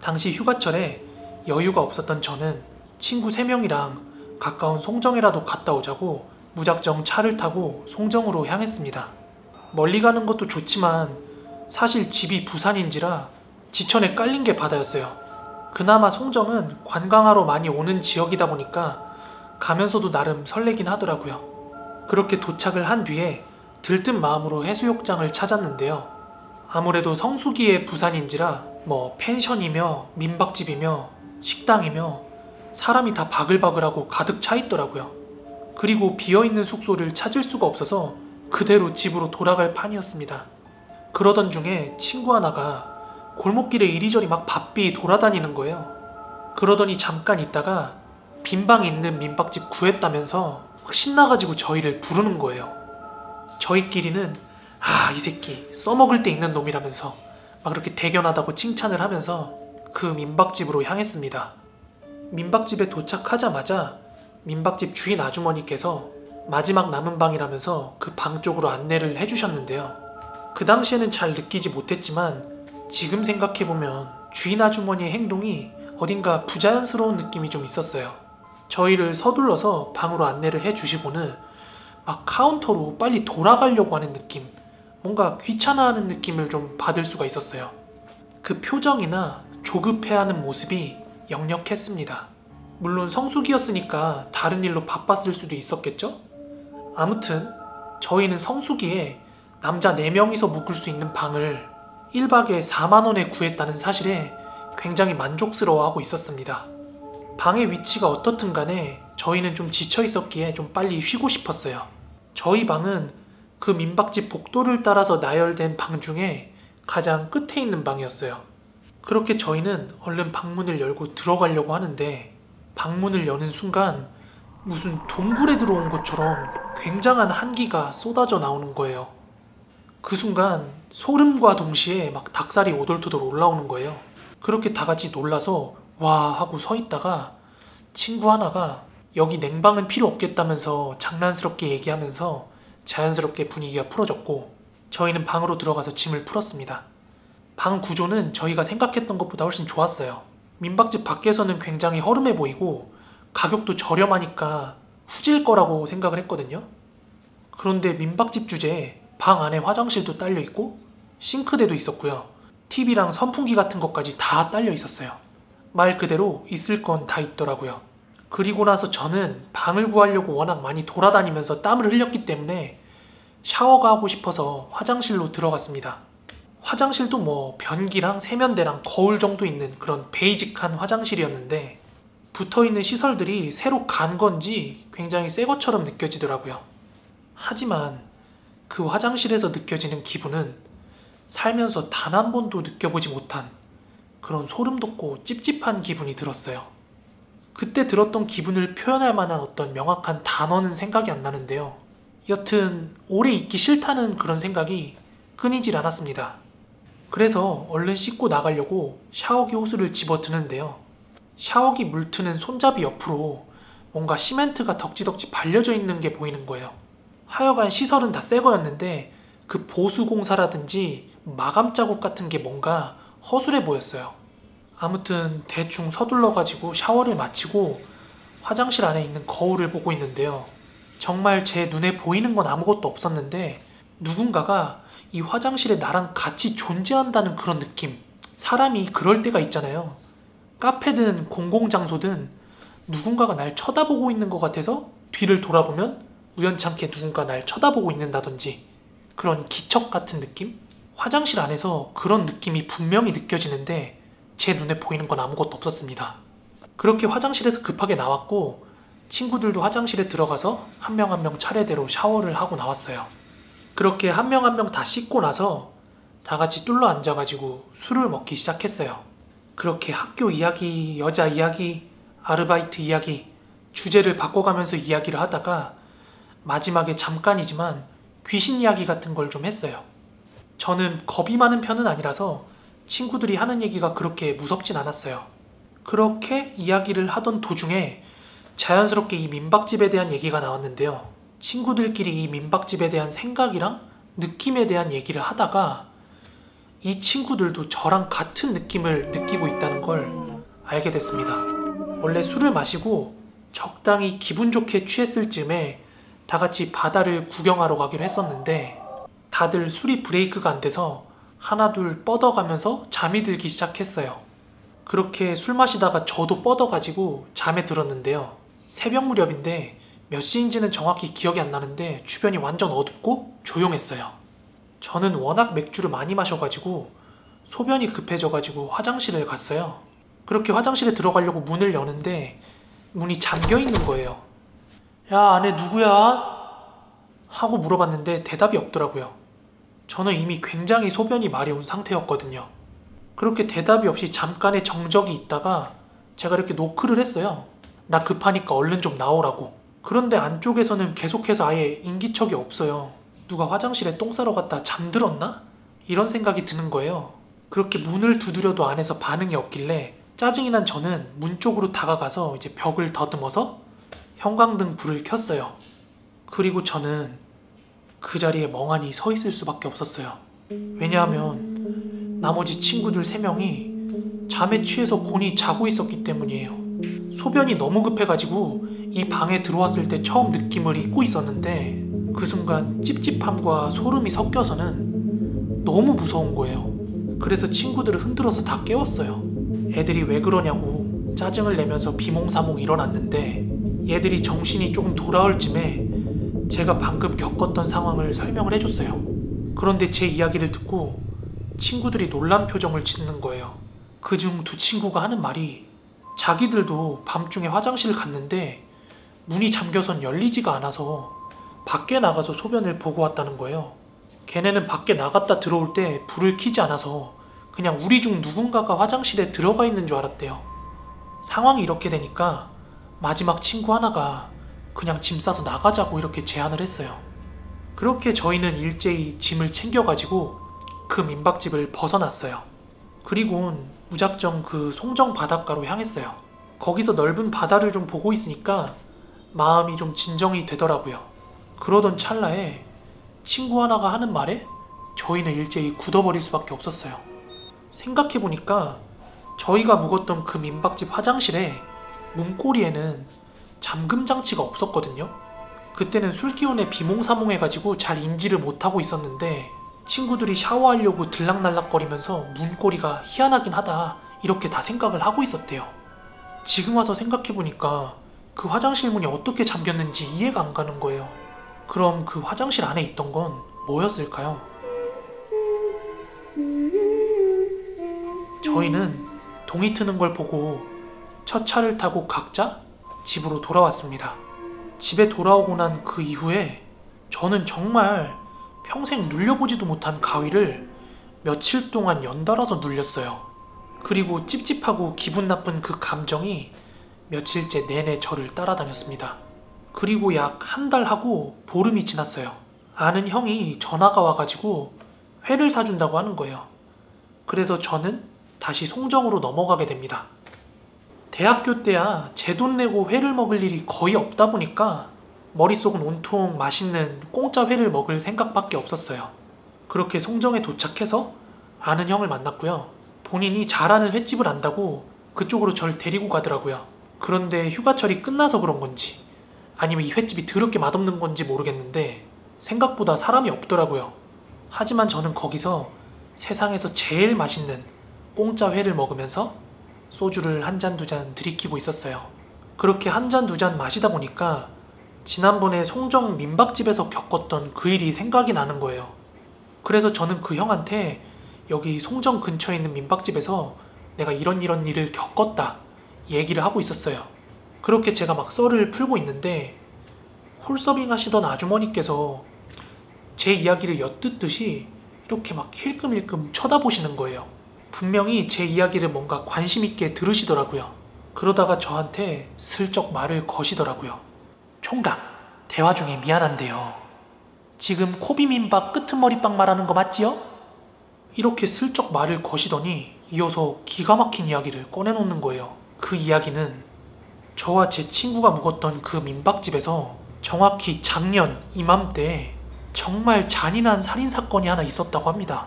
S1: 당시 휴가철에 여유가 없었던 저는 친구 3명이랑 가까운 송정에라도 갔다 오자고 무작정 차를 타고 송정으로 향했습니다. 멀리 가는 것도 좋지만 사실 집이 부산인지라 지천에 깔린 게 바다였어요. 그나마 송정은 관광하러 많이 오는 지역이다 보니까 가면서도 나름 설레긴 하더라고요. 그렇게 도착을 한 뒤에 들뜬 마음으로 해수욕장을 찾았는데요. 아무래도 성수기의 부산인지라 펜션이며 민박집이며 식당이며 사람이 다 바글바글하고 가득 차 있더라고요. 그리고 비어있는 숙소를 찾을 수가 없어서 그대로 집으로 돌아갈 판이었습니다. 그러던 중에 친구 하나가 골목길에 이리저리 막 바삐 돌아다니는 거예요. 그러더니 잠깐 있다가 빈방 있는 민박집 구했다면서 막 신나가지고 저희를 부르는 거예요. 저희끼리는 이 새끼 써먹을 데 있는 놈이라면서 막 그렇게 대견하다고 칭찬을 하면서 그 민박집으로 향했습니다. 민박집에 도착하자마자 민박집 주인 아주머니께서 마지막 남은 방이라면서 그 방 쪽으로 안내를 해주셨는데요. 그 당시에는 잘 느끼지 못했지만 지금 생각해보면 주인 아주머니의 행동이 어딘가 부자연스러운 느낌이 좀 있었어요. 저희를 서둘러서 방으로 안내를 해주시고는 막 카운터로 빨리 돌아가려고 하는 느낌, 뭔가 귀찮아하는 느낌을 좀 받을 수가 있었어요. 그 표정이나 조급해하는 모습이 역력했습니다. 물론 성수기였으니까 다른 일로 바빴을 수도 있었겠죠? 아무튼 저희는 성수기에 남자 4명이서 묵을 수 있는 방을 1박에 4만원에 구했다는 사실에 굉장히 만족스러워하고 있었습니다. 방의 위치가 어떻든 간에 저희는 좀 지쳐 있었기에 좀 빨리 쉬고 싶었어요. 저희 방은 그 민박집 복도를 따라서 나열된 방 중에 가장 끝에 있는 방이었어요. 그렇게 저희는 얼른 방문을 열고 들어가려고 하는데 방문을 여는 순간 무슨 동굴에 들어온 것처럼 굉장한 한기가 쏟아져 나오는 거예요. 그 순간 소름과 동시에 막 닭살이 오돌토돌 올라오는 거예요. 그렇게 다 같이 놀라서 와 하고 서 있다가 친구 하나가 여기 냉방은 필요 없겠다면서 장난스럽게 얘기하면서 자연스럽게 분위기가 풀어졌고 저희는 방으로 들어가서 짐을 풀었습니다. 방 구조는 저희가 생각했던 것보다 훨씬 좋았어요. 민박집 밖에서는 굉장히 허름해 보이고 가격도 저렴하니까 후질 거라고 생각을 했거든요. 그런데 민박집 주제에 방 안에 화장실도 딸려 있고 싱크대도 있었고요. TV랑 선풍기 같은 것까지 다 딸려 있었어요. 말 그대로 있을 건 다 있더라고요. 그리고 나서 저는 방을 구하려고 워낙 많이 돌아다니면서 땀을 흘렸기 때문에 샤워가 하고 싶어서 화장실로 들어갔습니다. 화장실도 뭐 변기랑 세면대랑 거울 정도 있는 그런 베이직한 화장실이었는데 붙어있는 시설들이 새로 간 건지 굉장히 새 것처럼 느껴지더라고요. 하지만 그 화장실에서 느껴지는 기분은 살면서 단 한 번도 느껴보지 못한 그런 소름 돋고 찝찝한 기분이 들었어요. 그때 들었던 기분을 표현할 만한 어떤 명확한 단어는 생각이 안 나는데요. 여튼 오래 있기 싫다는 그런 생각이 끊이질 않았습니다. 그래서 얼른 씻고 나가려고 샤워기 호스를 집어드는데요. 샤워기 물 트는 손잡이 옆으로 뭔가 시멘트가 덕지덕지 발려져 있는 게 보이는 거예요. 하여간 시설은 다 새 거였는데 그 보수공사라든지 마감 자국 같은 게 뭔가 허술해 보였어요. 아무튼 대충 서둘러가지고 샤워를 마치고 화장실 안에 있는 거울을 보고 있는데요. 정말 제 눈에 보이는 건 아무것도 없었는데 누군가가 이 화장실에 나랑 같이 존재한다는 그런 느낌. 사람이 그럴 때가 있잖아요. 카페든 공공장소든 누군가가 날 쳐다보고 있는 것 같아서 뒤를 돌아보면 우연찮게 누군가 날 쳐다보고 있는다든지 그런 기척 같은 느낌? 화장실 안에서 그런 느낌이 분명히 느껴지는데 제 눈에 보이는 건 아무것도 없었습니다. 그렇게 화장실에서 급하게 나왔고 친구들도 화장실에 들어가서 한 명 한 명 차례대로 샤워를 하고 나왔어요. 그렇게 한 명 한 명 다 씻고 나서 다 같이 뚫러 앉아가지고 술을 먹기 시작했어요. 그렇게 학교 이야기, 여자 이야기, 아르바이트 이야기, 주제를 바꿔가면서 이야기를 하다가 마지막에 잠깐이지만 귀신 이야기 같은 걸 좀 했어요. 저는 겁이 많은 편은 아니라서 친구들이 하는 얘기가 그렇게 무섭진 않았어요. 그렇게 이야기를 하던 도중에 자연스럽게 이 민박집에 대한 얘기가 나왔는데요. 친구들끼리 이 민박집에 대한 생각이랑 느낌에 대한 얘기를 하다가 이 친구들도 저랑 같은 느낌을 느끼고 있다는 걸 알게 됐습니다. 원래 술을 마시고 적당히 기분 좋게 취했을 즈음에 다 같이 바다를 구경하러 가기로 했었는데 다들 술이 브레이크가 안 돼서 하나둘 뻗어가면서 잠이 들기 시작했어요. 그렇게 술 마시다가 저도 뻗어가지고 잠에 들었는데요. 새벽 무렵인데 몇 시인지는 정확히 기억이 안 나는데 주변이 완전 어둡고 조용했어요. 저는 워낙 맥주를 많이 마셔가지고 소변이 급해져가지고 화장실을 갔어요. 그렇게 화장실에 들어가려고 문을 여는데 문이 잠겨 있는 거예요. 야, 안에 누구야? 하고 물어봤는데 대답이 없더라고요. 저는 이미 굉장히 소변이 마려운 상태였거든요. 그렇게 대답이 없이 잠깐의 정적이 있다가 제가 이렇게 노크를 했어요. 나 급하니까 얼른 좀 나오라고. 그런데 안쪽에서는 계속해서 아예 인기척이 없어요. 누가 화장실에 똥 싸러 갔다 잠들었나? 이런 생각이 드는 거예요. 그렇게 문을 두드려도 안에서 반응이 없길래 짜증이 난 저는 문 쪽으로 다가가서 이제 벽을 더듬어서 형광등 불을 켰어요. 그리고 저는 그 자리에 멍하니 서 있을 수밖에 없었어요. 왜냐하면 나머지 친구들 3명이 잠에 취해서 곤히 자고 있었기 때문이에요. 소변이 너무 급해가지고 이 방에 들어왔을 때 처음 느낌을 잊고 있었는데 그 순간 찝찝함과 소름이 섞여서는 너무 무서운 거예요. 그래서 친구들을 흔들어서 다 깨웠어요. 애들이 왜 그러냐고 짜증을 내면서 비몽사몽 일어났는데 얘들이 정신이 조금 돌아올 쯤에 제가 방금 겪었던 상황을 설명을 해줬어요. 그런데 제 이야기를 듣고 친구들이 놀란 표정을 짓는 거예요. 그중 2 친구가 하는 말이 자기들도 밤중에 화장실을 갔는데 문이 잠겨선 열리지가 않아서 밖에 나가서 소변을 보고 왔다는 거예요. 걔네는 밖에 나갔다 들어올 때 불을 켜지 않아서 그냥 우리 중 누군가가 화장실에 들어가 있는 줄 알았대요. 상황이 이렇게 되니까 마지막 친구 하나가 그냥 짐 싸서 나가자고 이렇게 제안을 했어요. 그렇게 저희는 일제히 짐을 챙겨가지고 그 민박집을 벗어났어요. 그리곤 무작정 그 송정 바닷가로 향했어요. 거기서 넓은 바다를 좀 보고 있으니까 마음이 좀 진정이 되더라고요. 그러던 찰나에 친구 하나가 하는 말에 저희는 일제히 굳어버릴 수밖에 없었어요. 생각해보니까 저희가 묵었던 그 민박집 화장실에 문고리에는 잠금 장치가 없었거든요. 그때는 술 기운에 비몽사몽해가지고 잘 인지를 못하고 있었는데 친구들이 샤워하려고 들락날락거리면서 문고리가 희한하긴 하다 이렇게 다 생각을 하고 있었대요. 지금 와서 생각해보니까 그 화장실 문이 어떻게 잠겼는지 이해가 안 가는 거예요. 그럼 그 화장실 안에 있던 건 뭐였을까요? 저희는 동이 트는 걸 보고 첫 차를 타고 각자 집으로 돌아왔습니다. 집에 돌아오고 난 그 이후에 저는 정말 평생 눌려보지도 못한 가위를 며칠 동안 연달아서 눌렸어요. 그리고 찝찝하고 기분 나쁜 그 감정이 며칠째 내내 저를 따라다녔습니다. 그리고 약 1달 하고 보름이 지났어요. 아는 형이 전화가 와가지고 회를 사준다고 하는 거예요. 그래서 저는 다시 송정으로 넘어가게 됩니다. 대학교 때야 제 돈 내고 회를 먹을 일이 거의 없다 보니까 머릿속은 온통 맛있는 공짜 회를 먹을 생각밖에 없었어요. 그렇게 송정에 도착해서 아는 형을 만났고요. 본인이 잘하는 횟집을 안다고 그쪽으로 절 데리고 가더라고요. 그런데 휴가철이 끝나서 그런 건지 아니면 이 횟집이 더럽게 맛없는 건지 모르겠는데 생각보다 사람이 없더라고요. 하지만 저는 거기서 세상에서 제일 맛있는 공짜 회를 먹으면서 소주를 1잔 2잔 들이키고 있었어요. 그렇게 1잔 2잔 마시다 보니까 지난번에 송정 민박집에서 겪었던 그 일이 생각이 나는 거예요. 그래서 저는 그 형한테 여기 송정 근처에 있는 민박집에서 내가 이런 일을 겪었다 얘기를 하고 있었어요. 그렇게 제가 막 썰을 풀고 있는데 홀서빙 하시던 아주머니께서 제 이야기를 엿듣듯이 이렇게 막 힐끔힐끔 쳐다보시는 거예요. 분명히 제 이야기를 뭔가 관심 있게 들으시더라고요. 그러다가 저한테 슬쩍 말을 거시더라고요. 총각, 대화 중에 미안한데요. 지금 코비민박 끄트머리빵 말하는 거 맞지요? 이렇게 슬쩍 말을 거시더니 이어서 기가 막힌 이야기를 꺼내놓는 거예요. 그 이야기는 저와 제 친구가 묵었던 그 민박집에서 정확히 작년 이맘때 정말 잔인한 살인사건이 하나 있었다고 합니다.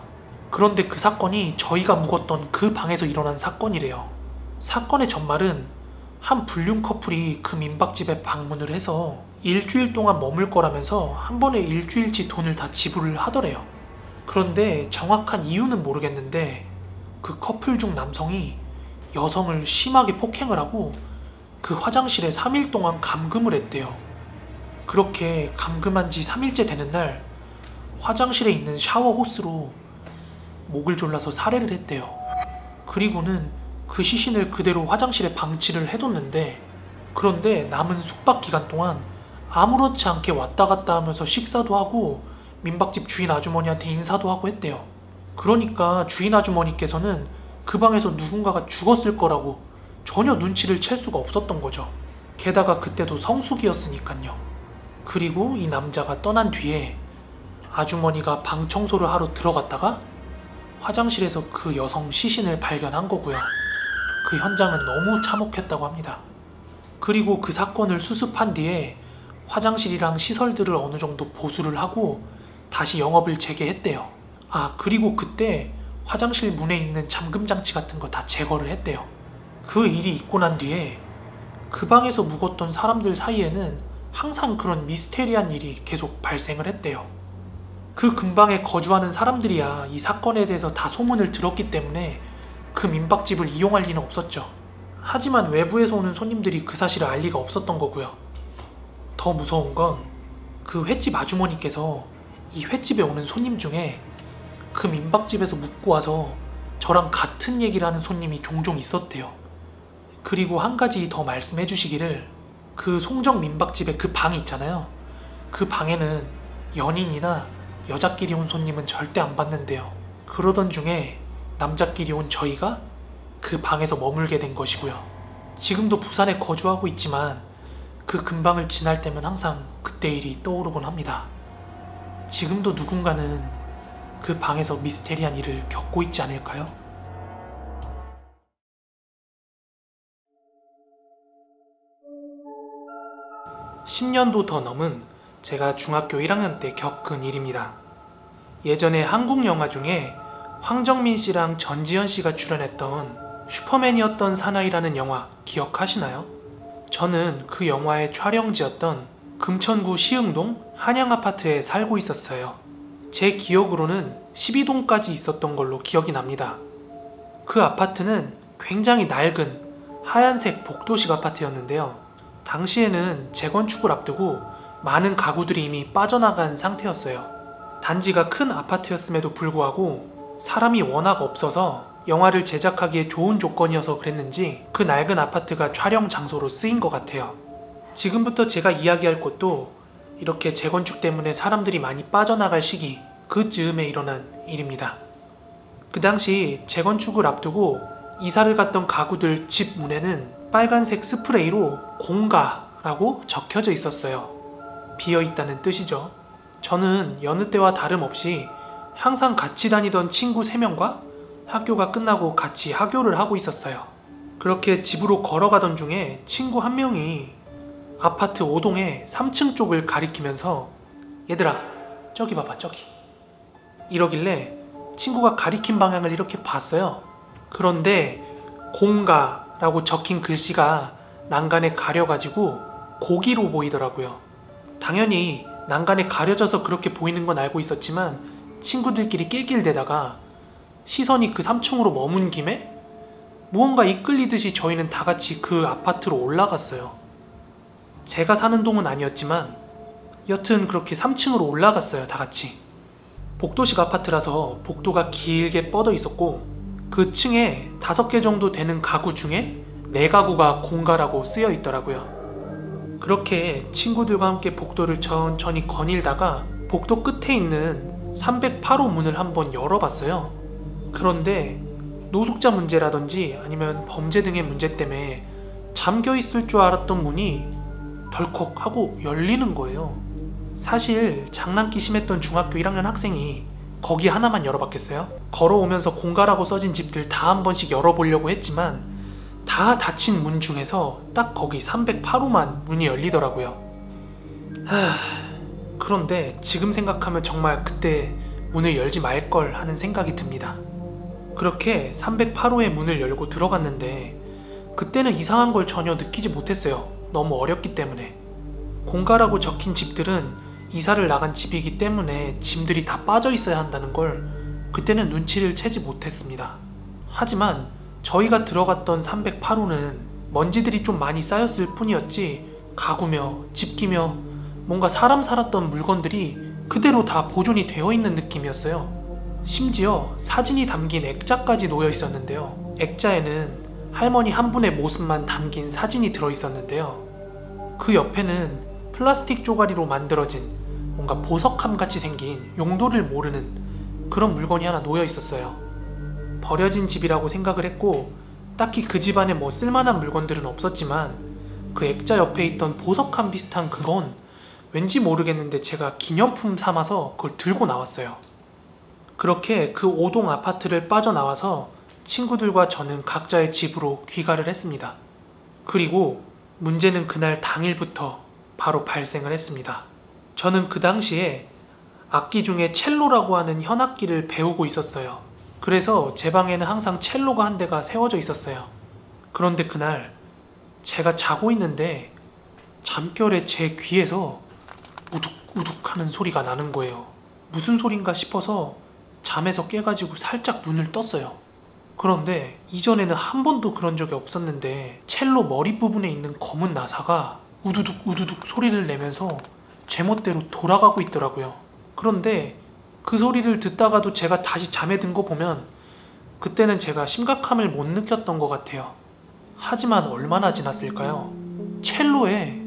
S1: 그런데 그 사건이 저희가 묵었던 그 방에서 일어난 사건이래요. 사건의 전말은 한 불륜 커플이 그 민박집에 방문을 해서 일주일 동안 머물 거라면서 한 번에 일주일치 돈을 다 지불을 하더래요. 그런데 정확한 이유는 모르겠는데 그 커플 중 남성이 여성을 심하게 폭행을 하고 그 화장실에 3일 동안 감금을 했대요. 그렇게 감금한 지 3일째 되는 날 화장실에 있는 샤워 호스로 목을 졸라서 살해를 했대요. 그리고는 그 시신을 그대로 화장실에 방치를 해뒀는데, 그런데 남은 숙박 기간 동안 아무렇지 않게 왔다 갔다 하면서 식사도 하고 민박집 주인 아주머니한테 인사도 하고 했대요. 그러니까 주인 아주머니께서는 그 방에서 누군가가 죽었을 거라고 전혀 눈치를 챌 수가 없었던 거죠. 게다가 그때도 성수기였으니까요. 그리고 이 남자가 떠난 뒤에 아주머니가 방 청소를 하러 들어갔다가 화장실에서 그 여성 시신을 발견한 거고요. 그 현장은 너무 참혹했다고 합니다. 그리고 그 사건을 수습한 뒤에 화장실이랑 시설들을 어느 정도 보수를 하고 다시 영업을 재개했대요. 그리고 그때 화장실 문에 있는 잠금 장치 같은 거 다 제거를 했대요. 그 일이 있고 난 뒤에 그 방에서 묵었던 사람들 사이에는 항상 그런 미스테리한 일이 계속 발생을 했대요. 그 근방에 거주하는 사람들이야 이 사건에 대해서 다 소문을 들었기 때문에 그 민박집을 이용할 리는 없었죠. 하지만 외부에서 오는 손님들이 그 사실을 알 리가 없었던 거고요. 더 무서운 건 그 횟집 아주머니께서 이 횟집에 오는 손님 중에 그 민박집에서 묵고 와서 저랑 같은 얘기를 하는 손님이 종종 있었대요. 그리고 한 가지 더 말씀해 주시기를, 그 송정 민박집에 그 방이 있잖아요. 그 방에는 연인이나 여자끼리 온 손님은 절대 안 받는데요. 그러던 중에 남자끼리 온 저희가 그 방에서 머물게 된 것이고요. 지금도 부산에 거주하고 있지만 그 근방을 지날 때면 항상 그때 일이 떠오르곤 합니다. 지금도 누군가는 그 방에서 미스테리한 일을 겪고 있지 않을까요? (10년도) 더 넘은 제가 중학교 1학년 때 겪은 일입니다. 예전에 한국 영화 중에 황정민 씨랑 전지현 씨가 출연했던 슈퍼맨이었던 사나이라는 영화 기억하시나요? 저는 그 영화의 촬영지였던 금천구 시흥동 한양아파트에 살고 있었어요. 제 기억으로는 12동까지 있었던 걸로 기억이 납니다. 그 아파트는 굉장히 낡은 하얀색 복도식 아파트였는데요. 당시에는 재건축을 앞두고 많은 가구들이 이미 빠져나간 상태였어요. 단지가 큰 아파트였음에도 불구하고 사람이 워낙 없어서 영화를 제작하기에 좋은 조건이어서 그랬는지 그 낡은 아파트가 촬영 장소로 쓰인 것 같아요. 지금부터 제가 이야기할 곳도 이렇게 재건축 때문에 사람들이 많이 빠져나갈 시기 그즈음에 일어난 일입니다. 그 당시 재건축을 앞두고 이사를 갔던 가구들 집 문에는 빨간색 스프레이로 공가라고 적혀져 있었어요. 비어있다는 뜻이죠. 저는 여느 때와 다름없이 항상 같이 다니던 친구 3명과 학교가 끝나고 같이 하교를 하고 있었어요. 그렇게 집으로 걸어가던 중에 친구 한 명이 아파트 5동의 3층 쪽을 가리키면서 얘들아 저기 봐봐 저기, 이러길래 친구가 가리킨 방향을 이렇게 봤어요. 그런데 공가라고 적힌 글씨가 난간에 가려가지고 고기로 보이더라고요. 당연히 난간에 가려져서 그렇게 보이는 건 알고 있었지만 친구들끼리 낄낄대다가 시선이 그 3층으로 머문 김에 무언가 이끌리듯이 저희는 다 같이 그 아파트로 올라갔어요. 제가 사는 동은 아니었지만 여튼 그렇게 3층으로 올라갔어요. 다 같이. 복도식 아파트라서 복도가 길게 뻗어 있었고 그 층에 5개 정도 되는 가구 중에 4가구가 공가라고 쓰여 있더라고요. 그렇게 친구들과 함께 복도를 천천히 거닐다가 복도 끝에 있는 308호 문을 한번 열어봤어요. 그런데 노숙자 문제라든지 아니면 범죄 등의 문제 때문에 잠겨있을 줄 알았던 문이 덜컥 하고 열리는 거예요. 사실 장난기 심했던 중학교 1학년 학생이 거기 하나만 열어봤겠어요? 걸어오면서 공가라고 써진 집들 다 한 번씩 열어보려고 했지만 다 닫힌 문 중에서 딱 거기 308호만 문이 열리더라고요. 그런데 지금 생각하면 정말 그때 문을 열지 말걸 하는 생각이 듭니다. 그렇게 308호의 문을 열고 들어갔는데 그때는 이상한 걸 전혀 느끼지 못했어요. 너무 어렸기 때문에. 공가라고 적힌 집들은 이사를 나간 집이기 때문에 짐들이 다 빠져 있어야 한다는 걸 그때는 눈치를 채지 못했습니다. 하지만 저희가 들어갔던 308호는 먼지들이 좀 많이 쌓였을 뿐이었지 가구며 집기며 뭔가 사람 살았던 물건들이 그대로 다 보존이 되어 있는 느낌이었어요. 심지어 사진이 담긴 액자까지 놓여 있었는데요. 액자에는 할머니 한 분의 모습만 담긴 사진이 들어있었는데요. 그 옆에는 플라스틱 쪼가리로 만들어진 뭔가 보석함 같이 생긴 용도를 모르는 그런 물건이 하나 놓여 있었어요. 버려진 집이라고 생각을 했고 딱히 그 집안에 뭐 쓸만한 물건들은 없었지만 그 액자 옆에 있던 보석함 비슷한 그건 왠지 모르겠는데 제가 기념품 삼아서 그걸 들고 나왔어요. 그렇게 그 5동 아파트를 빠져나와서 친구들과 저는 각자의 집으로 귀가를 했습니다. 그리고 문제는 그날 당일부터 바로 발생을 했습니다. 저는 그 당시에 악기 중에 첼로라고 하는 현악기를 배우고 있었어요. 그래서 제 방에는 항상 첼로가 한 대가 세워져 있었어요. 그런데 그날 제가 자고 있는데 잠결에 제 귀에서 우둑우둑 하는 소리가 나는 거예요. 무슨 소린가 싶어서 잠에서 깨가지고 살짝 눈을 떴어요. 그런데 이전에는 한 번도 그런 적이 없었는데 첼로 머리 부분에 있는 검은 나사가 우두둑 우두둑 소리를 내면서 제멋대로 돌아가고 있더라고요. 그런데 그 소리를 듣다가도 제가 다시 잠에 든 거 보면 그때는 제가 심각함을 못 느꼈던 것 같아요. 하지만 얼마나 지났을까요? 첼로에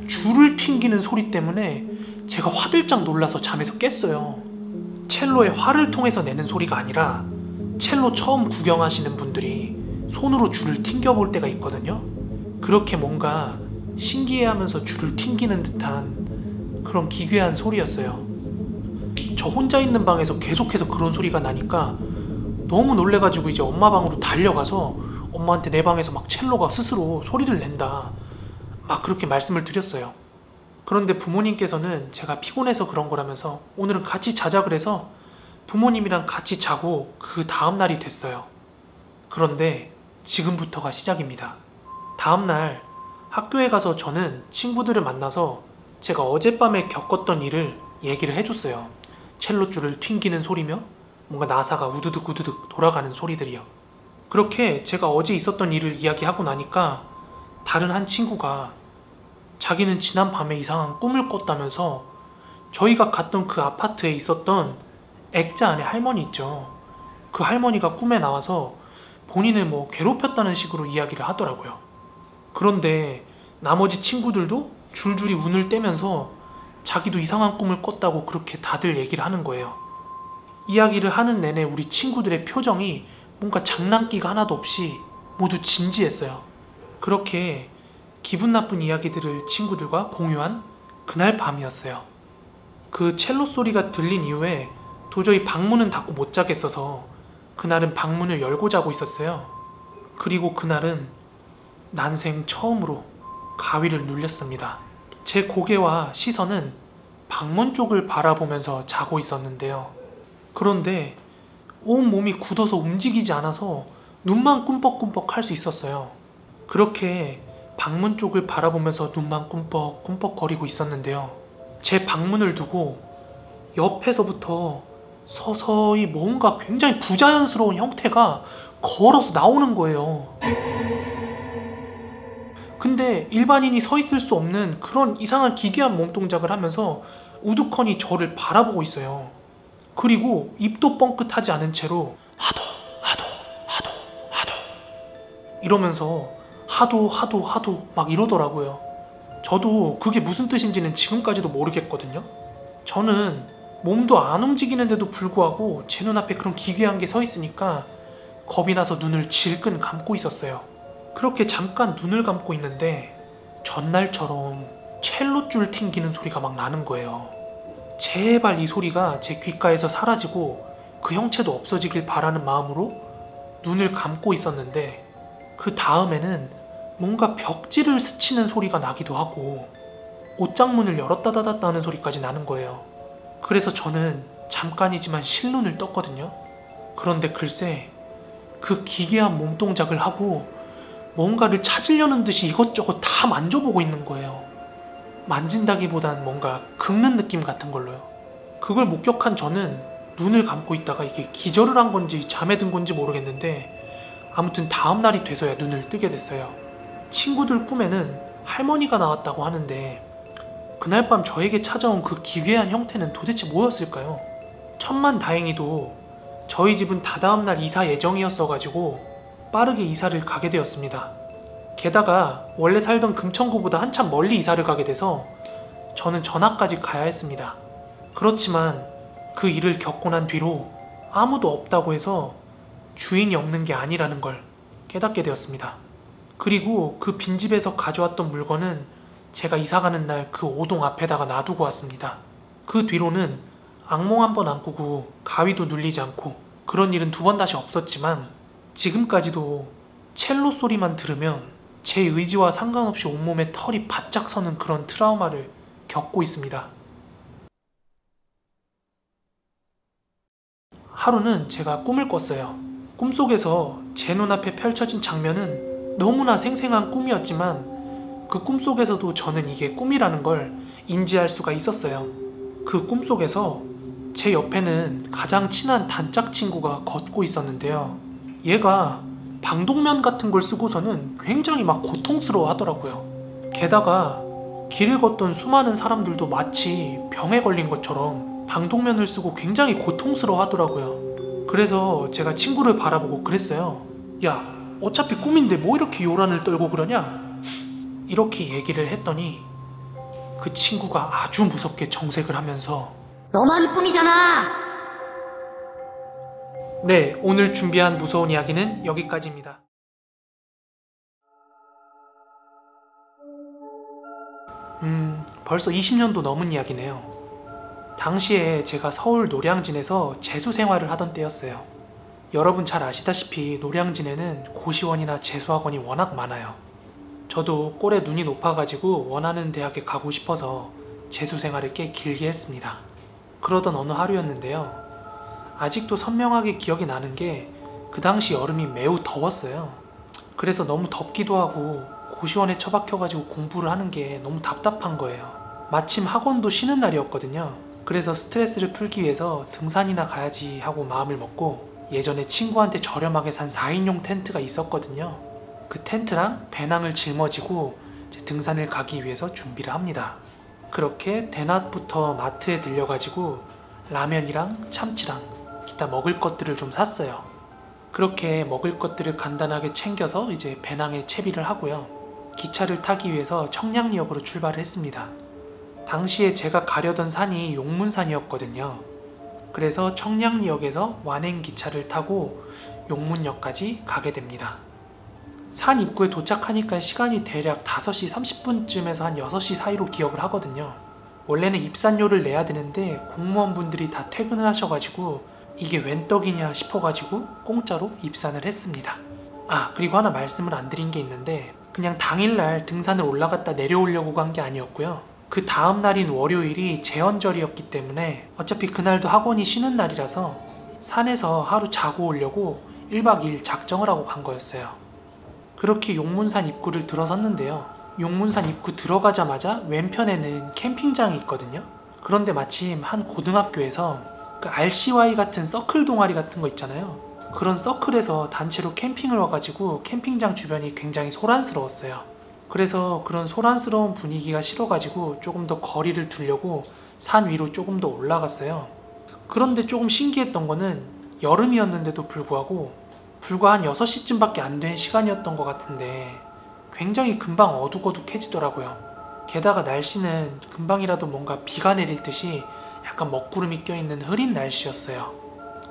S1: 줄을 튕기는 소리 때문에 제가 화들짝 놀라서 잠에서 깼어요. 첼로에 활을 통해서 내는 소리가 아니라 첼로 처음 구경하시는 분들이 손으로 줄을 튕겨볼 때가 있거든요. 그렇게 뭔가 신기해하면서 줄을 튕기는 듯한 그런 기괴한 소리였어요. 저 혼자 있는 방에서 계속해서 그런 소리가 나니까 너무 놀래가지고 이제 엄마 방으로 달려가서 엄마한테 내 방에서 막 첼로가 스스로 소리를 낸다 막 그렇게 말씀을 드렸어요. 그런데 부모님께서는 제가 피곤해서 그런 거라면서 오늘은 같이 자자 그래서 부모님이랑 같이 자고 그 다음날이 됐어요. 그런데 지금부터가 시작입니다. 다음날 학교에 가서 저는 친구들을 만나서 제가 어젯밤에 겪었던 일을 얘기를 해줬어요. 첼로줄을 튕기는 소리며 뭔가 나사가 우두둑 우두둑 돌아가는 소리들이요. 그렇게 제가 어제 있었던 일을 이야기하고 나니까 다른 한 친구가 자기는 지난 밤에 이상한 꿈을 꿨다면서 저희가 갔던 그 아파트에 있었던 액자 안에 할머니 있죠. 그 할머니가 꿈에 나와서 본인을 뭐 괴롭혔다는 식으로 이야기를 하더라고요. 그런데 나머지 친구들도 줄줄이 운을 떼면서 자기도 이상한 꿈을 꿨다고 그렇게 다들 얘기를 하는 거예요. 이야기를 하는 내내 우리 친구들의 표정이 뭔가 장난기가 하나도 없이 모두 진지했어요. 그렇게 기분 나쁜 이야기들을 친구들과 공유한 그날 밤이었어요. 그 첼로 소리가 들린 이후에 도저히 방문은 닫고 못 자겠어서 그날은 방문을 열고 자고 있었어요. 그리고 그날은 난생 처음으로 가위를 눌렸습니다. 제 고개와 시선은 방문 쪽을 바라보면서 자고 있었는데요. 그런데 온 몸이 굳어서 움직이지 않아서 눈만 꿈뻑꿈뻑 할 수 있었어요. 그렇게 방문 쪽을 바라보면서 눈만 꿈뻑꿈뻑 거리고 있었는데요. 제 방문을 두고 옆에서부터 서서히 뭔가 굉장히 부자연스러운 형태가 걸어서 나오는 거예요. 근데 일반인이 서 있을 수 없는 그런 이상한 기괴한 몸동작을 하면서 우두커니 저를 바라보고 있어요. 그리고 입도 뻥끗하지 않은 채로 하도 이러면서 하도 막 이러더라고요. 저도 그게 무슨 뜻인지는 지금까지도 모르겠거든요. 저는 몸도 안 움직이는데도 불구하고 제 눈앞에 그런 기괴한 게 서 있으니까 겁이 나서 눈을 질끈 감고 있었어요. 그렇게 잠깐 눈을 감고 있는데 전날처럼 첼로줄 튕기는 소리가 막 나는 거예요. 제발 이 소리가 제 귓가에서 사라지고 그 형체도 없어지길 바라는 마음으로 눈을 감고 있었는데 그 다음에는 뭔가 벽지를 스치는 소리가 나기도 하고 옷장문을 열었다 닫았다 하는 소리까지 나는 거예요. 그래서 저는 잠깐이지만 실눈을 떴거든요. 그런데 글쎄 그 기괴한 몸동작을 하고 뭔가를 찾으려는 듯이 이것저것 다 만져보고 있는 거예요. 만진다기보단 뭔가 긁는 느낌 같은 걸로요. 그걸 목격한 저는 눈을 감고 있다가 이게 기절을 한 건지 잠에 든 건지 모르겠는데 아무튼 다음날이 돼서야 눈을 뜨게 됐어요. 친구들 꿈에는 할머니가 나왔다고 하는데 그날 밤 저에게 찾아온 그 기괴한 형태는 도대체 뭐였을까요? 천만다행히도 저희 집은 다다음날 이사 예정이었어가지고 빠르게 이사를 가게 되었습니다. 게다가 원래 살던 금천구보다 한참 멀리 이사를 가게 돼서 저는 전학까지 가야 했습니다. 그렇지만 그 일을 겪고 난 뒤로 아무도 없다고 해서 주인이 없는 게 아니라는 걸 깨닫게 되었습니다. 그리고 그 빈집에서 가져왔던 물건은 제가 이사가는 날 그 오동 앞에다가 놔두고 왔습니다. 그 뒤로는 악몽 한 번 안 꾸고 가위도 눌리지 않고 그런 일은 2번 다시 없었지만 지금까지도 첼로 소리만 들으면 제 의지와 상관없이 온몸에 털이 바짝 서는 그런 트라우마를 겪고 있습니다. 하루는 제가 꿈을 꿨어요. 꿈속에서 제 눈앞에 펼쳐진 장면은 너무나 생생한 꿈이었지만 그 꿈속에서도 저는 이게 꿈이라는 걸 인지할 수가 있었어요. 그 꿈속에서 제 옆에는 가장 친한 단짝 친구가 걷고 있었는데요. 얘가 방독면 같은 걸 쓰고서는 굉장히 막 고통스러워 하더라고요. 게다가 길을 걷던 수많은 사람들도 마치 병에 걸린 것처럼 방독면을 쓰고 굉장히 고통스러워 하더라고요. 그래서 제가 친구를 바라보고 그랬어요. 야, 어차피 꿈인데 뭐 이렇게 요란을 떨고 그러냐? 이렇게 얘기를 했더니 그 친구가 아주 무섭게 정색을 하면서
S2: 너만 꿈이잖아!
S1: 네, 오늘 준비한 무서운 이야기는 여기까지입니다. 벌써 20년도 넘은 이야기네요. 당시에 제가 서울 노량진에서 재수 생활을 하던 때였어요. 여러분 잘 아시다시피 노량진에는 고시원이나 재수학원이 워낙 많아요. 저도 꼴에 눈이 높아가지고 원하는 대학에 가고 싶어서 재수 생활을 꽤 길게 했습니다. 그러던 어느 하루였는데요. 아직도 선명하게 기억이 나는 게 그 당시 여름이 매우 더웠어요. 그래서 너무 덥기도 하고 고시원에 처박혀가지고 공부를 하는 게 너무 답답한 거예요. 마침 학원도 쉬는 날이었거든요. 그래서 스트레스를 풀기 위해서 등산이나 가야지 하고 마음을 먹고 예전에 친구한테 저렴하게 산 4인용 텐트가 있었거든요. 그 텐트랑 배낭을 짊어지고 등산을 가기 위해서 준비를 합니다. 그렇게 대낮부터 마트에 들려가지고 라면이랑 참치랑 기타 먹을 것들을 좀 샀어요. 그렇게 먹을 것들을 간단하게 챙겨서 이제 배낭에 채비를 하고요. 기차를 타기 위해서 청량리역으로 출발을 했습니다. 당시에 제가 가려던 산이 용문산이었거든요. 그래서 청량리역에서 완행기차를 타고 용문역까지 가게 됩니다. 산 입구에 도착하니까 시간이 대략 5시 30분쯤에서 한 6시 사이로 기억을 하거든요. 원래는 입산료를 내야 되는데 공무원분들이 다 퇴근을 하셔가지고 이게 웬 떡이냐 싶어가지고 공짜로 입산을 했습니다. 그리고 하나 말씀을 안 드린 게 있는데 그냥 당일날 등산을 올라갔다 내려오려고 간 게 아니었고요. 그 다음 날인 월요일이 제헌절이었기 때문에 어차피 그날도 학원이 쉬는 날이라서 산에서 하루 자고 오려고 1박 2일 작정을 하고 간 거였어요. 그렇게 용문산 입구를 들어섰는데요. 용문산 입구 들어가자마자 왼편에는 캠핑장이 있거든요. 그런데 마침 한 고등학교에서 그 RCY 같은 서클 동아리 같은 거 있잖아요. 그런 서클에서 단체로 캠핑을 와가지고 캠핑장 주변이 굉장히 소란스러웠어요. 그래서 그런 소란스러운 분위기가 싫어가지고 조금 더 거리를 두려고 산 위로 조금 더 올라갔어요. 그런데 조금 신기했던 거는 여름이었는데도 불구하고 불과 한 6시쯤밖에 안 된 시간이었던 것 같은데 굉장히 금방 어둑어둑해지더라고요. 게다가 날씨는 금방이라도 뭔가 비가 내릴 듯이 약간 먹구름이 껴있는 흐린 날씨였어요.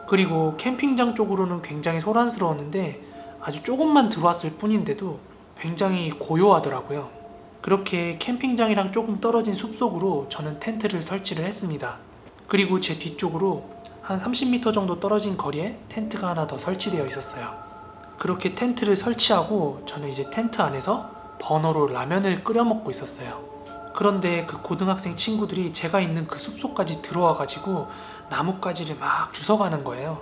S1: 그리고 캠핑장 쪽으로는 굉장히 소란스러웠는데 아주 조금만 들어왔을 뿐인데도 굉장히 고요하더라고요. 그렇게 캠핑장이랑 조금 떨어진 숲속으로 저는 텐트를 설치를 했습니다. 그리고 제 뒤쪽으로 한 30m 정도 떨어진 거리에 텐트가 하나 더 설치되어 있었어요. 그렇게 텐트를 설치하고 저는 이제 텐트 안에서 버너로 라면을 끓여 먹고 있었어요. 그런데 그 고등학생 친구들이 제가 있는 그 숲속까지 들어와가지고 나뭇가지를 막 주워가는 거예요.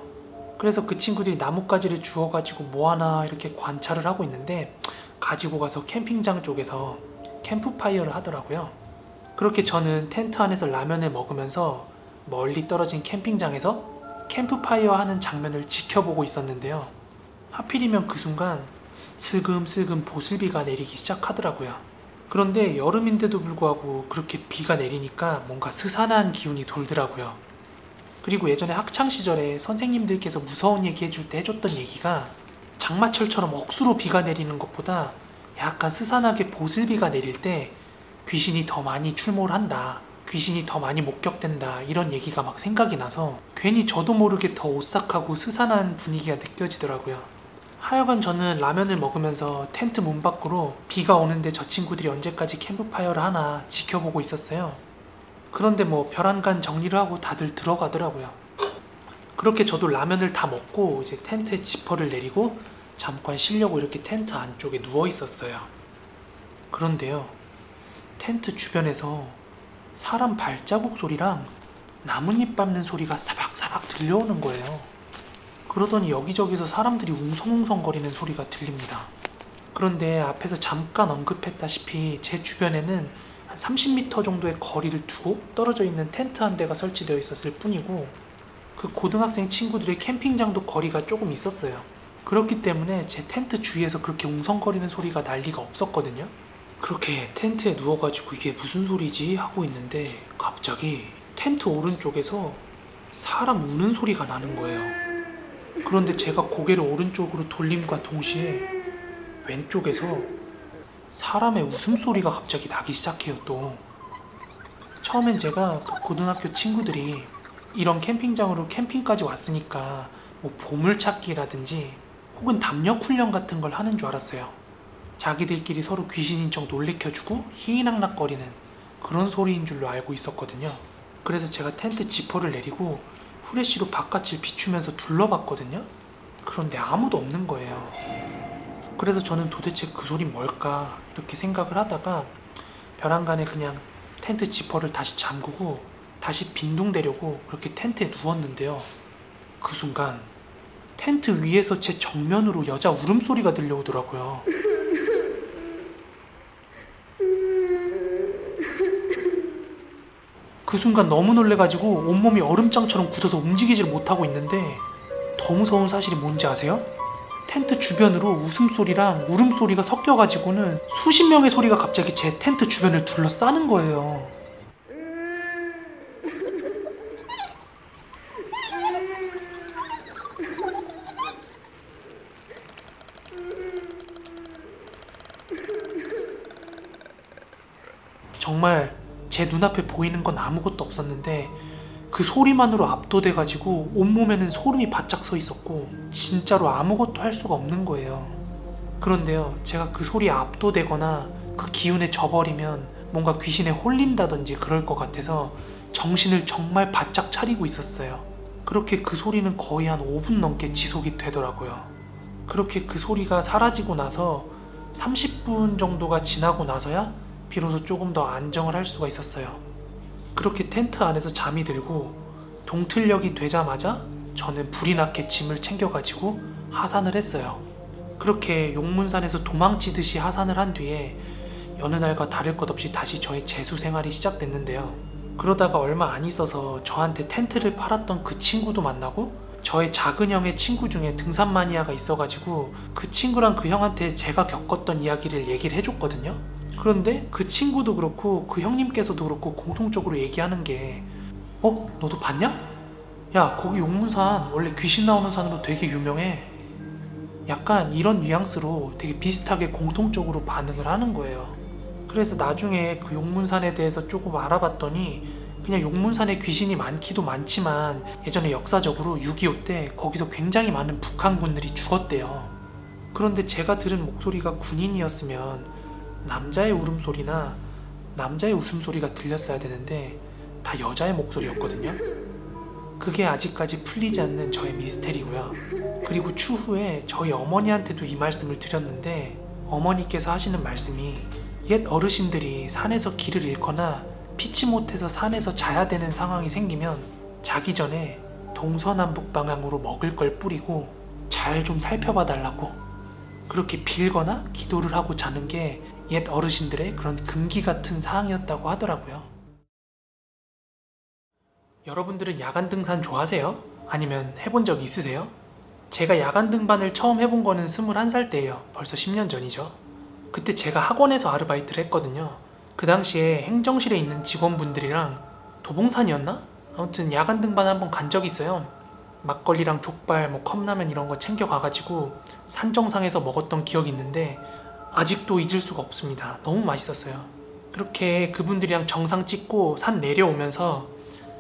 S1: 그래서 그 친구들이 나뭇가지를 주워가지고 뭐하나 이렇게 관찰을 하고 있는데 가지고 가서 캠핑장 쪽에서 캠프파이어를 하더라고요. 그렇게 저는 텐트 안에서 라면을 먹으면서 멀리 떨어진 캠핑장에서 캠프파이어 하는 장면을 지켜보고 있었는데요. 하필이면 그 순간 슬금슬금 보슬비가 내리기 시작하더라고요. 그런데 여름인데도 불구하고 그렇게 비가 내리니까 뭔가 스산한 기운이 돌더라고요. 그리고 예전에 학창시절에 선생님들께서 무서운 얘기 해줄 때 해줬던 얘기가 장마철처럼 억수로 비가 내리는 것보다 약간 스산하게 보슬비가 내릴 때 귀신이 더 많이 출몰한다, 귀신이 더 많이 목격된다, 이런 얘기가 막 생각이 나서 괜히 저도 모르게 더 오싹하고 스산한 분위기가 느껴지더라고요. 하여간 저는 라면을 먹으면서 텐트 문 밖으로 비가 오는데 저 친구들이 언제까지 캠프파이어를 하나 지켜보고 있었어요. 그런데 뭐 별안간 정리를 하고 다들 들어가더라고요. 그렇게 저도 라면을 다 먹고 이제 텐트에 지퍼를 내리고 잠깐 쉬려고 이렇게 텐트 안쪽에 누워 있었어요. 그런데요, 텐트 주변에서 사람 발자국 소리랑 나뭇잎 밟는 소리가 사박사박 들려오는 거예요. 그러더니 여기저기서 사람들이 웅성웅성거리는 소리가 들립니다. 그런데 앞에서 잠깐 언급했다시피 제 주변에는 한 30m 정도의 거리를 두고 떨어져 있는 텐트 한 대가 설치되어 있었을 뿐이고, 그 고등학생 친구들의 캠핑장도 거리가 조금 있었어요. 그렇기 때문에 제 텐트 주위에서 그렇게 웅성거리는 소리가 날 리가 없었거든요. 그렇게 텐트에 누워가지고 이게 무슨 소리지 하고 있는데 갑자기 텐트 오른쪽에서 사람 우는 소리가 나는 거예요. 그런데 제가 고개를 오른쪽으로 돌림과 동시에 왼쪽에서 사람의 웃음소리가 갑자기 나기 시작해요. 또 처음엔 제가 그 고등학교 친구들이 이런 캠핑장으로 캠핑까지 왔으니까 뭐 보물찾기라든지 혹은 담력 훈련 같은 걸 하는 줄 알았어요. 자기들끼리 서로 귀신인 척 놀래켜주고 희희낙낙거리는 그런 소리인 줄로 알고 있었거든요. 그래서 제가 텐트 지퍼를 내리고 후레쉬로 바깥을 비추면서 둘러봤거든요. 그런데 아무도 없는 거예요. 그래서 저는 도대체 그 소린 뭘까 이렇게 생각을 하다가 벼랑간에 그냥 텐트 지퍼를 다시 잠그고 다시 빈둥대려고 그렇게 텐트에 누웠는데요. 그 순간 텐트 위에서 제 정면으로 여자 울음소리가 들려오더라고요. 그 순간 너무 놀래가지고 온몸이 얼음장처럼 굳어서 움직이질 못하고 있는데 더 무서운 사실이 뭔지 아세요? 텐트 주변으로 웃음소리랑 울음소리가 섞여가지고는 수십 명의 소리가 갑자기 제 텐트 주변을 둘러싸는 거예요. 정말 제 눈앞에 보이는 건 아무것도 없었는데 그 소리만으로 압도돼가지고 온몸에는 소름이 바짝 서 있었고 진짜로 아무것도 할 수가 없는 거예요. 그런데요, 제가 그 소리에 압도되거나 그 기운에 져버리면 뭔가 귀신에 홀린다든지 그럴 것 같아서 정신을 정말 바짝 차리고 있었어요. 그렇게 그 소리는 거의 한 5분 넘게 지속이 되더라고요. 그렇게 그 소리가 사라지고 나서 30분 정도가 지나고 나서야 비로소 조금 더 안정을 할 수가 있었어요. 그렇게 텐트 안에서 잠이 들고 동틀녘이 되자마자 저는 불이 나게 짐을 챙겨가지고 하산을 했어요. 그렇게 용문산에서 도망치듯이 하산을 한 뒤에 여느 날과 다를 것 없이 다시 저의 재수 생활이 시작됐는데요. 그러다가 얼마 안 있어서 저한테 텐트를 팔았던 그 친구도 만나고 저의 작은 형의 친구 중에 등산 마니아가 있어가지고 그 친구랑 그 형한테 제가 겪었던 이야기를 얘기를 해줬거든요. 그런데 그 친구도 그렇고 그 형님께서도 그렇고 공통적으로 얘기하는 게 너도 봤냐? 야, 거기 용문산 원래 귀신 나오는 산으로 되게 유명해. 약간 이런 뉘앙스로 되게 비슷하게 공통적으로 반응을 하는 거예요. 그래서 나중에 그 용문산에 대해서 조금 알아봤더니 그냥 용문산에 귀신이 많기도 많지만 예전에 역사적으로 6.25 때 거기서 굉장히 많은 북한군들이 죽었대요. 그런데 제가 들은 목소리가 군인이었으면 남자의 울음소리나 남자의 웃음소리가 들렸어야 되는데 다 여자의 목소리였거든요. 그게 아직까지 풀리지 않는 저의 미스테리고요. 그리고 추후에 저희 어머니한테도 이 말씀을 드렸는데 어머니께서 하시는 말씀이 옛 어르신들이 산에서 길을 잃거나 피치 못해서 산에서 자야 되는 상황이 생기면 자기 전에 동서남북 방향으로 먹을 걸 뿌리고 잘 좀 살펴봐 달라고 그렇게 빌거나 기도를 하고 자는 게 옛 어르신들의 그런 금기 같은 사항이었다고 하더라고요. 여러분들은 야간 등산 좋아하세요? 아니면 해본 적 있으세요? 제가 야간 등반을 처음 해본 거는 21살 때예요. 벌써 10년 전이죠. 그때 제가 학원에서 아르바이트를 했거든요. 그 당시에 행정실에 있는 직원분들이랑 도봉산이었나? 아무튼 야간 등반 한번 간 적이 있어요. 막걸리랑 족발, 컵라면 이런 거 챙겨가가지고 산 정상에서 먹었던 기억이 있는데 아직도 잊을 수가 없습니다. 너무 맛있었어요. 그렇게 그분들이랑 정상 찍고 산 내려오면서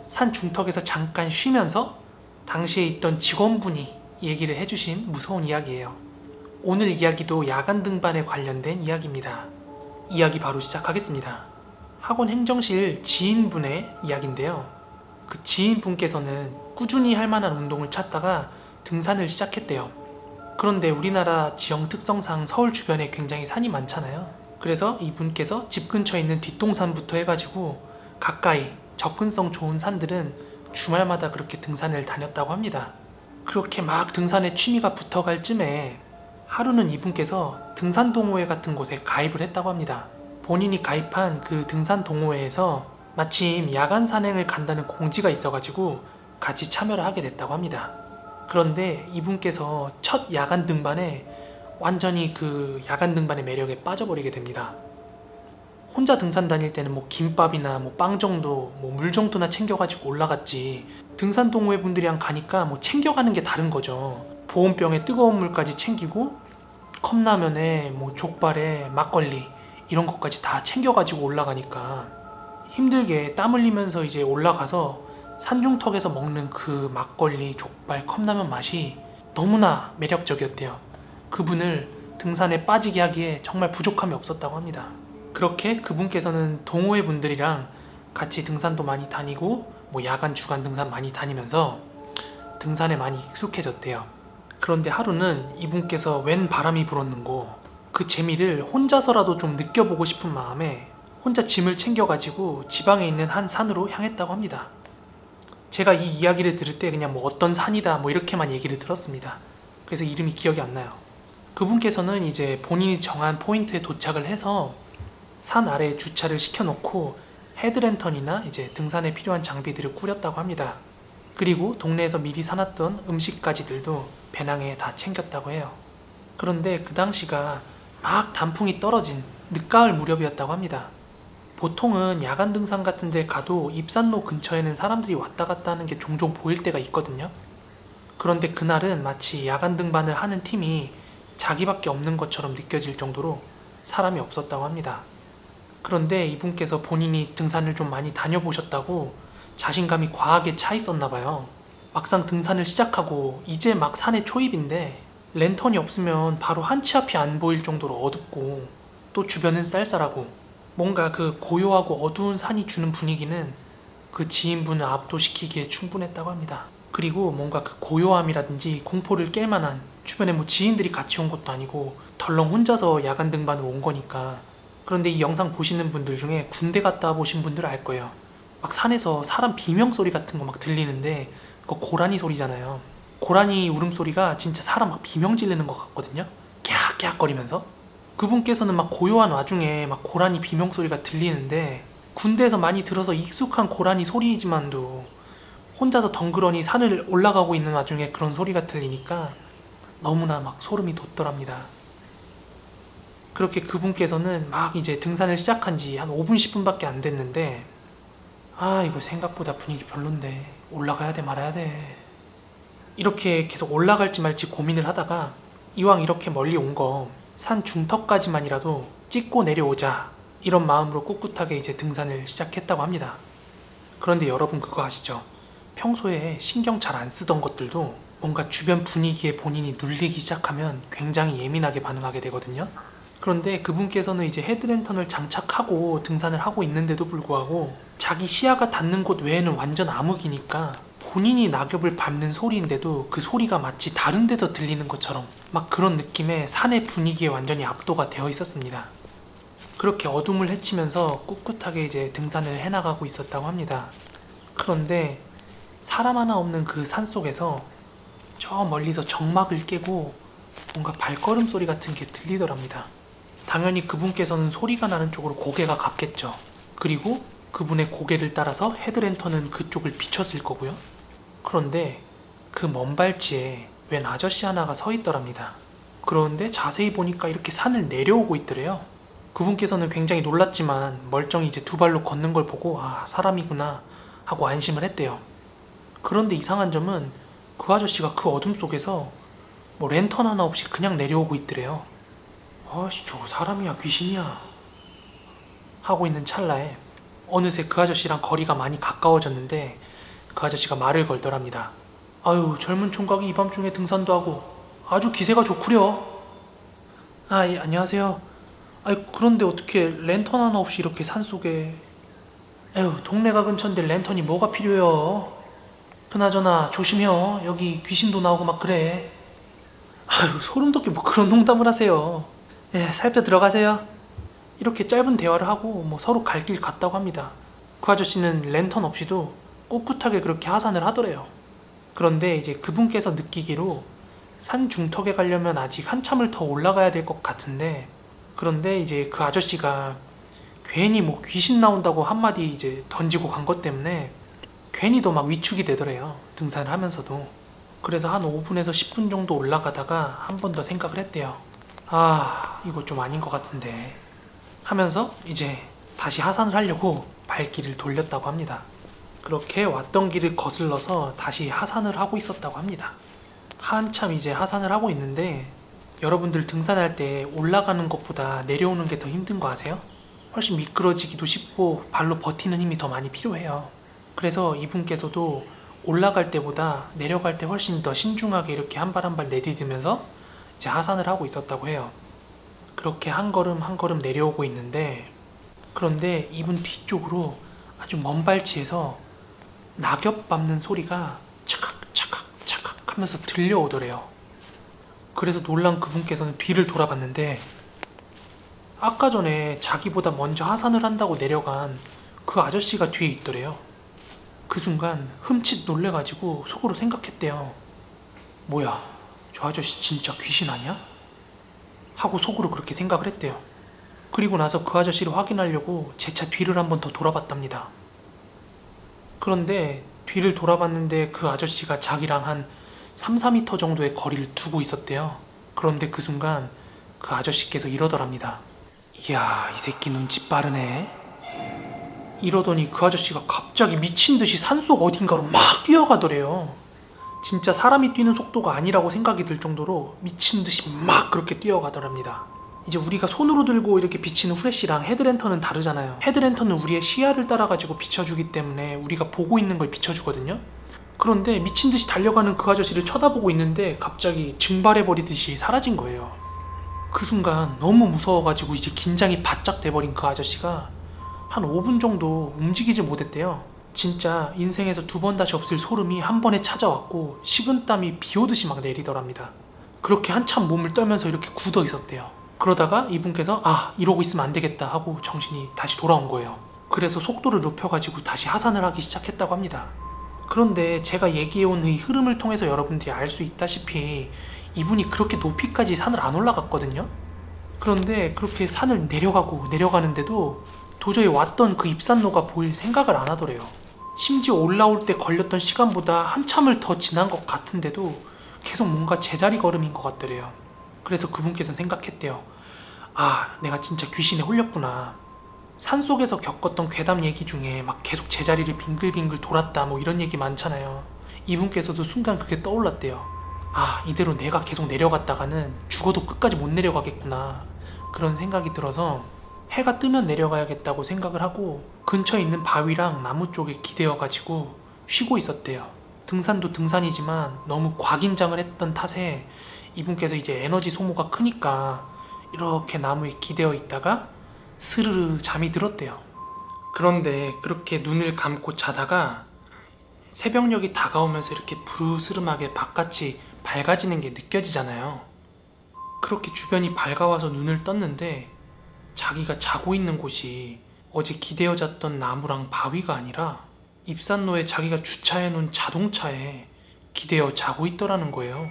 S1: 산 중턱에서 잠깐 쉬면서 당시에 있던 직원분이 얘기를 해주신 무서운 이야기예요. 오늘 이야기도 야간 등반에 관련된 이야기입니다. 이야기 바로 시작하겠습니다. 학원 행정실 지인분의 이야기인데요. 그 지인분께서는 꾸준히 할 만한 운동을 찾다가 등산을 시작했대요. 그런데 우리나라 지형 특성상 서울 주변에 굉장히 산이 많잖아요. 그래서 이분께서 집 근처에 있는 뒷동산부터 해가지고 가까이 접근성 좋은 산들은 주말마다 그렇게 등산을 다녔다고 합니다. 그렇게 막 등산에 취미가 붙어갈 쯤에 하루는 이분께서 등산 동호회 같은 곳에 가입을 했다고 합니다. 본인이 가입한 그 등산 동호회에서 마침 야간 산행을 간다는 공지가 있어가지고 같이 참여를 하게 됐다고 합니다. 그런데 이분께서 첫 야간 등반에 완전히 그 야간 등반의 매력에 빠져버리게 됩니다. 혼자 등산 다닐 때는 김밥이나 빵 정도, 물 정도나 챙겨가지고 올라갔지, 등산 동호회 분들이랑 가니까 챙겨가는 게 다른 거죠. 보온병에 뜨거운 물까지 챙기고 컵라면에 족발에 막걸리 이런 것까지 다 챙겨가지고 올라가니까 힘들게 땀 흘리면서 이제 올라가서 산중턱에서 먹는 그 막걸리, 족발, 컵라면 맛이 너무나 매력적이었대요. 그분을 등산에 빠지게 하기에 정말 부족함이 없었다고 합니다. 그렇게 그분께서는 동호회 분들이랑 같이 등산도 많이 다니고 야간 주간 등산 많이 다니면서 등산에 많이 익숙해졌대요. 그런데 하루는 이분께서 웬 바람이 불었는고 그 재미를 혼자서라도 좀 느껴보고 싶은 마음에 혼자 짐을 챙겨가지고 지방에 있는 한 산으로 향했다고 합니다. 제가 이 이야기를 들을 때 그냥 어떤 산이다 이렇게만 얘기를 들었습니다. 그래서 이름이 기억이 안 나요. 그분께서는 이제 본인이 정한 포인트에 도착을 해서 산 아래에 주차를 시켜놓고 헤드랜턴이나 이제 등산에 필요한 장비들을 꾸렸다고 합니다. 그리고 동네에서 미리 사놨던 음식까지들도 배낭에 다 챙겼다고 해요. 그런데 그 당시가 막 단풍이 떨어진 늦가을 무렵이었다고 합니다. 보통은 야간 등산 같은 데 가도 입산로 근처에는 사람들이 왔다 갔다 하는 게 종종 보일 때가 있거든요. 그런데 그날은 마치 야간 등반을 하는 팀이 자기밖에 없는 것처럼 느껴질 정도로 사람이 없었다고 합니다. 그런데 이분께서 본인이 등산을 좀 많이 다녀보셨다고 자신감이 과하게 차 있었나 봐요. 막상 등산을 시작하고 이제 막 산에 초입인데 랜턴이 없으면 바로 한 치 앞이 안 보일 정도로 어둡고 또 주변은 쌀쌀하고 뭔가 그 고요하고 어두운 산이 주는 분위기는 그 지인분을 압도시키기에 충분했다고 합니다. 그리고 뭔가 그 고요함이라든지 공포를 깰 만한, 주변에 지인들이 같이 온 것도 아니고 덜렁 혼자서 야간 등반을 온 거니까. 그런데 이 영상 보시는 분들 중에 군대 갔다 보신 분들은 알 거예요. 막 산에서 사람 비명소리 같은 거 막 들리는데 그거 고라니 소리잖아요. 고라니 울음소리가 진짜 사람 막 비명 지르는 것 같거든요. 깍깍거리면서. 그분께서는 막 고요한 와중에 막 고라니 비명소리가 들리는데 군대에서 많이 들어서 익숙한 고라니 소리이지만도 혼자서 덩그러니 산을 올라가고 있는 와중에 그런 소리가 들리니까 너무나 막 소름이 돋더랍니다. 그렇게 그분께서는 막 이제 등산을 시작한 지 한 5분 10분밖에 안 됐는데 이거 생각보다 분위기 별론데 올라가야 돼 말아야 돼 이렇게 계속 올라갈지 말지 고민을 하다가 이왕 이렇게 멀리 온 거 산 중턱까지만이라도 찍고 내려오자 이런 마음으로 꿋꿋하게 이제 등산을 시작했다고 합니다. 그런데 여러분 그거 아시죠? 평소에 신경 잘 안 쓰던 것들도 뭔가 주변 분위기에 본인이 눌리기 시작하면 굉장히 예민하게 반응하게 되거든요. 그런데 그분께서는 이제 헤드랜턴을 장착하고 등산을 하고 있는데도 불구하고 자기 시야가 닿는 곳 외에는 완전 암흑이니까 본인이 낙엽을 밟는 소리인데도 그 소리가 마치 다른 데서 들리는 것처럼 막 그런 느낌의 산의 분위기에 완전히 압도가 되어 있었습니다. 그렇게 어둠을 헤치면서 꿋꿋하게 이제 등산을 해나가고 있었다고 합니다. 그런데 사람 하나 없는 그 산속에서 저 멀리서 정막을 깨고 뭔가 발걸음 소리 같은 게 들리더랍니다. 당연히 그분께서는 소리가 나는 쪽으로 고개가 갔겠죠. 그리고 그분의 고개를 따라서 헤드랜턴은 그쪽을 비췄을 거고요. 그런데 그 먼 발치에 웬 아저씨 하나가 서 있더랍니다. 그런데 자세히 보니까 이렇게 산을 내려오고 있더래요. 그분께서는 굉장히 놀랐지만 멀쩡히 이제 두 발로 걷는 걸 보고 사람이구나 하고 안심을 했대요. 그런데 이상한 점은 그 아저씨가 그 어둠 속에서 뭐 랜턴 하나 없이 그냥 내려오고 있더래요. 아씨, 저거 사람이야 귀신이야 하고 있는 찰나에 어느새 그 아저씨랑 거리가 많이 가까워졌는데 그 아저씨가 말을 걸더랍니다. 아유, 젊은 총각이 이 밤중에 등산도 하고 아주 기세가 좋구려. 아, 예, 안녕하세요. 아이, 그런데 어떻게 랜턴 하나 없이 이렇게 산속에. 에휴, 동네가 근처인데 랜턴이 뭐가 필요해요. 그나저나 조심해요. 여기 귀신도 나오고 막 그래. 아유, 소름 돋게 뭐 그런 농담을 하세요. 예, 살펴 들어가세요. 이렇게 짧은 대화를 하고 뭐 서로 갈 길 갔다고 합니다. 그 아저씨는 랜턴 없이도 꿋꿋하게 그렇게 하산을 하더래요. 그런데 이제 그분께서 느끼기로 산 중턱에 가려면 아직 한참을 더 올라가야 될 것 같은데, 그런데 이제 그 아저씨가 괜히 뭐 귀신 나온다고 한마디 이제 던지고 간 것 때문에 괜히 더 막 위축이 되더래요. 등산을 하면서도. 그래서 한 5분에서 10분 정도 올라가다가 한 번 더 생각을 했대요. 아, 이거 좀 아닌 것 같은데 하면서 이제 다시 하산을 하려고 발길을 돌렸다고 합니다. 그렇게 왔던 길을 거슬러서 다시 하산을 하고 있었다고 합니다. 한참 이제 하산을 하고 있는데, 여러분들 등산할 때 올라가는 것보다 내려오는 게 더 힘든 거 아세요? 훨씬 미끄러지기도 쉽고 발로 버티는 힘이 더 많이 필요해요. 그래서 이분께서도 올라갈 때보다 내려갈 때 훨씬 더 신중하게 이렇게 한 발 한 발 내딛으면서 이제 하산을 하고 있었다고 해요. 그렇게 한 걸음 한 걸음 내려오고 있는데, 그런데 이분 뒤쪽으로 아주 먼 발치에서 낙엽 밟는 소리가 차각차각 차각 하면서 들려오더래요. 그래서 놀란 그분께서는 뒤를 돌아봤는데 아까 전에 자기보다 먼저 하산을 한다고 내려간 그 아저씨가 뒤에 있더래요. 그 순간 흠칫 놀래가지고 속으로 생각했대요. 뭐야, 저 아저씨 진짜 귀신 아니야? 하고 속으로 그렇게 생각을 했대요. 그리고 나서 그 아저씨를 확인하려고 제 차 뒤를 한 번 더 돌아봤답니다. 그런데 뒤를 돌아봤는데 그 아저씨가 자기랑 한 3, 4m 정도의 거리를 두고 있었대요. 그런데 그 순간 그 아저씨께서 이러더랍니다. 이야, 이 새끼 눈치 빠르네. 이러더니 그 아저씨가 갑자기 미친 듯이 산속 어딘가로 막 뛰어가더래요. 진짜 사람이 뛰는 속도가 아니라고 생각이 들 정도로 미친 듯이 막 그렇게 뛰어가더랍니다. 이제 우리가 손으로 들고 이렇게 비치는 후레쉬랑 헤드랜턴은 다르잖아요. 헤드랜턴은 우리의 시야를 따라가지고 비춰주기 때문에 우리가 보고 있는 걸 비춰주거든요. 그런데 미친 듯이 달려가는 그 아저씨를 쳐다보고 있는데 갑자기 증발해버리듯이 사라진 거예요. 그 순간 너무 무서워가지고 이제 긴장이 바짝 돼버린 그 아저씨가 한 5분 정도 움직이지 못했대요. 진짜 인생에서 두 번 다시 없을 소름이 한 번에 찾아왔고 식은땀이 비 오듯이 막 내리더랍니다. 그렇게 한참 몸을 떨면서 이렇게 굳어 있었대요. 그러다가 이분께서 아, 이러고 있으면 안 되겠다 하고 정신이 다시 돌아온 거예요. 그래서 속도를 높여가지고 다시 하산을 하기 시작했다고 합니다. 그런데 제가 얘기해온 이 흐름을 통해서 여러분들이 알 수 있다시피 이분이 그렇게 높이까지 산을 안 올라갔거든요. 그런데 그렇게 산을 내려가고 내려가는데도 도저히 왔던 그 입산로가 보일 생각을 안 하더래요. 심지어 올라올 때 걸렸던 시간보다 한참을 더 지난 것 같은데도 계속 뭔가 제자리 걸음인 것 같더래요. 그래서 그분께서 생각했대요. 아, 내가 진짜 귀신에 홀렸구나. 산속에서 겪었던 괴담 얘기 중에 막 계속 제자리를 빙글빙글 돌았다 뭐 이런 얘기 많잖아요. 이분께서도 순간 그게 떠올랐대요. 아, 이대로 내가 계속 내려갔다가는 죽어도 끝까지 못 내려가겠구나. 그런 생각이 들어서 해가 뜨면 내려가야겠다고 생각을 하고 근처에 있는 바위랑 나무 쪽에 기대어가지고 쉬고 있었대요. 등산도 등산이지만 너무 과긴장을 했던 탓에 이분께서 이제 에너지 소모가 크니까 이렇게 나무에 기대어 있다가 스르르 잠이 들었대요. 그런데 그렇게 눈을 감고 자다가 새벽녘이 다가오면서 이렇게 부르스름하게 바깥이 밝아지는 게 느껴지잖아요. 그렇게 주변이 밝아와서 눈을 떴는데 자기가 자고 있는 곳이 어제 기대어 잤던 나무랑 바위가 아니라 입산로에 자기가 주차해 놓은 자동차에 기대어 자고 있더라는 거예요.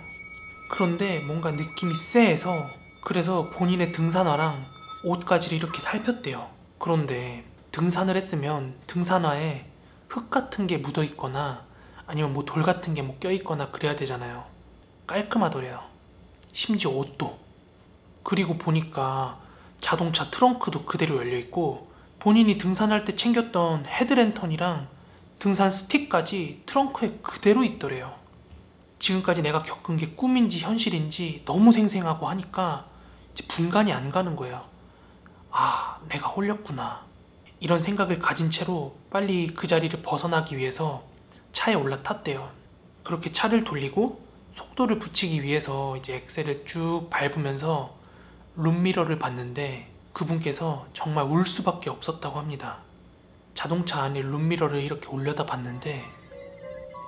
S1: 그런데 뭔가 느낌이 쎄해서 그래서 본인의 등산화랑 옷가지를 이렇게 살폈대요. 그런데 등산을 했으면 등산화에 흙 같은 게 묻어 있거나 아니면 뭐 돌 같은 게 뭐 껴 있거나 그래야 되잖아요. 깔끔하더래요. 심지어 옷도. 그리고 보니까 자동차 트렁크도 그대로 열려있고 본인이 등산할 때 챙겼던 헤드랜턴이랑 등산 스틱까지 트렁크에 그대로 있더래요. 지금까지 내가 겪은 게 꿈인지 현실인지 너무 생생하고 하니까 이제 분간이 안 가는 거예요. 아, 내가 홀렸구나. 이런 생각을 가진 채로 빨리 그 자리를 벗어나기 위해서 차에 올라탔대요. 그렇게 차를 돌리고 속도를 붙이기 위해서 이제 엑셀을 쭉 밟으면서 룸미러를 봤는데 그분께서 정말 울 수밖에 없었다고 합니다. 자동차 안에 룸미러를 이렇게 올려다 봤는데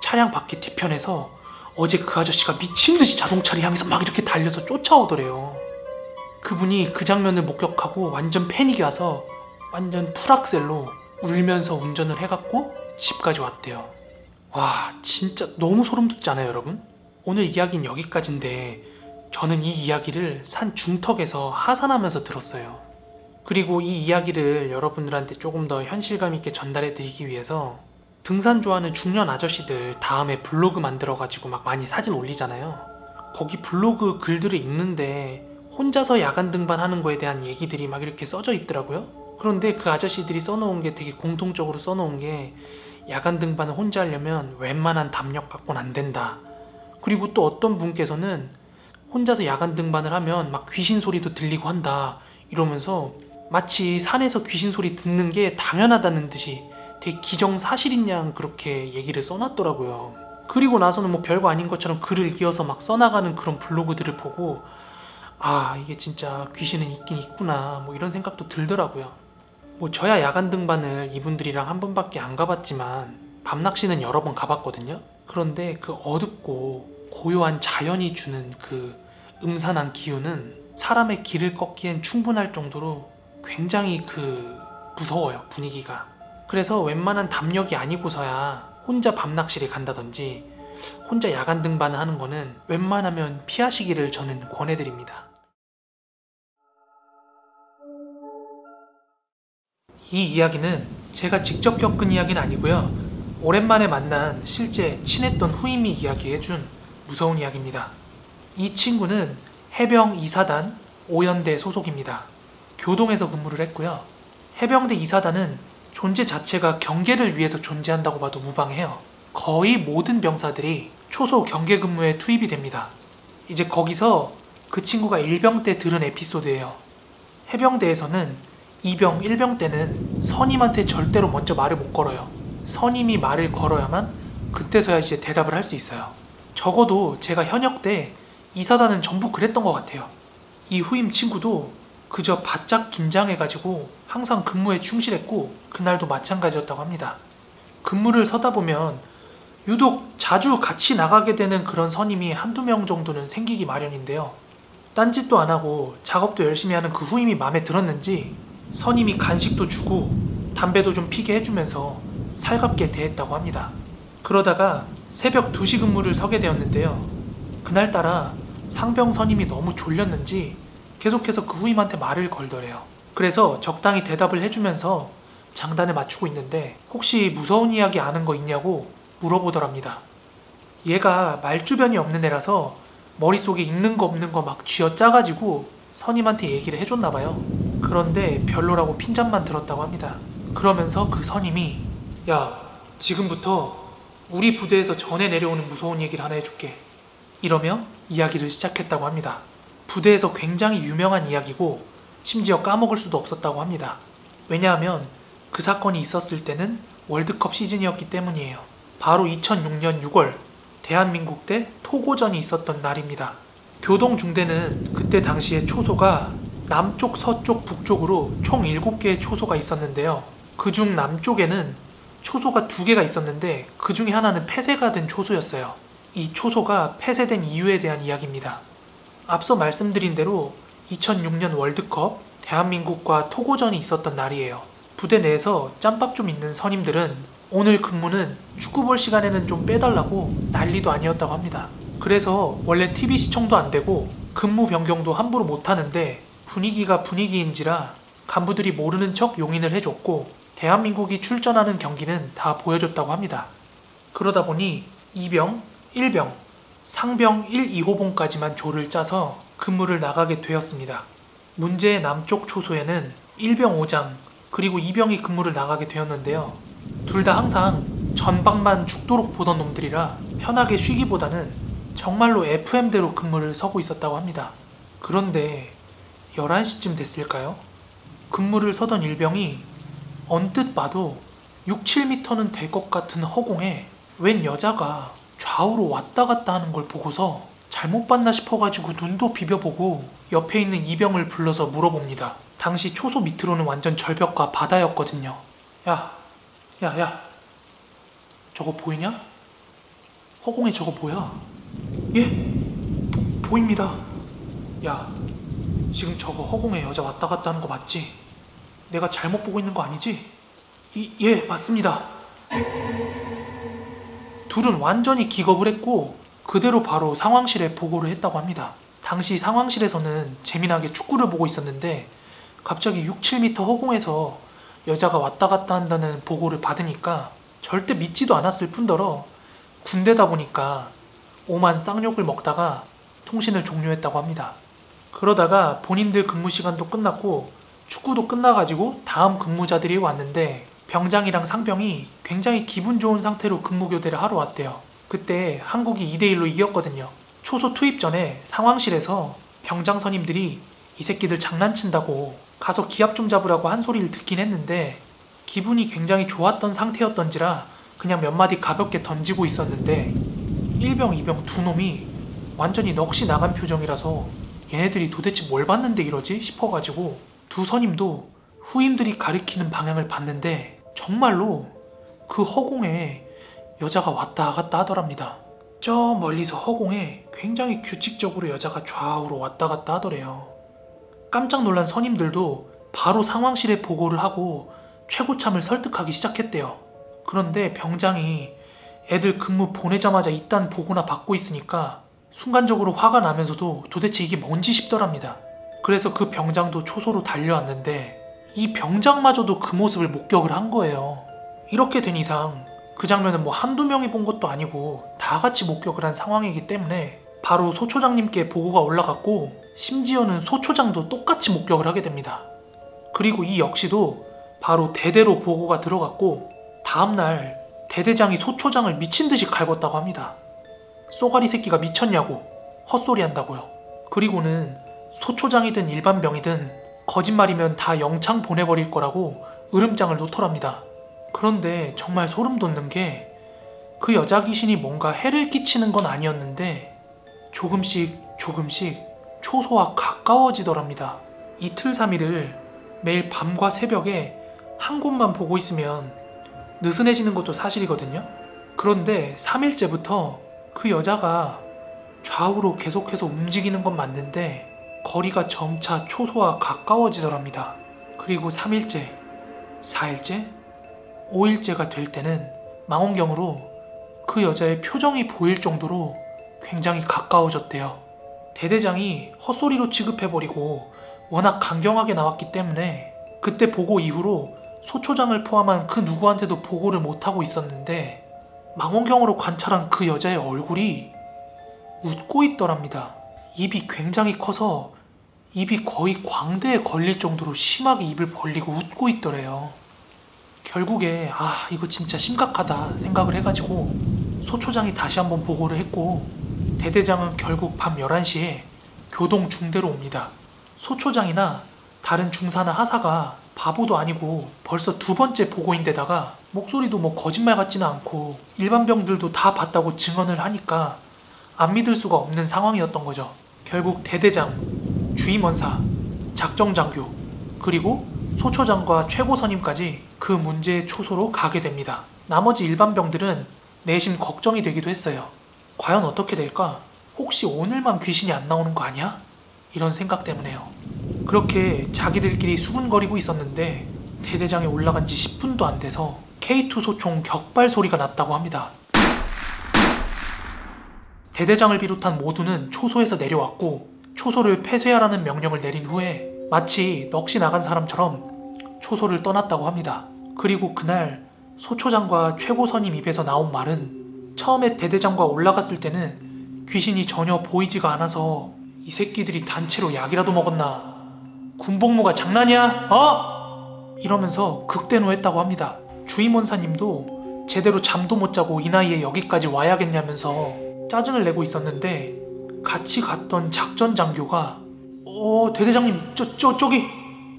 S1: 차량 밖에 뒤편에서 어제 그 아저씨가 미친듯이 자동차를 향해서 막 이렇게 달려서 쫓아오더래요. 그분이 그 장면을 목격하고 완전 패닉이 와서 완전 풀악셀로 울면서 운전을 해갖고 집까지 왔대요. 와, 진짜 너무 소름 돋지 않아요, 여러분? 오늘 이야기는 여기까지인데 저는 이 이야기를 산 중턱에서 하산하면서 들었어요. 그리고 이 이야기를 여러분들한테 조금 더 현실감 있게 전달해 드리기 위해서 등산 좋아하는 중년 아저씨들 다음에 블로그 만들어가지고 막 많이 사진 올리잖아요. 거기 블로그 글들을 읽는데 혼자서 야간 등반하는 거에 대한 얘기들이 막 이렇게 써져 있더라고요. 그런데 그 아저씨들이 써놓은 게 되게 공통적으로 써놓은 게 야간 등반을 혼자 하려면 웬만한 담력 갖고는 안 된다. 그리고 또 어떤 분께서는 혼자서 야간 등반을 하면 막 귀신 소리도 들리고 한다 이러면서 마치 산에서 귀신 소리 듣는 게 당연하다는 듯이 되게 기정사실인 양 그렇게 얘기를 써놨더라고요. 그리고 나서는 뭐 별거 아닌 것처럼 글을 이어서 막 써나가는 그런 블로그들을 보고 아, 이게 진짜 귀신은 있긴 있구나 뭐 이런 생각도 들더라고요. 뭐 저야 야간 등반을 이분들이랑 한 번밖에 안 가봤지만 밤낚시는 여러 번 가봤거든요. 그런데 그 어둡고 고요한 자연이 주는 그 음산한 기운은 사람의 길을 꺾기엔 충분할 정도로 굉장히 무서워요, 분위기가. 그래서 웬만한 담력이 아니고서야 혼자 밤낚시를 간다든지 혼자 야간 등반을 하는 거는 웬만하면 피하시기를 저는 권해드립니다. 이 이야기는 제가 직접 겪은 이야기는 아니고요. 오랜만에 만난 실제 친했던 후임이 이야기해준 무서운 이야기입니다. 이 친구는 해병 2사단 5연대 소속입니다. 교동에서 근무를 했고요. 해병대 2사단은 존재 자체가 경계를 위해서 존재한다고 봐도 무방해요. 거의 모든 병사들이 초소 경계 근무에 투입이 됩니다. 이제 거기서 그 친구가 일병 때 들은 에피소드예요. 해병대에서는 2병, 1병 때는 선임한테 절대로 먼저 말을 못 걸어요. 선임이 말을 걸어야만 그때서야 이제 대답을 할 수 있어요. 적어도 제가 현역 때 2사단은 전부 그랬던 것 같아요. 이 후임 친구도 그저 바짝 긴장해가지고 항상 근무에 충실했고 그날도 마찬가지였다고 합니다. 근무를 서다 보면 유독 자주 같이 나가게 되는 그런 선임이 한두 명 정도는 생기기 마련인데요. 딴짓도 안 하고 작업도 열심히 하는 그 후임이 마음에 들었는지 선임이 간식도 주고 담배도 좀 피게 해주면서 살갑게 대했다고 합니다. 그러다가 새벽 2시 근무를 서게 되었는데요. 그날따라 상병 선임이 너무 졸렸는지 계속해서 그 후임한테 말을 걸더래요. 그래서 적당히 대답을 해주면서 장단을 맞추고 있는데 혹시 무서운 이야기 아는 거 있냐고 물어보더랍니다. 얘가 말주변이 없는 애라서 머릿속에 있는 거 없는 거 막 쥐어짜가지고 선임한테 얘기를 해줬나봐요. 그런데 별로라고 핀잔만 들었다고 합니다. 그러면서 그 선임이 야, 지금부터 우리 부대에서 전해 내려오는 무서운 얘기를 하나 해줄게. 이러며 이야기를 시작했다고 합니다. 부대에서 굉장히 유명한 이야기고 심지어 까먹을 수도 없었다고 합니다. 왜냐하면 그 사건이 있었을 때는 월드컵 시즌이었기 때문이에요. 바로 2006년 6월 대한민국 대 토고전이 있었던 날입니다. 교동 중대는 그때 당시에 초소가 남쪽, 서쪽, 북쪽으로 총 7개의 초소가 있었는데요. 그중 남쪽에는 초소가 2개가 있었는데 그 중에 하나는 폐쇄가 된 초소였어요. 이 초소가 폐쇄된 이유에 대한 이야기입니다. 앞서 말씀드린 대로 2006년 월드컵 대한민국과 토고전이 있었던 날이에요. 부대 내에서 짬밥 좀 있는 선임들은 오늘 근무는 축구 볼 시간에는 좀 빼달라고 난리도 아니었다고 합니다. 그래서 원래 TV 시청도 안 되고 근무 변경도 함부로 못 하는데 분위기가 분위기인지라 간부들이 모르는 척 용인을 해줬고 대한민국이 출전하는 경기는 다 보여줬다고 합니다. 그러다 보니 2병, 1병, 상병 1, 2호봉까지만 조를 짜서 근무를 나가게 되었습니다. 문제의 남쪽 초소에는 1병 5장 그리고 2병이 근무를 나가게 되었는데요. 둘 다 항상 전방만 죽도록 보던 놈들이라 편하게 쉬기보다는 정말로 FM대로 근무를 서고 있었다고 합니다. 그런데 11시쯤 됐을까요? 근무를 서던 일병이 언뜻 봐도 6, 7m는 될 것 같은 허공에 웬 여자가 좌우로 왔다 갔다 하는 걸 보고서 잘못 봤나 싶어가지고 눈도 비벼보고 옆에 있는 이병을 불러서 물어봅니다. 당시 초소 밑으로는 완전 절벽과 바다였거든요. 야, 저거 보이냐? 허공에 저거 뭐야? 예? 보입니다. 야, 지금 저거 허공에 여자 왔다 갔다 하는 거 맞지? 내가 잘못 보고 있는 거 아니지? 예, 맞습니다. 둘은 완전히 기겁을 했고 그대로 바로 상황실에 보고를 했다고 합니다. 당시 상황실에서는 재미나게 축구를 보고 있었는데 갑자기 6, 7m 허공에서 여자가 왔다 갔다 한다는 보고를 받으니까 절대 믿지도 않았을 뿐더러 군대다 보니까 오만 쌍욕을 먹다가 통신을 종료했다고 합니다. 그러다가 본인들 근무 시간도 끝났고 축구도 끝나가지고 다음 근무자들이 왔는데 병장이랑 상병이 굉장히 기분 좋은 상태로 근무 교대를 하러 왔대요. 그때 한국이 2대1로 이겼거든요. 초소 투입 전에 상황실에서 병장 선임들이 이 새끼들 장난친다고 가서 기합 좀 잡으라고 한 소리를 듣긴 했는데 기분이 굉장히 좋았던 상태였던지라 그냥 몇 마디 가볍게 던지고 있었는데 1병, 2병 두 놈이 완전히 넋이 나간 표정이라서 얘네들이 도대체 뭘 봤는데 이러지 싶어가지고 두 선임도 후임들이 가리키는 방향을 봤는데 정말로 그 허공에 여자가 왔다 갔다 하더랍니다. 저 멀리서 허공에 굉장히 규칙적으로 여자가 좌우로 왔다 갔다 하더래요. 깜짝 놀란 선임들도 바로 상황실에 보고를 하고 최고참을 설득하기 시작했대요. 그런데 병장이 애들 근무 보내자마자 이딴 보고나 받고 있으니까 순간적으로 화가 나면서도 도대체 이게 뭔지 싶더랍니다. 그래서 그 병장도 초소로 달려왔는데 이 병장마저도 그 모습을 목격을 한 거예요. 이렇게 된 이상 그 장면은 뭐 한두 명이 본 것도 아니고 다 같이 목격을 한 상황이기 때문에 바로 소초장님께 보고가 올라갔고 심지어는 소초장도 똑같이 목격을 하게 됩니다. 그리고 이 역시도 바로 대대로 보고가 들어갔고 다음날 대대장이 소초장을 미친듯이 갈궜다고 합니다. 쏘가리 새끼가 미쳤냐고 헛소리 한다고요. 그리고는 소초장이든 일반 병이든 거짓말이면 다 영창 보내버릴 거라고 으름장을 놓더랍니다. 그런데 정말 소름 돋는 게 그 여자 귀신이 뭔가 해를 끼치는 건 아니었는데 조금씩 초소와 가까워지더랍니다. 이틀 3일을 매일 밤과 새벽에 한 곳만 보고 있으면 느슨해지는 것도 사실이거든요. 그런데 3일째부터 그 여자가 좌우로 계속해서 움직이는 건 맞는데 거리가 점차 초소와 가까워지더랍니다. 그리고 3일째, 4일째, 5일째가 될 때는 망원경으로 그 여자의 표정이 보일 정도로 굉장히 가까워졌대요. 대대장이 헛소리로 취급해버리고 워낙 강경하게 나왔기 때문에 그때 보고 이후로 소초장을 포함한 그 누구한테도 보고를 못하고 있었는데 망원경으로 관찰한 그 여자의 얼굴이 웃고 있더랍니다. 입이 굉장히 커서 입이 거의 광대에 걸릴 정도로 심하게 입을 벌리고 웃고 있더래요. 결국에 이거 진짜 심각하다 생각을 해가지고 소초장이 다시 한번 보고를 했고 대대장은 결국 밤 11시에 교동 중대로 옵니다. 소초장이나 다른 중사나 하사가 바보도 아니고 벌써 두 번째 보고인데다가 목소리도 뭐 거짓말 같지는 않고 일반 병들도 다 봤다고 증언을 하니까 안 믿을 수가 없는 상황이었던 거죠. 결국 대대장, 주임원사, 작정장교, 그리고 소초장과 최고선임까지 그 문제의 초소로 가게 됩니다. 나머지 일반 병들은 내심 걱정이 되기도 했어요. 과연 어떻게 될까? 혹시 오늘만 귀신이 안 나오는 거 아니야? 이런 생각 때문에요. 그렇게 자기들끼리 수군거리고 있었는데 대대장에 올라간 지 10분도 안 돼서 K2 소총 격발 소리가 났다고 합니다. 대대장을 비롯한 모두는 초소에서 내려왔고 초소를 폐쇄하라는 명령을 내린 후에 마치 넋이 나간 사람처럼 초소를 떠났다고 합니다. 그리고 그날 소초장과 최고선임 입에서 나온 말은 처음에 대대장과 올라갔을 때는 귀신이 전혀 보이지가 않아서 이 새끼들이 단체로 약이라도 먹었나? 군복무가 장난이야? 이러면서 극대노했다고 합니다. 주임원사님도 제대로 잠도 못 자고 이 나이에 여기까지 와야겠냐면서 짜증을 내고 있었는데 같이 갔던 작전 장교가 대대장님 저기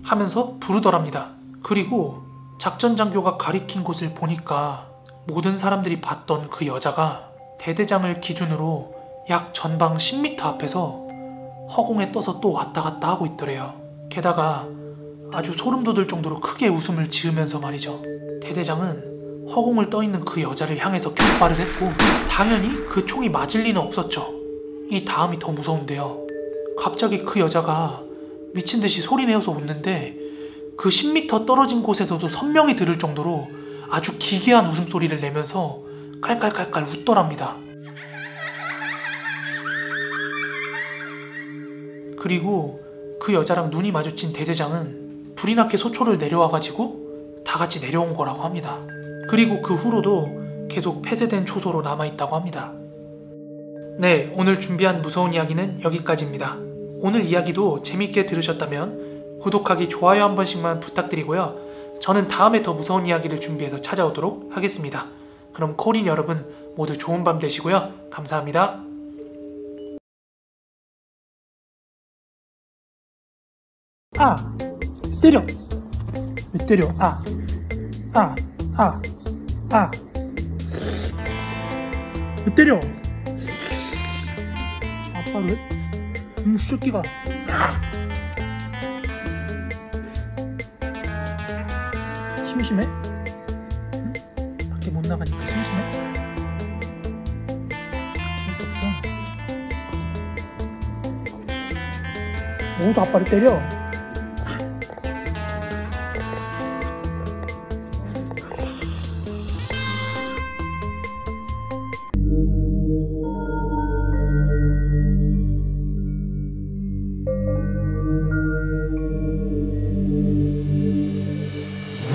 S1: 하면서 부르더랍니다. 그리고 작전 장교가 가리킨 곳을 보니까 모든 사람들이 봤던 그 여자가 대대장을 기준으로 약 전방 10m 앞에서 허공에 떠서 또 왔다 갔다 하고 있더래요. 게다가 아주 소름 돋을 정도로 크게 웃음을 지으면서 말이죠. 대대장은 허공을 떠있는 그 여자를 향해서 격발을 했고 당연히 그 총이 맞을 리는 없었죠. 이 다음이 더 무서운데요. 갑자기 그 여자가 미친듯이 소리내어서 웃는데 그 10m 떨어진 곳에서도 선명히 들을 정도로 아주 기괴한 웃음소리를 내면서 깔깔깔깔 웃더랍니다. 그리고 그 여자랑 눈이 마주친 대대장은 불이 나게 소초를 내려와가지고 다 같이 내려온 거라고 합니다. 그리고 그 후로도 계속 폐쇄된 초소로 남아있다고 합니다. 네, 오늘 준비한 무서운 이야기는 여기까지입니다. 오늘 이야기도 재밌게 들으셨다면 구독하기, 좋아요 한 번씩만 부탁드리고요. 저는 다음에 더 무서운 이야기를 준비해서 찾아오도록 하겠습니다. 그럼 코린 여러분 모두 좋은 밤 되시고요. 감사합니다. 때려. 왜 때려? 왜 때려? 아빠를? 새끼가. 심심해? 응? 밖에 못 나가니까 심심해? 할 수 없어. 어디서 아빠를 때려?